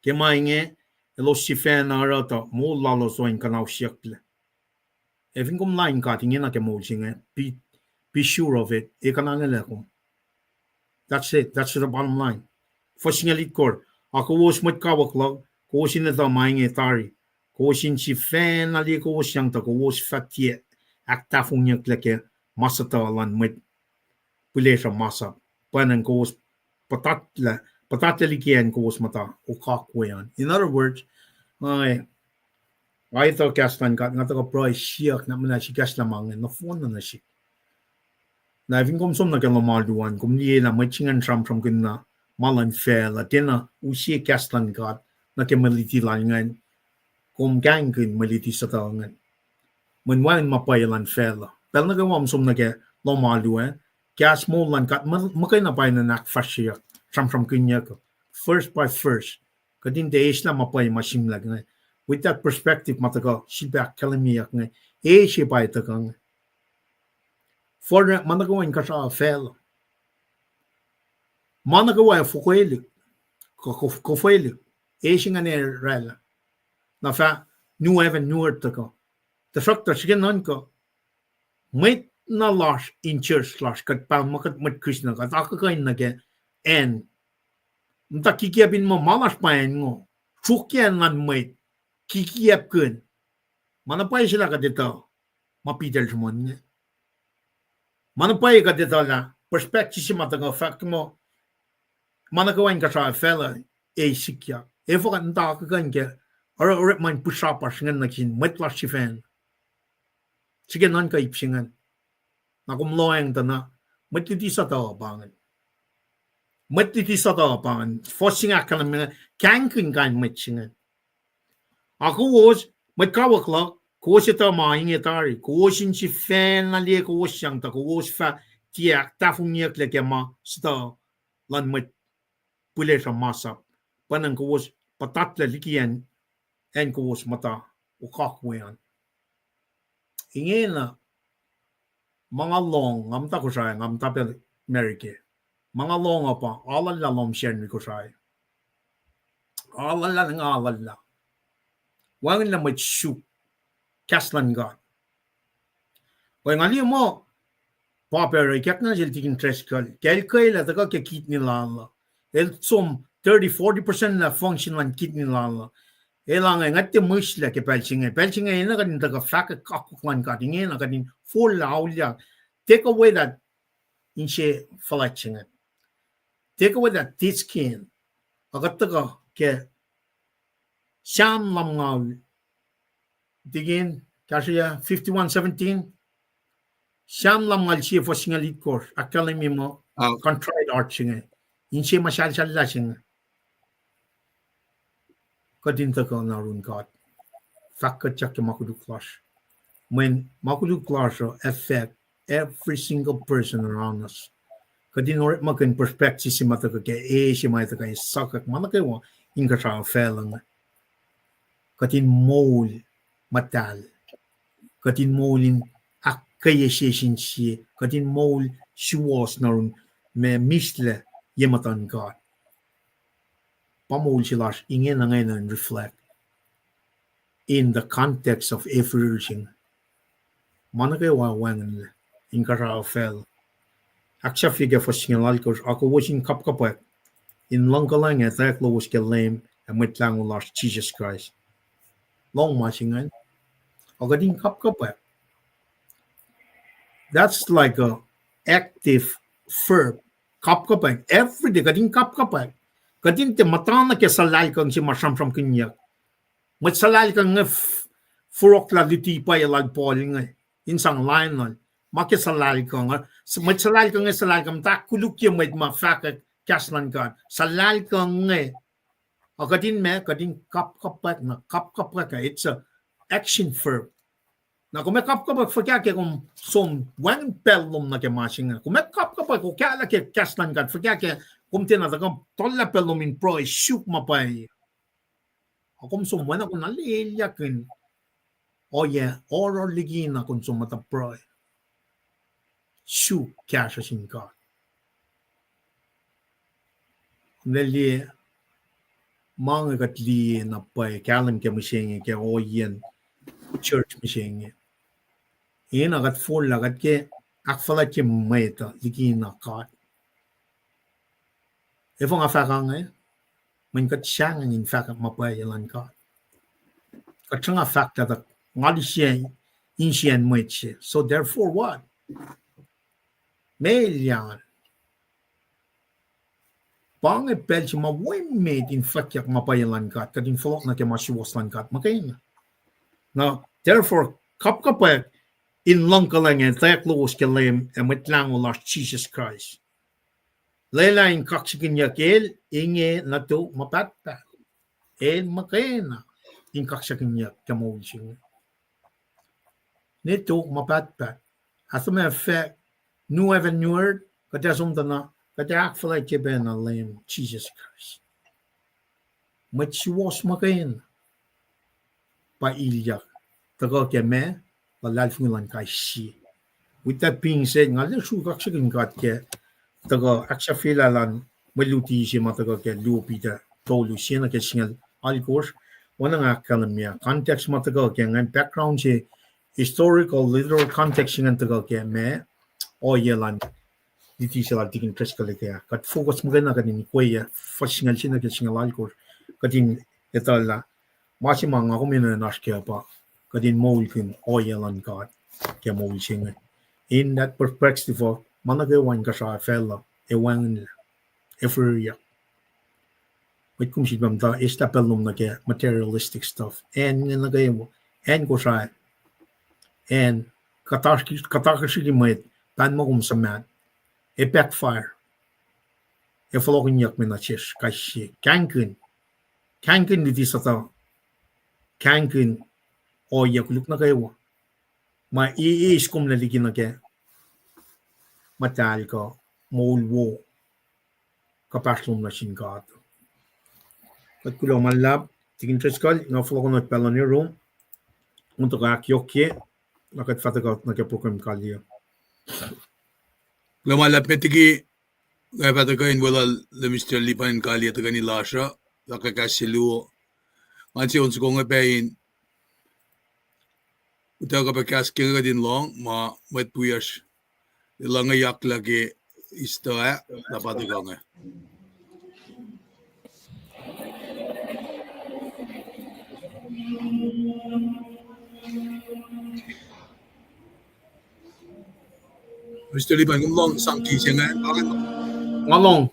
ke mainge elos sifena rata mo lalo so in kanau shakle evingum line cutting in a Moulkin be sure of it that's it that's the bottom line foshingalit kor ako was mat kawaklag ko sin na mainge tari ko sin si fan ali ko siyang ta ko was fatie akta funya kleke masatalan mit pulesha masa panan ko was patatlikian ko was mata o kakwayan in other words I thought kastan kat nga to pro siyak na mana si kaslamang na phone na si na ving kom som na kan malduan kom ni na machingan from kinna malan fel atena usi kastan kat na ke maliti langan kom gang kin maliti sa tawangan mun wan mapayalan fel pel na gawam som na ke lo malduan gas mo lan kat makay na pay na nakfashiyak from kinya ko first by first kadin de isla mapay masim lag with that perspective mataga sibak kalamiyak nga she by tagang for managawan ka sa fel managawa fukweli kofeli singa ne rela na fa new even newer taga the structure sigan ko may na lash in church lash kat pa makat mat krishna kat akakain na ke and mta kikiyapin mo malas payan mo chukyan nan may kikiyap kun manapay sila ka dito mapidel mon manapay ka detala perspective si mataga fact mo managawain ka sa fella sikya efo kan ta ka ganke or man pusha pa singan nakin metla si fan sige nan ka ipsingan na kumloeng tana matiti sa tawa bangan matiti sa tawa bangan forcing akan mga kankin kan matsingan ako was matkawakla ko si ta maing etari ko sin si fan na le ko siyang ta ko fa tiak ta fungiak le ke ma sta lan mat pule sa masa panang ko was patat le likiyan en ko was mata o kakwean inge na mga long ngam ta ko sa ngam ta pe Amerike mga long apa ala la lom shen ko sa ala la wangin na mat shu kaslan God wang ali mo papere kyak na jel tikin treskal kelkay la taka ke kidney la el som 30-40% la function lan kidney la elang ngatte musla ke pelchinge ina kan taka fak kakuklan ka dinge na kan full laulia take away that inche falachinge take away that skin agataka ke sham lam ngaw digin kasya 51-17 sham lam ngal chi fo singalit course academy mo contrite arching inche masyal la sing kadin ta ko narun God fakka chak makudu clash when makudu clash affect every single person around us kadin or makan perspective si mata ka ke si mata ka sakak manake wa inga sa felang kadin mol matal kadin molin akketeyac si kadin mol wiowos narun me misle yematan God pamol silash inge na ngayon reflect in the context of everything manake wa wangan inga sa fel aksha figure for singalal ko ako washing kapkapak in langkalang attack lowos ke LEUM mwet last Jesus Christ long machingan ogading kapkapak that's like a active verb kapkapak every day gading kapkapak gading te matana ke salal kang si masam from kinyak mat salal kang furok la liti pa yalag poling insang line non makisalal kang mat salal kang ta kulukye met ma fakak kaslan kan salal kang ogadin me gading kapkapak na kapkapak it's a action verb na kung may kapkapak fakya ke kung som wang pelom na ke masing kung may kapkapak ko kaya ke kaslan kan fakya ke kung tinatagam tolla pelom in pro shoot mapay akom som wala ko nalilyakin oral ligina kung som mata pro shoot KahsInKol nali mga katli na pay kalam ke masing ke oyen church masing in agat full agat ke akfala ke meta ligina God if nga fakang man kat siyang in fact mapay lan God kat nga fact that ngali siya in siya mwet so therefore what Melian pang epel si mawimid in fact yak mapay lan God kadin follow na ke wiowos lan God makain now therefore kapkapak in langkalang attack lowos ke LEUM mwet last Jesus Christ Laylain kaksakin el inge na to mapatpa el makena in kaksakin kamolsing nito mapatpa as a matter of fact new even newer kaya sumtana kaya akfalay keben na LEUM Jesus Christ wiowos makain pailyak taga keme palalfungan kay si with that being said ngayon su kaksakin ke taga aksha filalan maluti si mataga ke lupita tolu siya na ke singal alcourse wana nga kalamya context mataga ke ngan background si historical literal context nga taga ke me yelan diti sila tikin treskal kaya kat focus mo na kanin kuya fasingal siya na ke singal alcourse katin etala masimang ako mina naskya pa kadin Moulkin Ohiyac God ke Moulkin. In that perspective, managewan ka sa fella, ewan every Wait kom si bamta is tapelnum na ke materialistic stuff. En nagay mo en Kosrae. En katakasi limit pan mo kum sa man. E backfire. E follow yak menaches kasi kankin diti sa ta kankin Ohiyac look na kayo. Ma iis kum naligin na ke matal ko molwo kapaslum na singkat. At kulo malab tigin treskal na follow ko na pelon ni room. Untuk akketeyac nakat fatagot na ke program kalya. Lumalapit tigi patagoin wala Mr. Lipan kali at gani lasha nakakasiluo. Mansi unsa ko nga pain utaw ka pagkaskin ka din long ma met puyas ilang yak lagi istoa dapat ko nga. Mr. Lipan kung long sangki siya nga bakit Ngalong.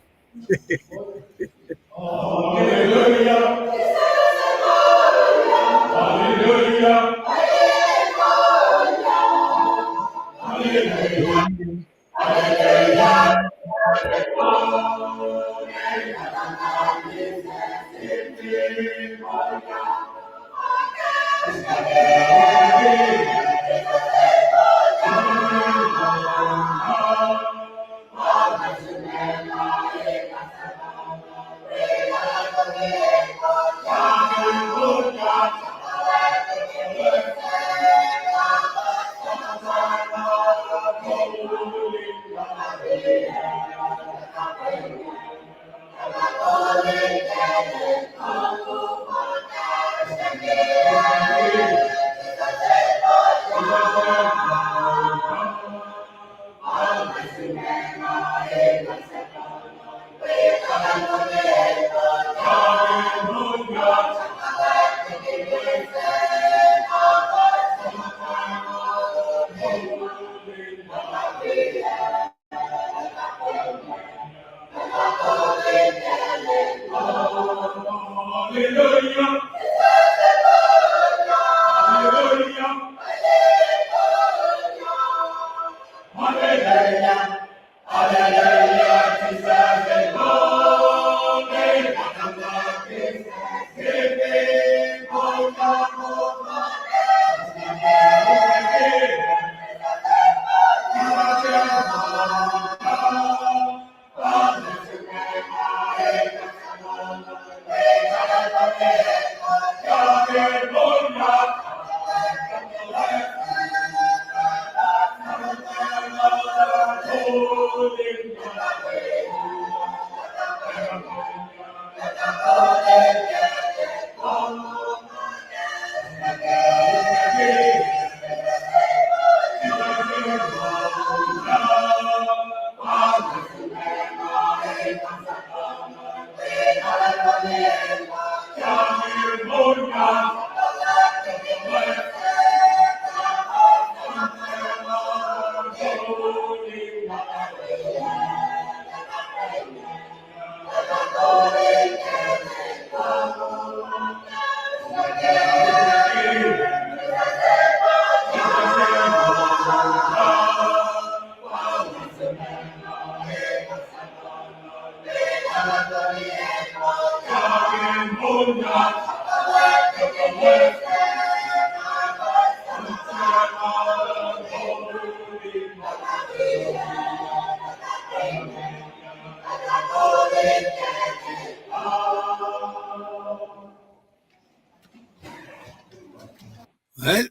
Well,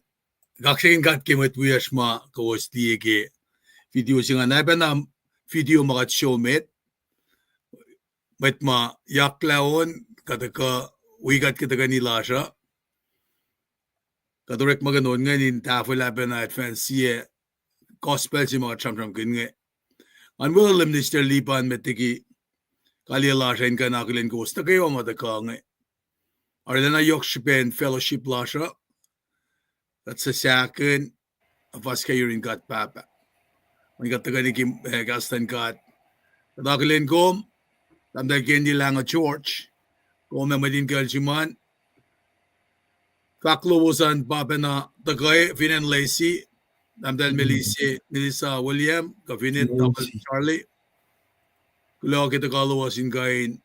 kaksakin kat ke met puyas ma kawas diye ke video singa na pa na video makat show met ma yaklaon kataka wigat kita kanila siya katurek maganon nga nin tafel laban na at fancy gospel si mga cham kin nga an Willem Mr. Lipan met tiki kalila siya in ka nakulin ko sta kayo mataka nga arila na yok shipen fellowship la siya at sa sakin Vas kayo rin kat papa. May katagan ni Gaston kat. Katakalin ko, tamday kendi lang a church. Kung may madin kalsiman, kaklubusan papa na tagay, finan lacy, tamday Melissa William, kafinit, tapos Charlie. Kulaw kita kaluwasin kain,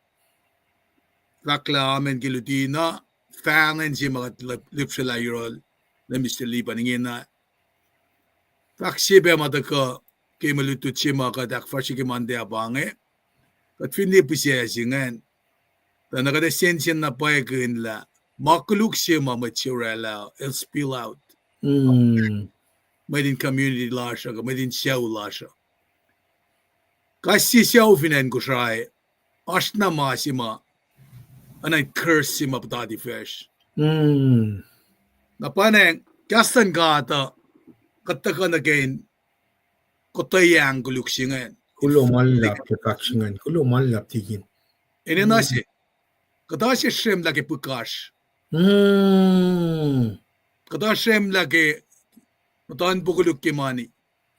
kakla amen kilutina, fangen si mga lipsilayurol, na Mr. Lee paningin na. Kaksibe mataka, kay malutut si mga kadakfarsi kimande abange, kat finipusya singan. Dan nakada sensyen na payakin la, makuluk siya maturela, it'll spill out. May din community la siya, may din siyaw la siya. Kasi siyaw finan Kosrae, as na masima, anay curse si mapatati fish. Napaneng, kastan kata, kataka na kain, akketeyac kuluk singan. Kulo malap ke kaksingan, kulo malap tigin. Ini nasi. Kada siya shem lagi pukash. Kada shem lagi matan pukuluk kimani.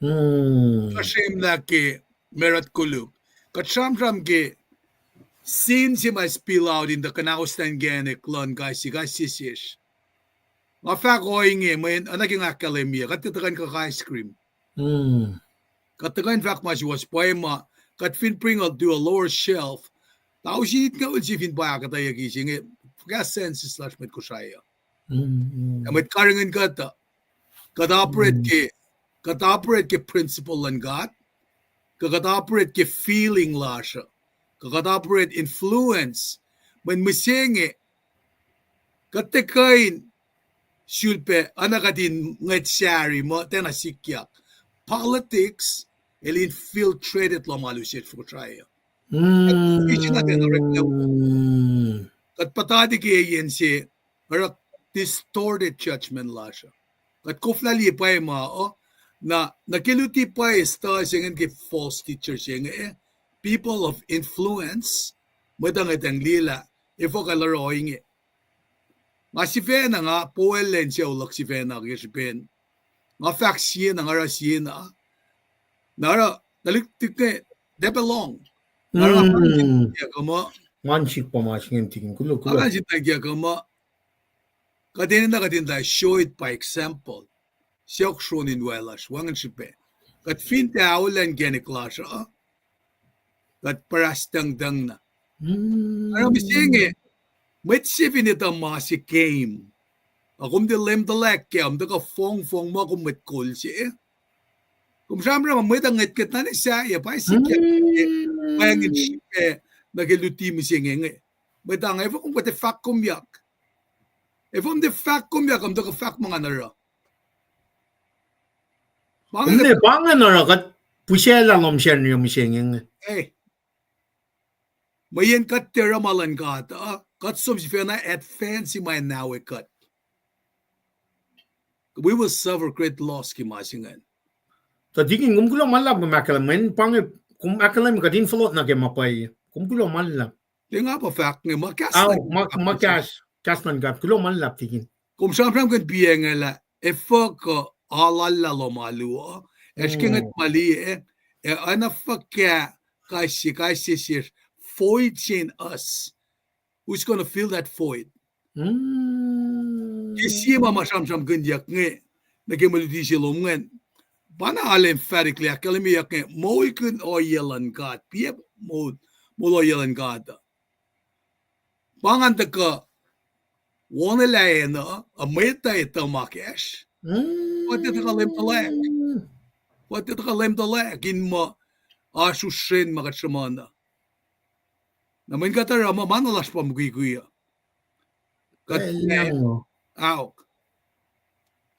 Kada shem lagi merat kuluk. Kat sham ke sin si may spill out in the kanaustan gene klon guys sish. Mafak inge may anaging akademia katitakan ka ice cream. Katakan fak mas was poema kat fin pringle do a lower shelf. Tao siya ka si fin pa akketeyac ising gas sense slash met Kosrae. Met karangan kata operate ke principle and God. Operate ke feeling la siya. Operate influence. Men misinge katikain sulpe anakatin ngetsari mo tena likiyac. Politics infiltrated lo malusit for Kosrae. Kat patadi kayen si distorted judgment la siya. Kat kuflali pa mao na nakiluti pa sta singen ke false teachers yung people of influence madang lila ifo kalaro inge. Masifena nga poelen siya ulak sifena kisipin. Nga facts siya nga rasiya na nara naliktik ne they belong. Mansik pa masingin tigin kulo. Akan si tagya kama kadin na show it by example. Siyok shonin welas wangan sipe. Kat finte aulan geniklasya kat parastang dang na. Ano misinge met sifin ita masi game. Akum de lem de lek kem de ka fong mo kum met kol siya. Kung siyempre mamit ang ngit-kit na siya, pa siya mayangin siya nagiluti mo siya nga. Matang, ifo kung pati fak kumyak. Ifo de fak kumyak, ang doka fak mga nara. Hindi, pangan nara, kat pusya lang om siya niyo mo siya nga. Mayan kat tira malan kata, kat som siya na at fancy may nawe kat. We will suffer great loss kimasingan. Tadi king kumkulo malap makalam pang kum akalam kadin float na ke mapay kumkulo malap. Di nga pa fact nga makas. Kas man gap kulo malap tigin. Kum siyempre kan biyeng la efo ko alala lo maluo. Eskingat mali ana fakya kasi void in us. Who's gonna fill that void? Kisi mama sham ganyak nge nagimuliti si lomngan. Bana al emphatically akkalimiyak nge Moulkin Ohiyac God. Piep Ohiyac God. Pangan ka wanilay na amita ito makesh. What did ka lem talek in mo asushin makatsamana. Namin ka tara manalas pa magiguya. Out.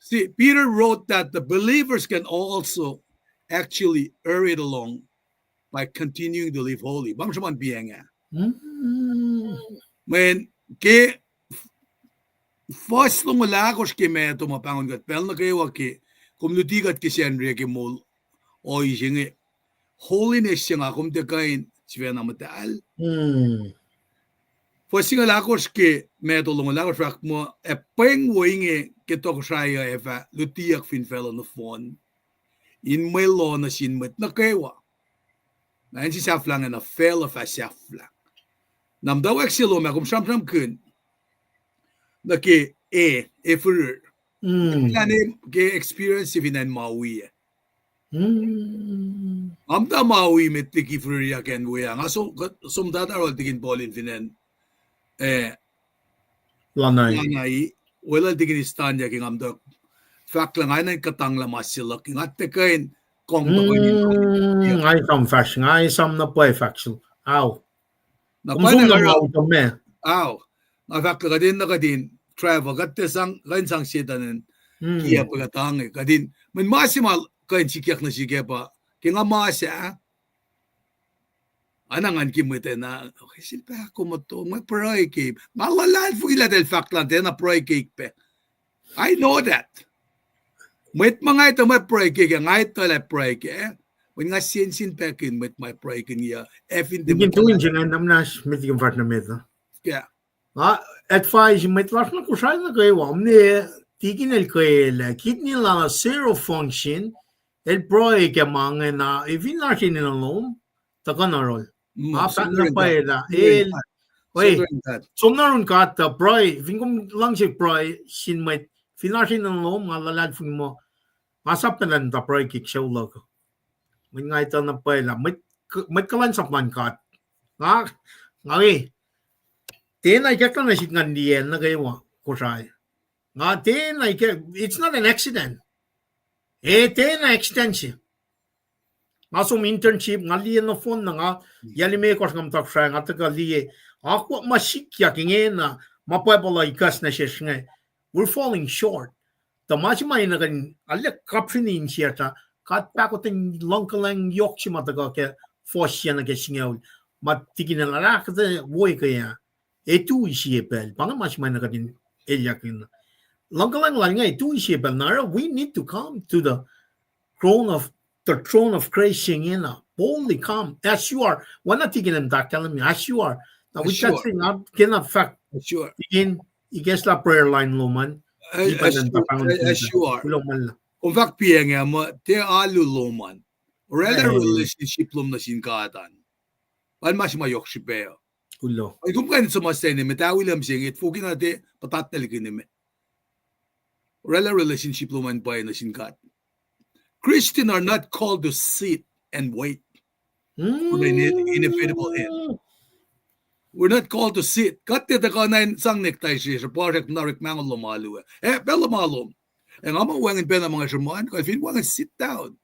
See, Peter wrote that the believers can also actually hurry it along by continuing to live holy. Bang saman biyang nga. Men, ke first nung malakos ke meto mapangon kat pel na kayo ke kumlutigat ke siyempre ke mol o isingi holiness siya nga kumtikain siya na mataal. Fosing lakos ke medolong lakos rak mo Paing inge ke Kosrae eva likiyac fin fell on the phone. In my law na sin met nukewa. Na en si saflang en a fell of a saflang. Nam daw exilo me kum sham kun. Na ke for ke experience if in an Maui. Am da Maui met tiki for yak and we ang aso some that are all tikin ball in finan lanai wala tikin stand yak am da fact lang ay katang la masila king at tekain kong to I some fashion I some na play faction aw na kung sum na mau to me aw na fact ka din travel kat sang kain sang sitanen kia pagatang kadin men masimal kain sikiyak na sikiya pa kinga masya anangan kimete na okay silpa ako mo to may proy cake malalan fuila del fact lang din na proy cake pe I know that met mga ito may proy cake nga ito la proy cake when nga sin pekin met my proy cake niya efin de tuin jingan namnas met yung fat na meto yeah advise met was na kusay na kayo amne tikin el kayo kitni la zero function el proy que mga na even natin in alone takanarol apat na pa el wait so naron ka ta proy vingum lang si proy sin met finasin ng alone malalad fung mo masap na lang ta proy kik show logo mình ngay ta na pa met kalansap man ka ngawi Then I get on a chicken the end, Kosrae. Not then I get it's not an accident. Then extension. Also, internship, Nali in the phone, Yalime Kosam Taksha, Atakalie, Aqua Mashikyaking, Mapapala Kasnashne. We're falling short. The Machimine, I let caption in theatre, cut back with the Lunkalang Yorkshire, for Siena getting out, but taking a lack of the Woika. Tu isiepel pang mas man nakatin elyakin langkalang lang ngay tu isiepel nara we need to come to the throne of Christ singing boldly come as you are we're not taking them that telling me as you are now with that thing I cannot fact sure again I guess la prayer line loman as you are kung fact Paing mo te alu loman rather relationship lom na sinkatan pan mas mayok si Peo Ulo. Ay kung kayo sumasay ni William singit, fuking ate patatalikin ni me. Relationship luman pa na sinkat. Christians are not called to sit and wait for the inevitable end. We're not called to sit. Kat tita ka na sang nektay siya sa project na rik mga lumalu. Pela malum. Nga mo wangin pa na mga simuan, kaya fin wangin sit down.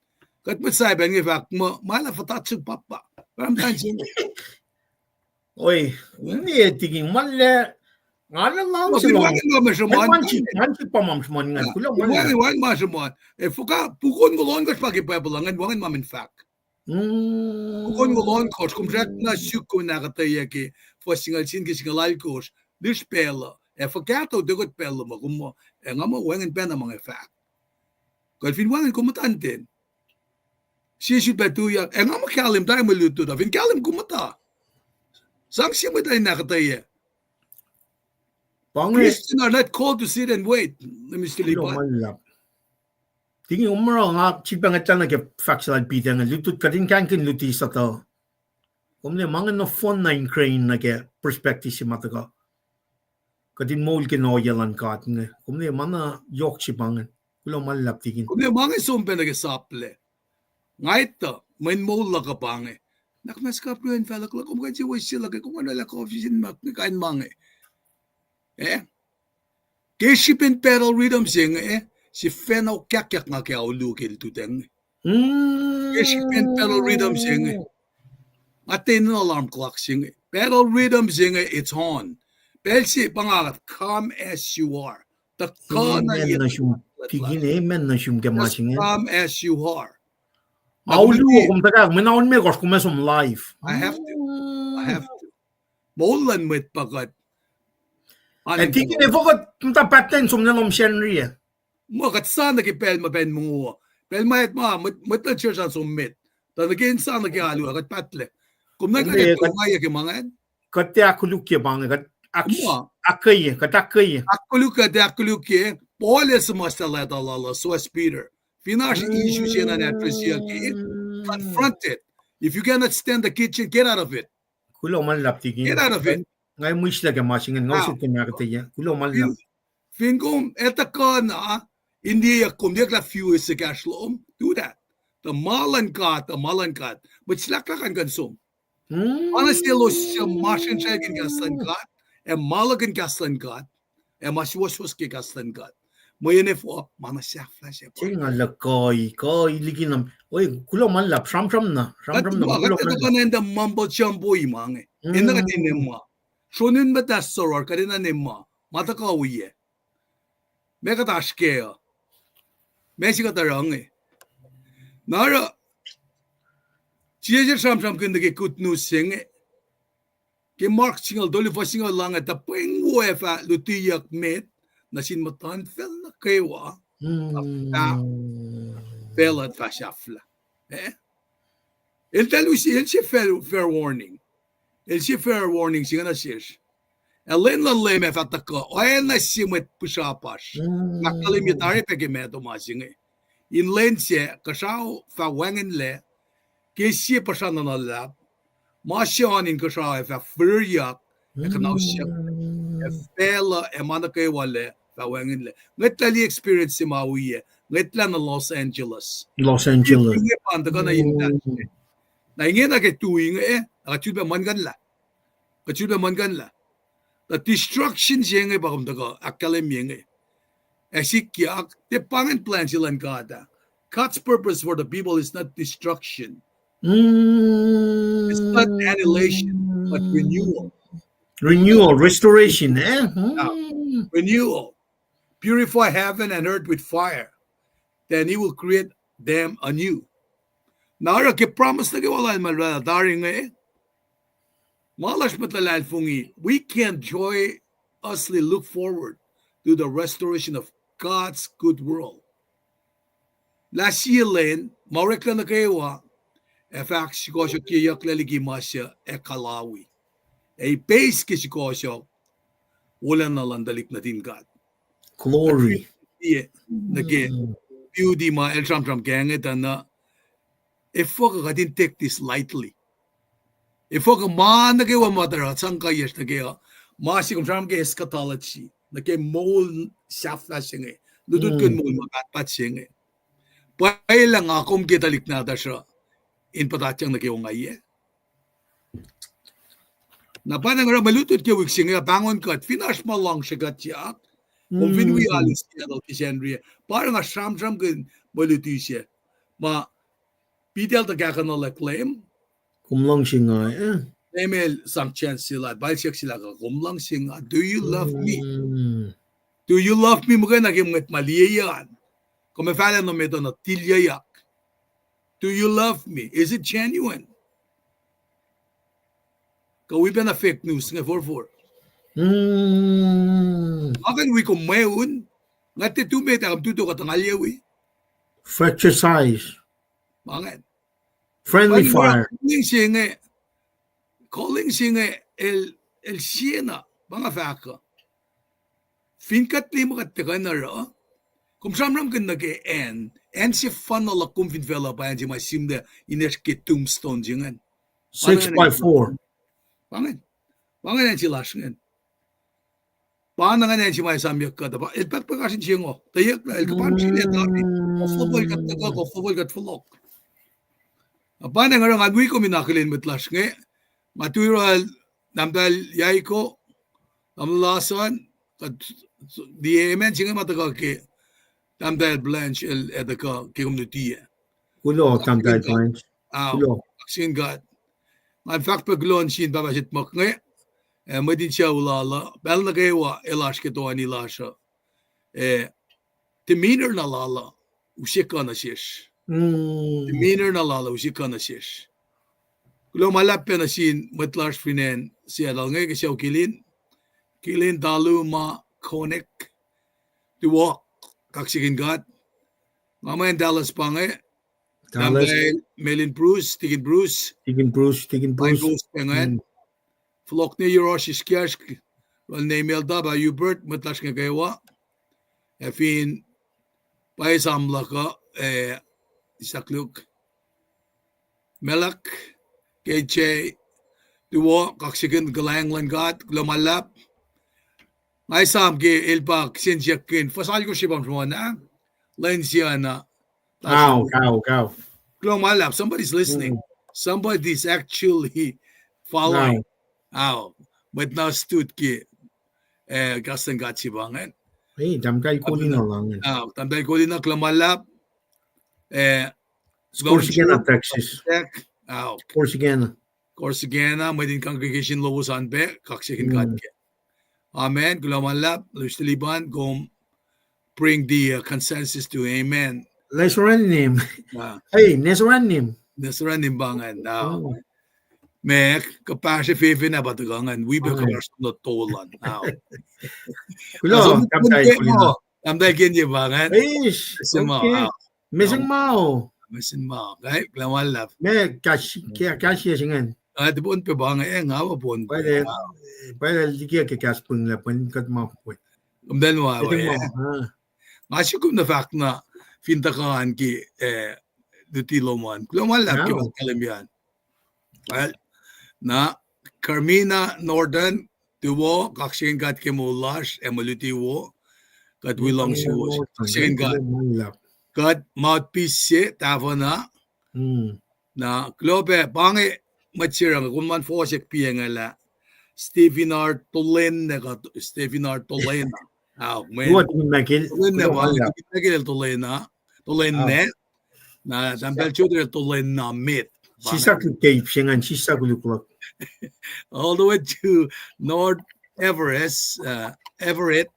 Kat masabi ang fact mo, mala fatatsig papa. Parang tansing. Oi, ni tingin malle ngala lang si mo. Manchi pamam semon ngan kulo man. Wang masemon. Fuka pukon golon kas pagi pabelangan wangin mamin fak. Pukon golon kos kumjak na syuko na akketeyac fosingal sin kisingal kos dis pela. Fukato degot pela mo kumo. Ngamo wangin pena mga fak. Kal fin wangin kumutanten. Si betuya ngamo kalim dai maluto da fin kalim kumata. Sang siya mo tayo nakataya. Christians are not called to sit and wait. Mr. Lipan. Tingin umaro nga, chipang at lang nag-factual pita nga, lutut ka din kankin luti sa to. Kung na mga na phone na yung crane na perspective si mata ka. Kadin Moulkin oyalan ka at nga. Kung na mga yok chipangan. Kulang malap tingin. Kung na mga sumpe nag-saple. Nga ito, may moula ka pa nga. Nakmas ka po yun, fella ko. Kung kasi was sila, kung ano lang coffee sin mak, nakain mga Keshipin pacl rhythm sing si feno kakyak nga kaya ulukil tuteng. Keshipin pacl rhythm sing atin na alarm clock sing. Pacl rhythm sing it's on. Pelsi pangalat, come as you are. Takana yun. Tigin men na siyum kamasing. Come as you are. Aulu kung taga, minaon me kos kumasum live. I have to. Moulkin met pagat. Tigin fokat punta paten sum nanom shenri. Mo kat sana ki pel ma ben mo. Pel ma et ma met church an summet. Ta nagin sana ki alu kat patle. Kum nag kat maya ki mangan. Kakteyac kulukya bang kat Akketeyac. Akketeyac, polis masala dalala, so as Peter. Finash issues in an confront it. If you cannot stand the kitchen, get out of it. Kulo man lap tigin. Get out of it. Ngay muisla ka masingin ngausit ka nakataya. Kulo man lap. Fingom etaka na India kumdiak la few is gashlom. Do that. The malan kat. But slaklakan kansum. Honestly, lo siya masin siya gaslan kat. And malagan gaslan kat. And maswas ke gaslan kat. Moyene fo mana siya flash. Tinga la koi liginam. Oy kulo man lap sham na. Kulo man the mumbo jumbo imang. Enda ka dinema. Shonin mata soror ka din nema. Mata ka uye. Mega tashkea. Mesika tarang. Nara Chiya sham kinda ke kutnu sing. Ke mark single doli fa single lang at the Paing fa likiyac met. Nasin matan fel na kewa. Fel at fashafla. El si fair warning. El si fair warning singa na shish. Elen la leme fataka. Oana si mwet pushapash. Nakalim yatari peke meto masinge. In lense kasao fa wangen le. Kesi pasana na lab. Masyan in kasao fa furiak. Ekanausiak. Fela emanake wale. Ngetali experience si Maui, ngetla na Los Angeles. Na inge na ke tuing nakachulba mangan la. The destruction siya bagam daga akalem yenge. Likiyac, the Paing plan silang kada. God's purpose for the people is not destruction. It's not annihilation, but renewal. Restoration, Renewal. Purify heaven and earth with fire. Then he will create them anew. Nara ke promise na wala malala daring Malash matalal fungi. We can joyously look forward to the restoration of God's good world. Last year len maurekla na kewa efak sikosyo kiyak laligimasya ekalawi. A base kisikosyo wala na landalik na din God. Glory. Nage beauty ma el tram ganget na if I didn't take this lightly. If I man nage wa madara sangka yes nage ma si tram ke eschatology nage mol shafla singe ludut kun mol magat singe. Pailang akom kitalik na dasha in patachang nage ngaye. Na panang ra malutut ke wik singe bangon kat finish malang sigat siya. Kung we alis kaya kisendria, parang asam kan malutisya, ma pidel ta kakanol claim. Kumlang singa Email sang chance sila, balsiyak sila ka kumlang singa. Do you love me? Do you love me? Mga naging maliyan. Kung may fala no meto na tilyayak. Do you love me? Is it genuine? Kawipa na fake news nga 4-4. Akan we kumayon, ngati tumit ang tuto katangalyawi. Fracture size. Bangan. Friendly fire. Calling singe el siena, mga faka. Finkat li mga taganara, kung samram kan nag-e-en si funnel akum finvela pa yan si may simda ineske tombstone jingan. 6x4. Bangan yan sila singan. Paano nga si may samyak ka, diba? Pagpagasin siya ngo. Tayak na, kapan siya dati. Kofobol kat fulok. Paano nga rin, adwi ko minakilin matlas nga. Matural, namdal yay ko, namlasan, di emen siya nga matagal ke, namdal blanche, edaka, ke community. Kulo, tamdal blanche. Kulo. Kaksin God. In fact, paglon siya, babasit mak nga, madin siya ulala, bel na kayo elash kito anilasha. Demeanor na lala, usika na shish. Demeanor na lala, usika na shish. Kulo malapya na sin matlash finen siya dal ngay kasi kilin dalu ma konek tuwa kaksakin God. Mama yung Dallas pa nga. Dallas. Melin Bruce, Tigin Bruce. Tigin Bruce. Flok ni Yorosh Iskiash, Roll name da ba Hubert matlash nga kaywa. Efin paisamla ka isakluk. Melak keche tuwo kaksakin galang gat glumalap. Ngay sam ke ilpak sinjakin fasal ko sibam na line siya na Cow. glumalap. Somebody's listening. Somebody's actually following. Ow. But now stood ki gasten gat sibangan. Hey, damkay ko din lang. Tambay ko din na glumalap. Corsicana, Texas. Corsicana, may din congregation lowos be kaksakin gat ke. Amen. Gulamalap, Lustiliban, go bring the consensus to amen. Nesranim. Hey, Nesranim. Nesranim bangan. Now, me kapasya fifi na batagangan. We be kapasya no tolan. Now, tamday kinye bangan. Ish. Okay. Missing Mao. Right? Gulamalap. Me kasya singan. Di po pe bangan ngawa po. Pwede likiyac kaspun la pwede kat mo po. Then wa. Ngasyo kum na fact na fintakaan ki dutiloman. Gulamalap ki kalamian. Well, na Carmina Northern tuwo kaksakin gat ke mulash emalutiwo kat wilong siwo kaksakin gat kat mouthpiece tavo na klobe bangi matsirang kunman fosek piyangala Stephen R. Tolen Stephen R. Tolena. What you make it? Tolena na tambal chudre Tolena mit. Sifac tape singan sifac luklak. All the way to North Everest, Everett,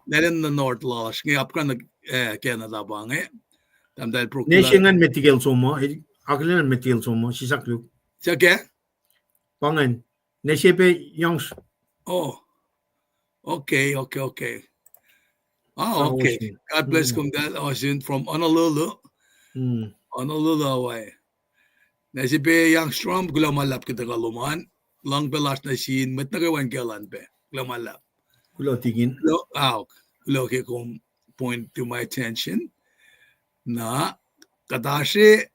that in the North Losh. Ngayap ka na Canada ba nga? Tambal procura. Nesingan metigel somo, aklan metigel somo sifac luk. Sige? Pangan. Neshepe youngs. Oh, okay. Oh, okay. God bless kum dal osin from Honolulu. Honolulu away. Neshepe young strom gulamalap kita kaluman. Lang belas na sin met nagawan kalan pe. Gulamalap. Kulo tigin. Kulo ke kum point to my attention na kadashi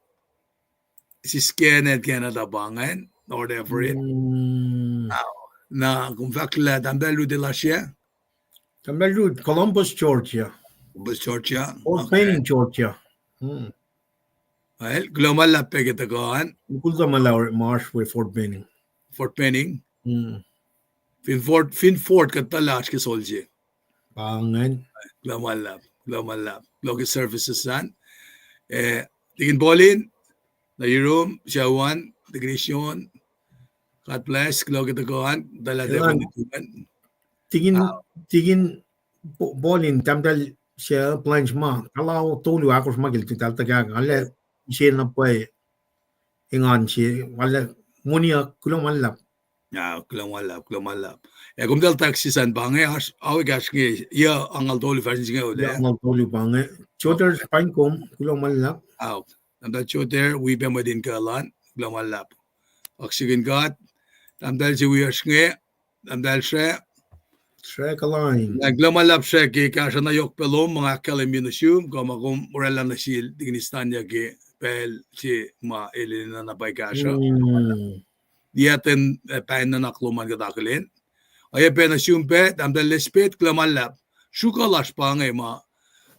si scannen Canada bangan. North Everett. Na kung fakla tambelu de la Shia. Tambelu Columbus, Georgia. Or Paing, Georgia. Well, global la pegetagoan. Kulta malaw marsh with Fort Benning. Fort Benning. Fin Fort katalas ke solje. Pangan. Global lab. Local services san. Tingin bolin. Na room, siyawan, degresyon. God bless, glory to God. Tingin bolin tamdal siya plunge ma. Kalau tolu ako magil tital tagag. Ale siya na po ingan siya. Wala munia kulong malap. Kulong malap. Kung dal taxi san bangay awigas ngi ya angal tolu version nga ule. Angal tolu bangay. Choter Paing kulong malap. Tamdal choter we be madin kalan kulong malap. Kaksakin gat. Tamdal si wiowos nge, tamdal siya. Shrek-a-line. Naglamalap siya ki kasya na yok pelom, mga kalaminasyon, kung morelan na si Dignistan niya ki pel si ma ilin na napay kasya. Diyaten pain na nakluman katakalin. Ay penasyon pe, tamdal lespet, klamalap. Shukalas pa nga ma.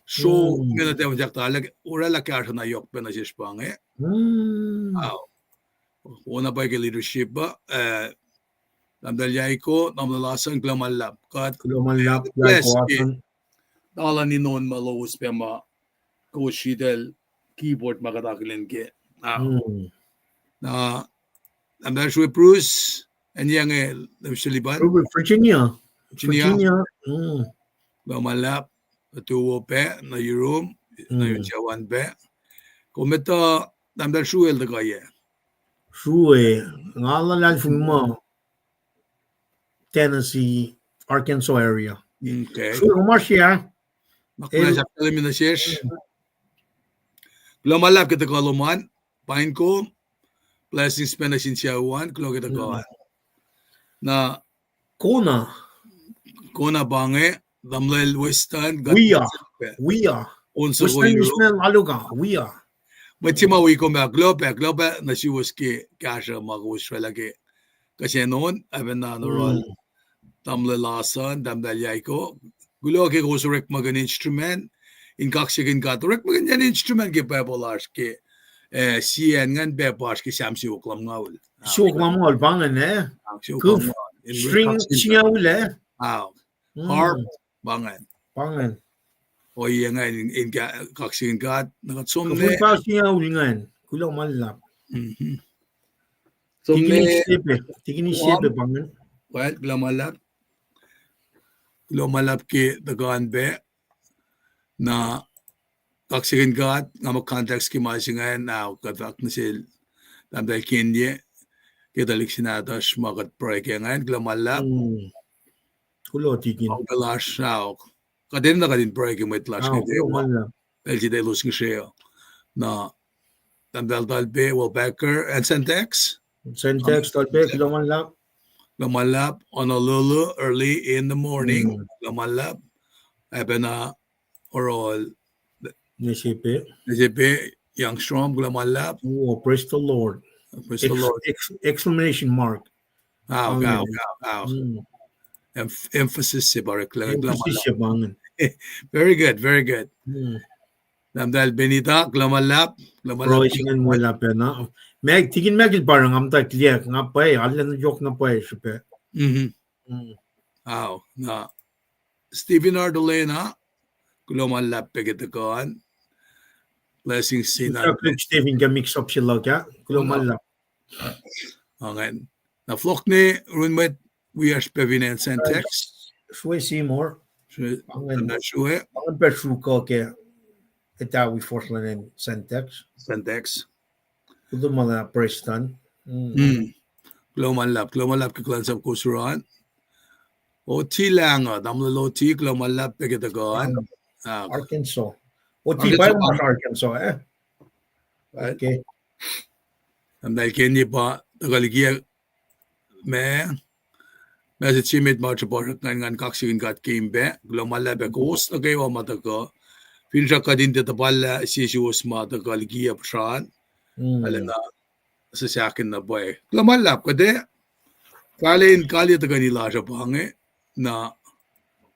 So, nga natin siya talag, urala kasya na yok penasyon pa nga. Una pa yung leadership ba? Namdalyay ko, namdalasan klamalap. Klamalap, Tala ni noon malawos pa ma kushidel keyboard makatakilin ke. Na namdalswe Bruce, and yang namsiliban? Virginia. Klamalap, natuwo pe, na room, na yung siyawan pe. Kumita, namdalswe el kaya. Srui, ngalan from Tennessee, Arkansas area. Okay. Srui, Marcia. Nakuha sa eliminasyesh. Lumalap kita kaluman, pain ko, blessings pa na sinsiyawan, kulo kita kawan. Na Kona. kona bange damlel western We are. onso Western goyo Ismail aluga. We are. Matima wi ko ma globe na si woske kasha magusra lagi kasi noon aben na rol damle lasan damdal yaiko gulo ke gosurek magan instrument in kaksakin kat rek magan yan instrument ke pepolars ke CN ngan bepars ke samsi uklam ngawul Show lamol bangan eh. Kuf. String singaule. Harp bangan Bangan. o iya nga in kaksakin kat nakatsumne Kufun pa singaul ngan. Kulo malap. Tigini sepe bangan. Well, glamalap ke dagan be na kaksakin kat nga mag-context ki masingan na katak na sil tamdal kinye kitalik sinatas makat preke ngayon glamalap Kulo tigin. ang galas na kadin na kadin preke mo itlas nga Kulo malap. LG de los nga siya na tamdal talbe Wolbecker and Sentex Syntax talbe kulo malap. glamalap Honolulu early in the morning glamalap eben na oral Nisipe. Youngstrom glamalap Oh, praise the Lord. praise the Lord Exclamation mark. Emphasis si Barak Emphasis siya bangan. very good Namdal Benita glamalap Proisingan mo la pe na. Meg tigin megil parang amta kliyak nga pa eh. Alam na joke na pa eh. Sipe. na Stephen Ardolena glamalap pagkitakaan blessings Sa Club Stephen ka mix up sila kya. Kulo malap. Okay. Na flok ni runmet we are spevinen Sentex. Sui Seymour. I'm not sure. Ang besu ko ke ita we forslan Sentex. Kulo mala Preston. Glamalap ke kulacnsap Kosrae. O ti lang damlo ti glamalap pagkitakaan. Arkansas. O ti ba yung Arkansas eh? Okay. Ang dahil kanya pa likiyac Message simit mga chaporak ngan kaksakin kat kimbe glamalap kos na kayo mataka pinsa ka din tatapala sisiwas mataka likiyac psaan alana sa sakin na boy glamalap kade kali taga nila sa pange na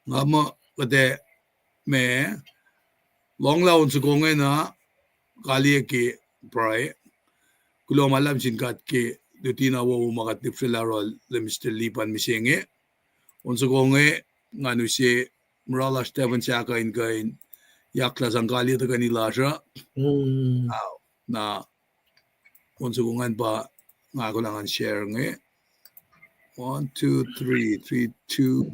ngama kade long laon sa konge na kali ki pray glamalap sinkat ki dutina wo makatip sila rol le Mr. Lipan misinge unsa konge nganu si Murala Steven Saka inge yakla sangkali ta kanila siya na unsa kongan pa nga ko lang ang share nge 1 2 3 3 2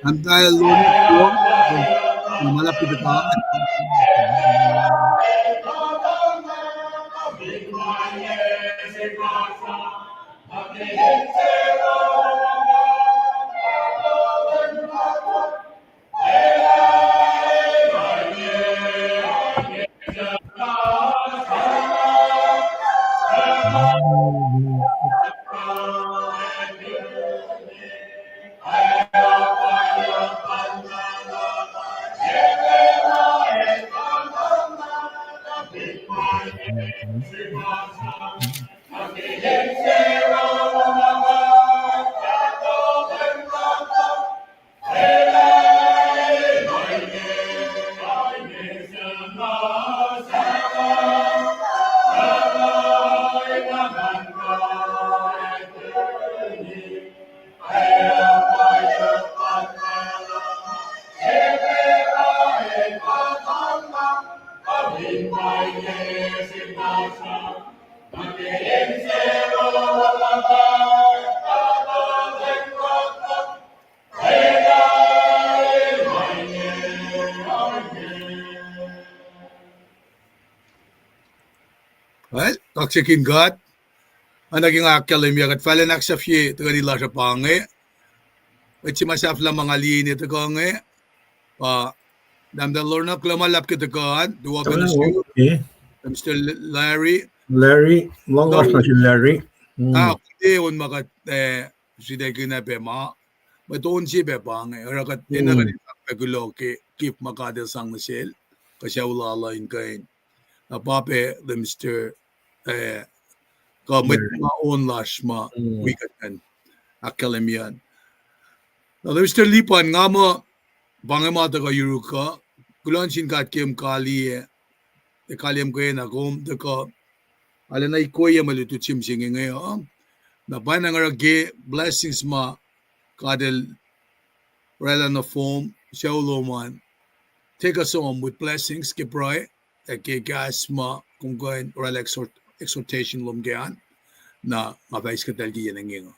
Antay lunes po malapit ito kaksakin God. Ang naging akketeyac at falenak sa fye ito kanila sa pange. At si masaf lang mga liin ito kange. Damdam Lord na klamalap kita kan. Dua penasiyo. Okay. Mr. Larry. Larry, long lost na si Larry. Kundi yun makat siday kinapema. Matuon si Bepang. Rakat inakanita pegulo keep makadil sang nasil. Kasi ulalain kain. Napape the Mr. Kamit maon lash ma wikat kan. Akketeyac. Na Mr. Lipan nga mo bangamata ka yuruka. Kulacnsap kem kali kaliem ko na kom deka ala na ikoya malutu chimsing ngayon. Na banang rage blessings ma kadel rela na form shawloman. Take us home with blessings ke pray ke gas ma kung gain rela exhortation lom gaan na mabais ka talgi yan ngayon.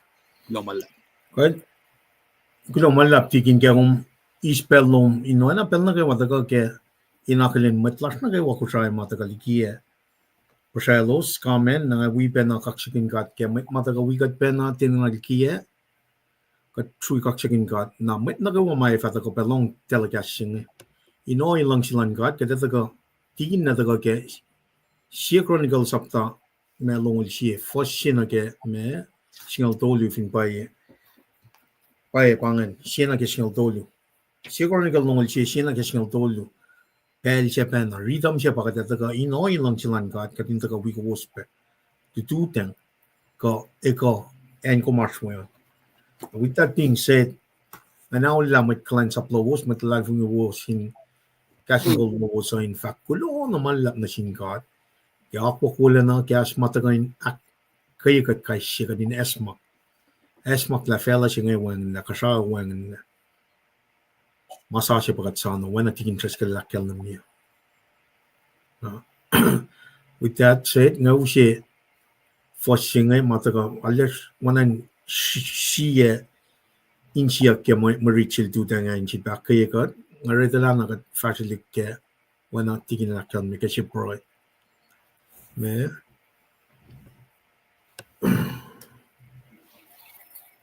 Lomala. Right. Kulo malap tikin kaya kung ispel lom ino na pel na kaya watagal kaya inakalin matlas na kaya wakusay matagal ikiya. Pasalos comment na wipen na kaksakin kat kaya matagal wikat pen na tinang ikiya. Kat true kaksakin kat na met na kaya may fatagal pelong telecasting. Ino ilang silang kat kaya tagal tikin na tagal kaya siya chronicle sapta me long siya first siya na kaya me singal tolu fin paye pangan siya na kaya singal tolu. Siya chronicle long siya na kaya singal tolu. Pacl siya pen na rhythm siya pa kaya taga ino ilang silang kat katin taga wiowos pe. Tututeng ka eko en commerce mo yun. With that being said, anaw lang may kulacnsap lowos may talag from lowos in KahsInKol lowos so in fact kulo naman lang na singkat. Kaya ako kula na kaya matagayin kaya kay siya din esmak. Esmak la fela siya ngayon na kasawan na masasya pagat sana when natin interest ka lakal na niya. With that said, nga siya first siya ngayon mataga alas wanan siya insiya kaya marichil tuta ngayon siya ba kaya ka nga rita lang nagat facilitate kaya when natin lakal niya kasi pro me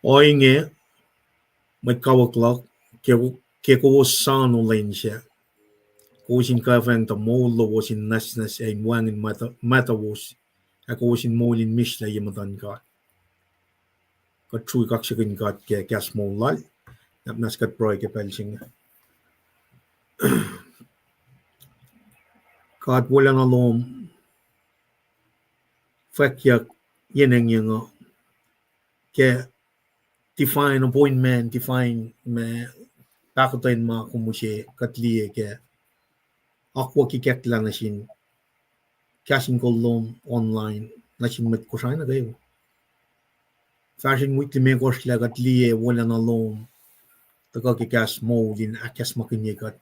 o inge may kawaklak kaya ko saan online siya. Kusin ka fan to mo lowos in nasnas ay muangin mutawos. Ako kusin Moulkin misla yamatan ka. True kaksakin ka kaya kas mo lal. Napnas kat proy ke pelsing. Kat wala na lom. Fakyak yeneng yung kaya define appointment, define me pakotayin mga kumusye katliye kaya akwa kikek lang na sin KahsInKol lom online na sin met Kosrae na kayo. Fashion weekly may kosla katliye wala na lom taga kikas mo din akas makinyikat.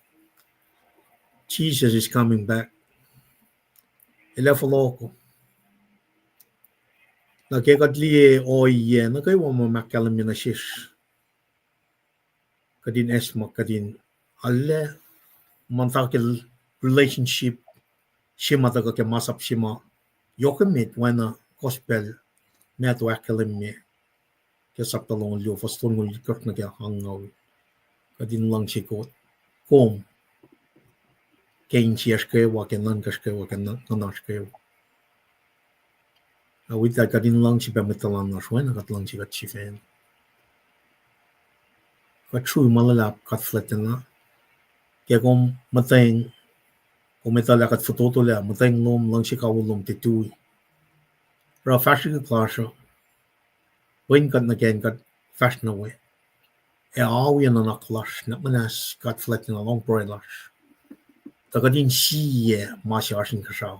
Jesus is coming back. Elefalo ko. Nakikatliye oye na kayo mamakalam yun na shish. Kadin esmak kadin alle mantakil relationship shima taga ke masap shima yokamit wana gospel mutawaek me ke saptalong lyo faston ngul kurt na ke hangaw kadin lang sikot kom kain siyash ke wa ke nan kash ke wa ke nanash ke with that kadin lang si pamitalan na shwana kat lang si kat shifen kat true malalap kat flatten na kaya kung matayang kung may talakat fututula matayang lom lang si kawulong tituwi ra fashion klasyo win kat na ken kat fashion away awi na naklash na manas kat flatten na long prelash takadin siya masyashin kasaw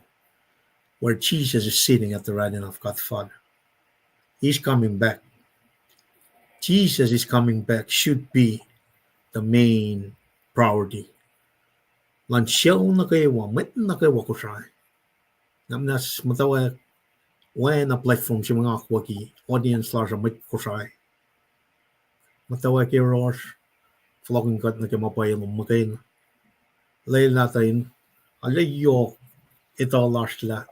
where Jesus is sitting at the right hand of God Father. He's coming back. Jesus is coming back should be the main priority. Lansyal na kayo, met na kayo Kosrae. Namnas mutawaek, when a platform si mga akwaki, audience large met Kosrae. Mutawaek eros, flocking kat na kayo mapayalong makain. Lay natin, alay yok, ito last la.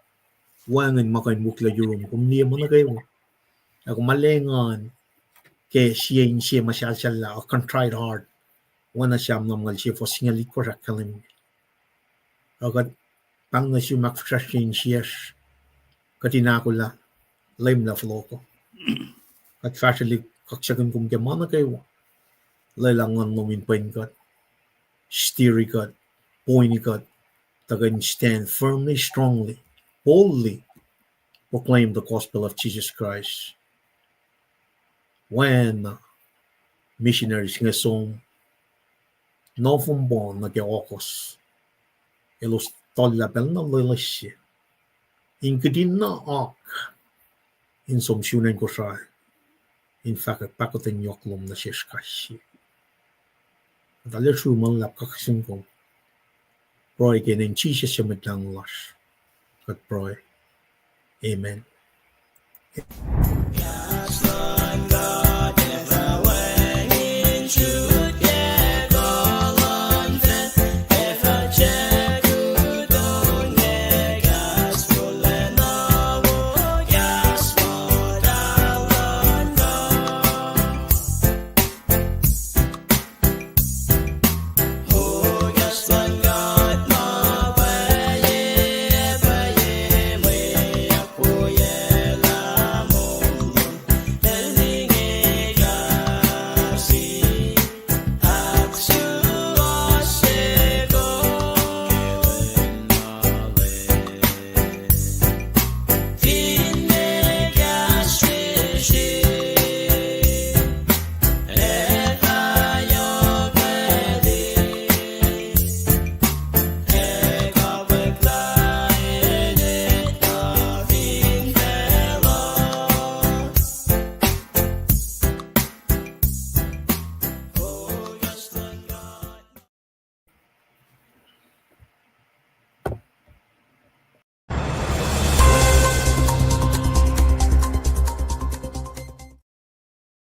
Wangan makain bukla jurum kum niya mo na kayo. Ako malengan ke siya masyal la a contrite heart. Wana siyam namal siya for singalit ko rakalim. Agat pang na siya makfrashin siya katinakula lame na flow ko. At fashionly kaksakin kum ke mana kayo. Lailangan nomin pain kat. Steery kat. Pointy kat. Tagan stand firmly, strongly, boldly proclaim the gospel of Jesus Christ. When missionaries nga song novum na geokos elos tollapel na lilisya inkadin na ak in somsyunan Kosrae in fact pakotin yoklom na shishkashi dalir shuman lap KahsInKol proy kenen Jesus siya lash kat proy amen.